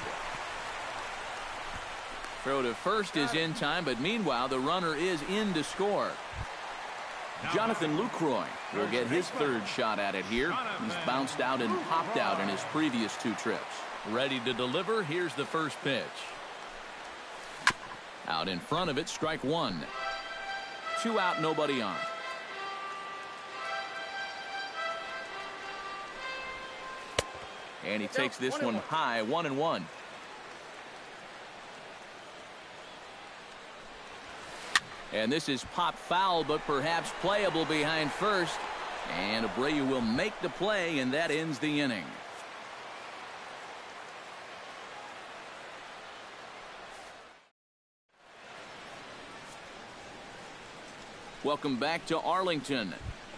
Throw to first is in time, but meanwhile the runner is in to score. Jonathan Lucroy will get his 3rd shot at it here. He's bounced out and popped out in his previous 2 trips. Ready to deliver. Here's the first pitch. Out in front of it, strike 1. 2 out, nobody on. And he takes this one high, 1-1. And this is popped foul, but perhaps playable behind first. And Abreu will make the play, and that ends the inning. Welcome back to Arlington.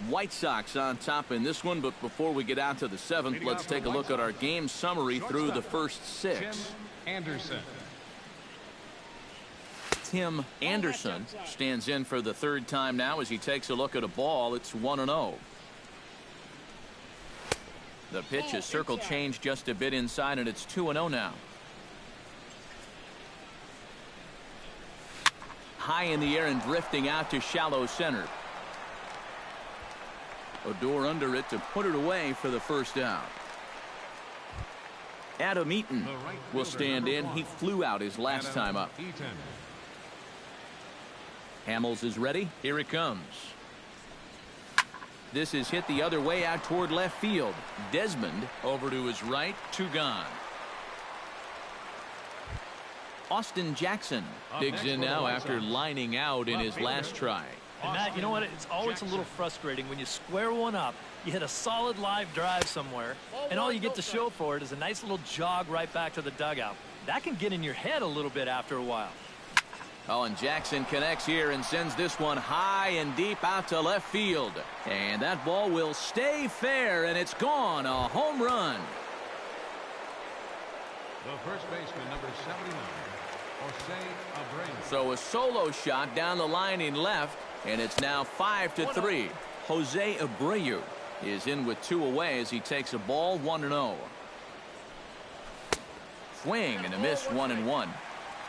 White Sox on top in this one, but before we get out to the seventh, let's take a look at our game summary through the first six. Tim Anderson stands in for the third time now as he takes a look at a ball. It's 1-0. The pitch is circle changed just a bit inside, and it's 2-0 now. High in the air and drifting out to shallow center. Odor under it to put it away for the first out. Adam Eaton will stand in. He flew out his last time up. Hamels is ready. Here it comes. This is hit the other way out toward left field. Desmond over to his right. 2 gone. Austin Jackson digs in now after lining out in his last try. And Matt, you know what? It's always a little frustrating when you square one up, you hit a solid live drive somewhere, and all you get to show for it is a nice little jog right back to the dugout. That can get in your head a little bit after a while. Oh, and Jackson connects here and sends this one high and deep out to left field. And that ball will stay fair, and it's gone. A home run. The first baseman, number 79, Jose Abreu. So a solo shot down the line in left, and it's now 5-3. Jose Abreu is in with 2 away as he takes a ball. 1-0. Swing and a miss. 1-1.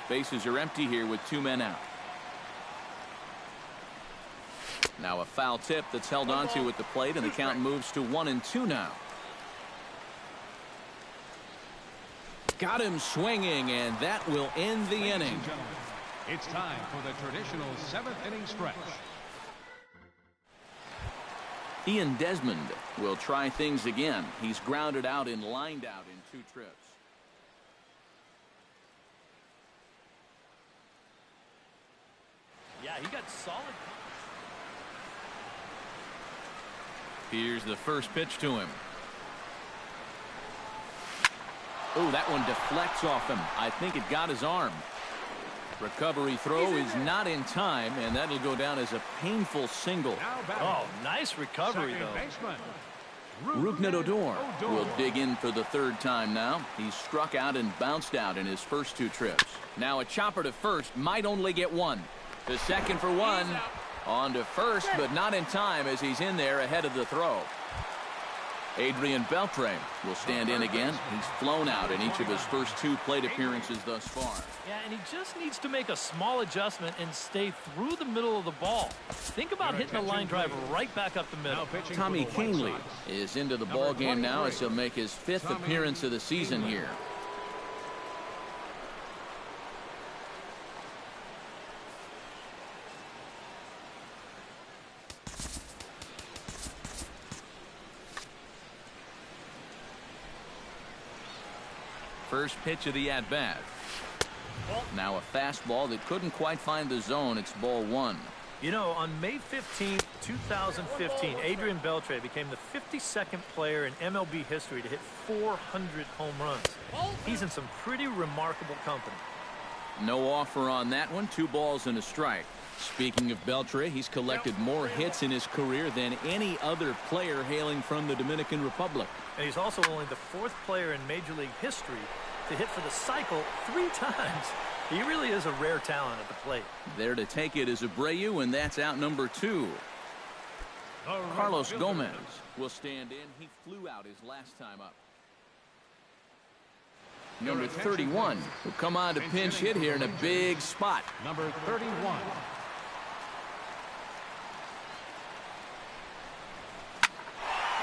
Bases are empty here with 2 men out. Now a foul tip that's held onto at the plate, and the count moves to 1-2 now. Got him swinging, and that will end the inning. It's time for the traditional 7th inning stretch. Ian Desmond will try things again. He's grounded out and lined out in 2 trips. Yeah, he got solid. Here's the first pitch to him. Oh, that one deflects off him. I think it got his arm. Recovery throw is not in time, and that'll go down as a painful single. Oh, nice recovery, though. Rougned Odor will dig in for the 3rd time now. He's struck out and bounced out in his first 2 trips. Now a chopper to first, might only get 1. To second for 1. On to first, but not in time as he's in there ahead of the throw. Adrian Beltre will stand in again. He's flown out in each of his first 2 plate appearances thus far. Yeah, and he just needs to make a small adjustment and stay through the middle of the ball. Think about hitting a line drive right back up the middle. Tommy Kahnle is into the ball game now as he'll make his 5th appearance of the season here. First pitch of the at-bat. Now a fastball that couldn't quite find the zone. It's ball 1. You know, on May 15, 2015, Adrian Beltre became the 52nd player in MLB history to hit 400 home runs. He's in some pretty remarkable company. No offer on that one. 2 balls and a strike. Speaking of Beltre, he's collected more hits in his career than any other player hailing from the Dominican Republic. And he's also only the 4th player in Major League history to hit for the cycle 3 times. He really is a rare talent at the plate. There to take it is Abreu, and that's out number 2. Carlos Gomez will stand in. He flew out his last time up. Number 31 will come on to pinch hit here in a big spot. Number 31.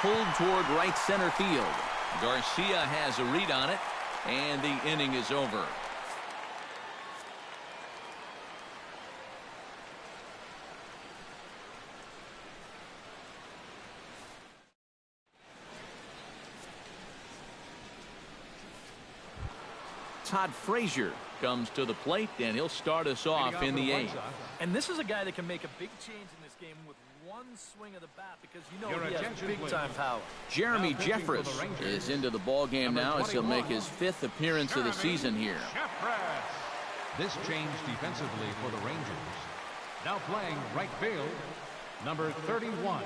Pulled toward right center field. Garcia has a read on it, and the inning is over. Todd Frazier comes to the plate, and he'll start us off in the 8th. And this is a guy that can make a big change in this game with one swing of the bat, because you know he has big-time power. Jeremy Jeffress is into the ball game now as he'll make his 5th appearance of the season here. This change defensively for the Rangers. Now playing right field, number 31.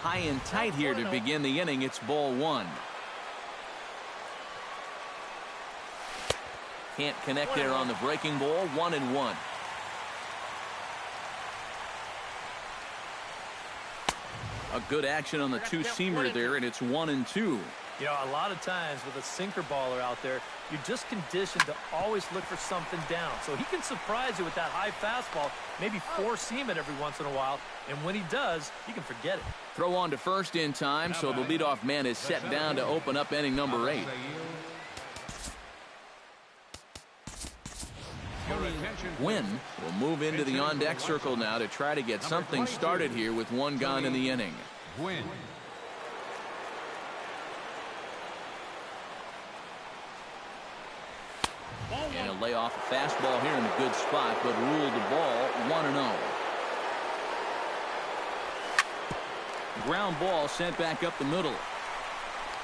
High and tight here to begin the inning. It's ball one. Can't connect there on the breaking ball. 1-1. A good action on the two-seamer there, and it's 1-2. You know, a lot of times with a sinker baller out there, you're just conditioned to always look for something down. So he can surprise you with that high fastball, maybe four-seam it every once in a while, and when he does, you can forget it. Throw on to first in time, so the leadoff man is set down to open up inning number 8. Gwynn will move into the on-deck circle now to try to get something started here with one gone in the inning. Gwynn. And he'll lay off a fastball here in a good spot, but ruled the ball 1-0. Ground ball sent back up the middle.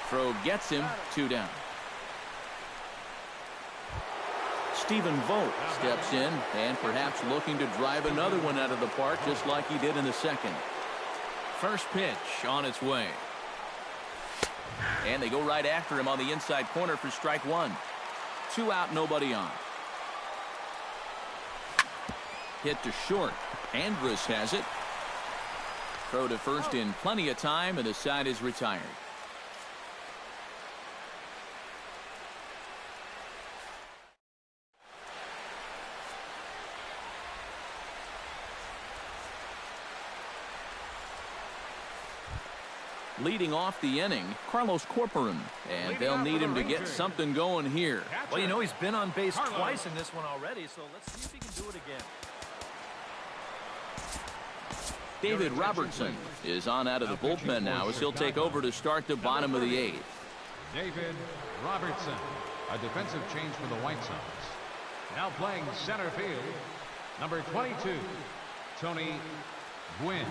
Throw gets him, 2 down. Stephen Vogt steps in and perhaps looking to drive another one out of the park just like he did in the second. First pitch on its way. And they go right after him on the inside corner for strike 1. 2 out, nobody on. Hit to short. Andrus has it. Throw to first in plenty of time, and the side is retired. Leading off the inning, Carlos Corcoran, and they'll need him to get something going here. Well, you know, he's been on base twice in this one already, so let's see if he can do it again. David Robertson is on out of the bullpen now as he'll take over to start the bottom of the 8th. David Robertson, a defensive change for the White Sox. Now playing center field, number 22, Tony Gwynn.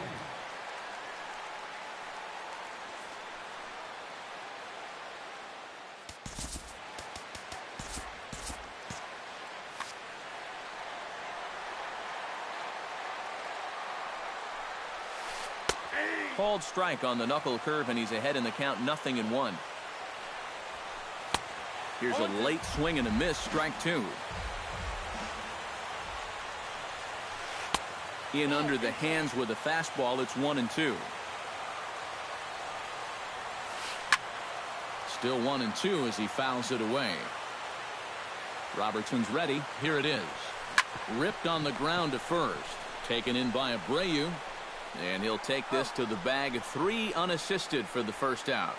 Called strike on the knuckle curve, and he's ahead in the count, 0-1. Here's a late swing and a miss, strike 2. In under the hands with a fastball, it's 1-2. Still 1-2 as he fouls it away. Robertson's ready. Here it is. Ripped on the ground to first. Taken in by Abreu. And he'll take this to the bag. 3 unassisted for the first out.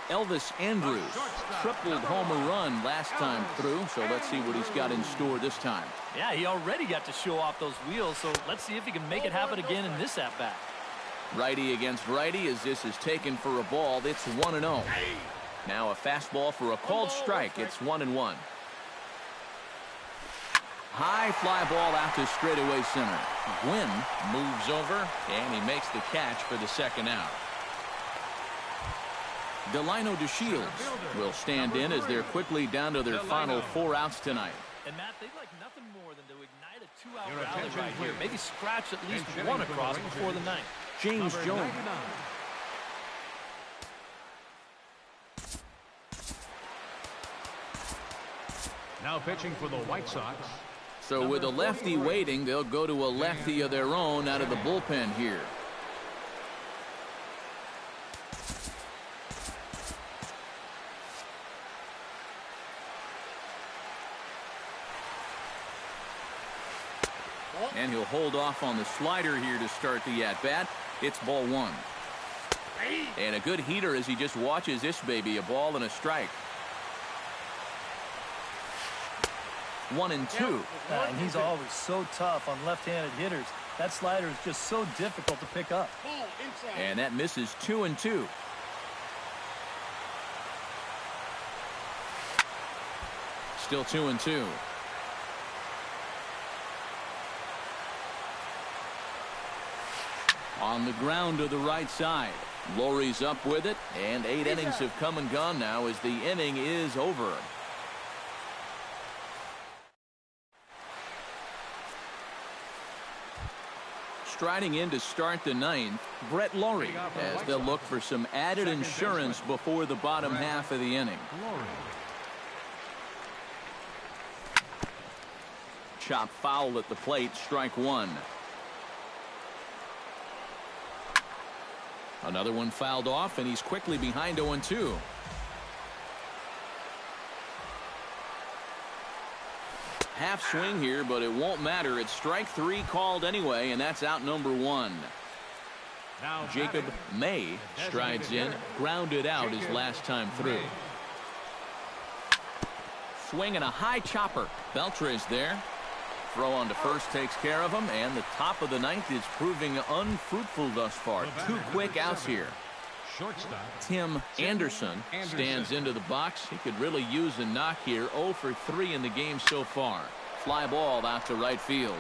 Elvis Andrus tripled homer run last time through, so let's see what he's got in store this time. Yeah, he already got to show off those wheels, so let's see if he can make it happen again in this at-bat. Righty against righty as this is taken for a ball. It's 1-0. Now a fastball for a called strike. It's 1-1. High fly ball out to straightaway center. Gwynn moves over, and he makes the catch for the second out. Delino DeShields will stand in as they're quickly down to their final 4 outs tonight. And Matt, they'd like nothing more than to ignite a 2-out rally right here. Maybe scratch at least one across before the 9th. James Jones. Now pitching for the White Sox. So with a lefty waiting, they'll go to a lefty of their own out of the bullpen here. And he'll hold off on the slider here to start the at-bat. It's ball 1. And a good heater as he just watches this baby. A ball and a strike. 1-2. And he's always so tough on left-handed hitters. That slider is just so difficult to pick up. And that misses 2-2. Still 2-2. On the ground to the right side. Lowry's up with it, and 8 innings have come and gone now as the inning is over. Striding in to start the 9th, Brett Lowry, as they'll look for some added insurance before the bottom half of the inning. Chop foul at the plate, strike 1. Another one fouled off, and he's quickly behind 0-2. Half swing here, but it won't matter. It's strike 3 called anyway, and that's out number 1. Jacob May strides in, grounded out his last time through. Swing and a high chopper. Beltre's there. Throw on to first takes care of him, and the top of the 9th is proving unfruitful thus far. 2 quick outs here. Tim Anderson stands into the box. He could really use a knock here. 0 for 3 in the game so far. Fly ball out to right field.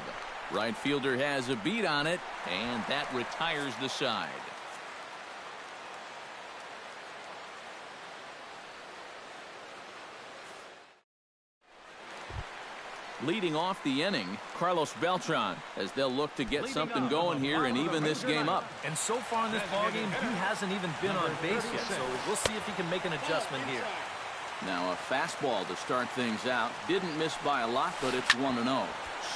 Right fielder has a beat on it, and that retires the side. Leading off the inning, Carlos Beltran, as they'll look to get something going here and even this game up. And so far in this ballgame, he hasn't even been on base yet, so we'll see if he can make an adjustment here. Now a fastball to start things out. Didn't miss by a lot, but it's 1-0.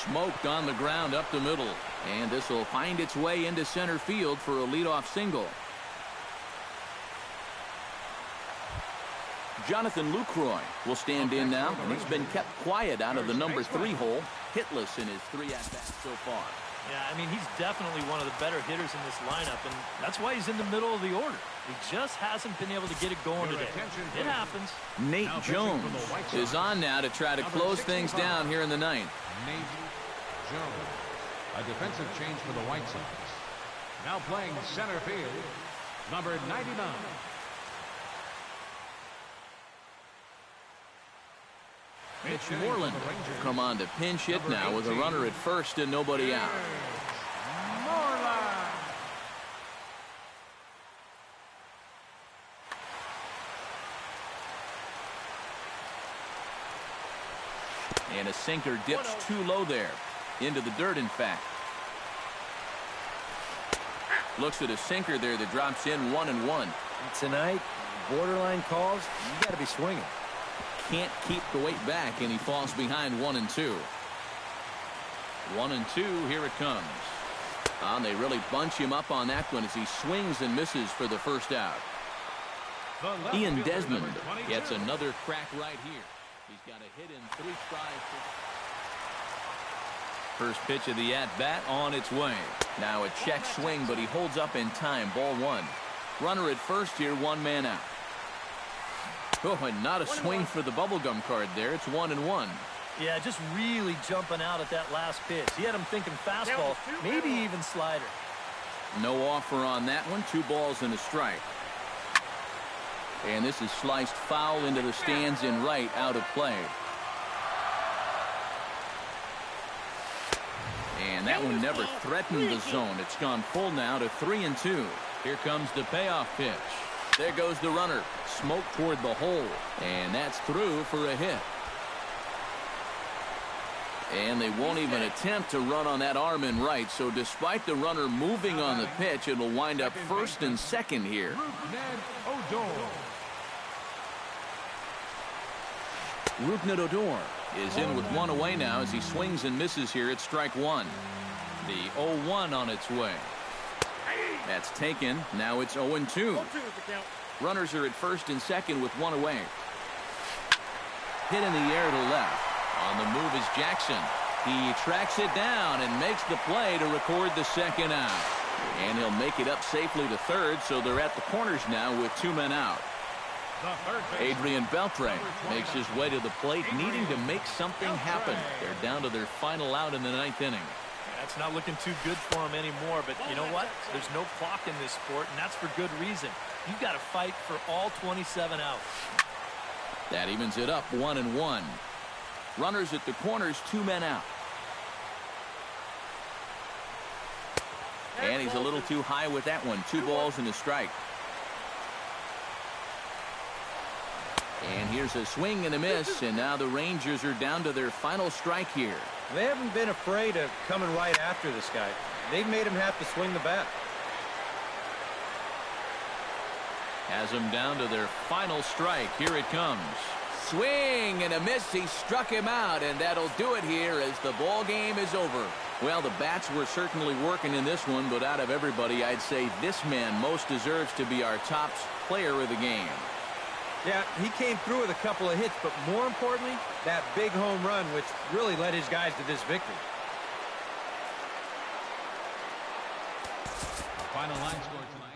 Smoked on the ground up the middle, and this will find its way into center field for a leadoff single. Jonathan Lucroy will stand in now, and he's been kept quiet out of the number 3 hole, hitless in his 3 at-bats so far. Yeah, I mean, he's definitely one of the better hitters in this lineup, and that's why he's in the middle of the order. He just hasn't been able to get it going today. It happens. Nate Jones is on now to try to close things down here in the 9th. Nate Jones, a defensive change for the White Sox. Now playing center field, number 99. Mitch Moreland come on to pinch hit now with a runner at first and nobody out. And a sinker dips too low there. Into the dirt, in fact. Looks at a sinker there that drops in 1-1. Tonight, borderline calls, you got to be swinging. Can't keep the weight back, and he falls behind 1-2. 1-2, here it comes. And they really bunch him up on that one as he swings and misses for the first out. Ian Desmond gets another crack right here. He's got a hit in 3 strides. First pitch of the at-bat on its way. Now a check swing, but he holds up in time. Ball 1. Runner at first here, 1 man out. Oh, and not a swing for the bubblegum card there. It's 1-1. Yeah, just really jumping out at that last pitch. He had him thinking fastball, maybe even slider. No offer on that one. 2 balls and a strike. And this is sliced foul into the stands in right, out of play. And that one never threatened the zone. It's gone full now to 3-2. Here comes the payoff pitch. There goes the runner. Smoke toward the hole. And that's through for a hit. And they won't even attempt to run on that arm in right. So despite the runner moving on the pitch, it'll wind up first and second here. Rougned Odor is in with 1 away now as he swings and misses here at strike 1. The 0-1 on its way. That's taken. Now it's 0-2. Runners are at first and second with 1 away. Hit in the air to left. On the move is Jackson. He tracks it down and makes the play to record the second out. And he'll make it up safely to third, so they're at the corners now with 2 men out. Adrian Beltre makes his way to the plate, needing to make something happen. They're down to their final out in the 9th inning. That's not looking too good for him anymore, but you know what? There's no clock in this sport, and that's for good reason. You've got to fight for all 27 outs. That evens it up 1-1. Runners at the corners, 2 men out. And he's a little too high with that one. 2 balls and a strike. And here's a swing and a miss, and now the Rangers are down to their final strike here. They haven't been afraid of coming right after this guy. They've made him have to swing the bat. Has them down to their final strike. Here it comes. Swing and a miss. He struck him out, and that'll do it here as the ball game is over. Well, the bats were certainly working in this one, but out of everybody, I'd say this man most deserves to be our top player of the game. Yeah, he came through with a couple of hits, but more importantly, that big home run, which really led his guys to this victory. Final line score tonight.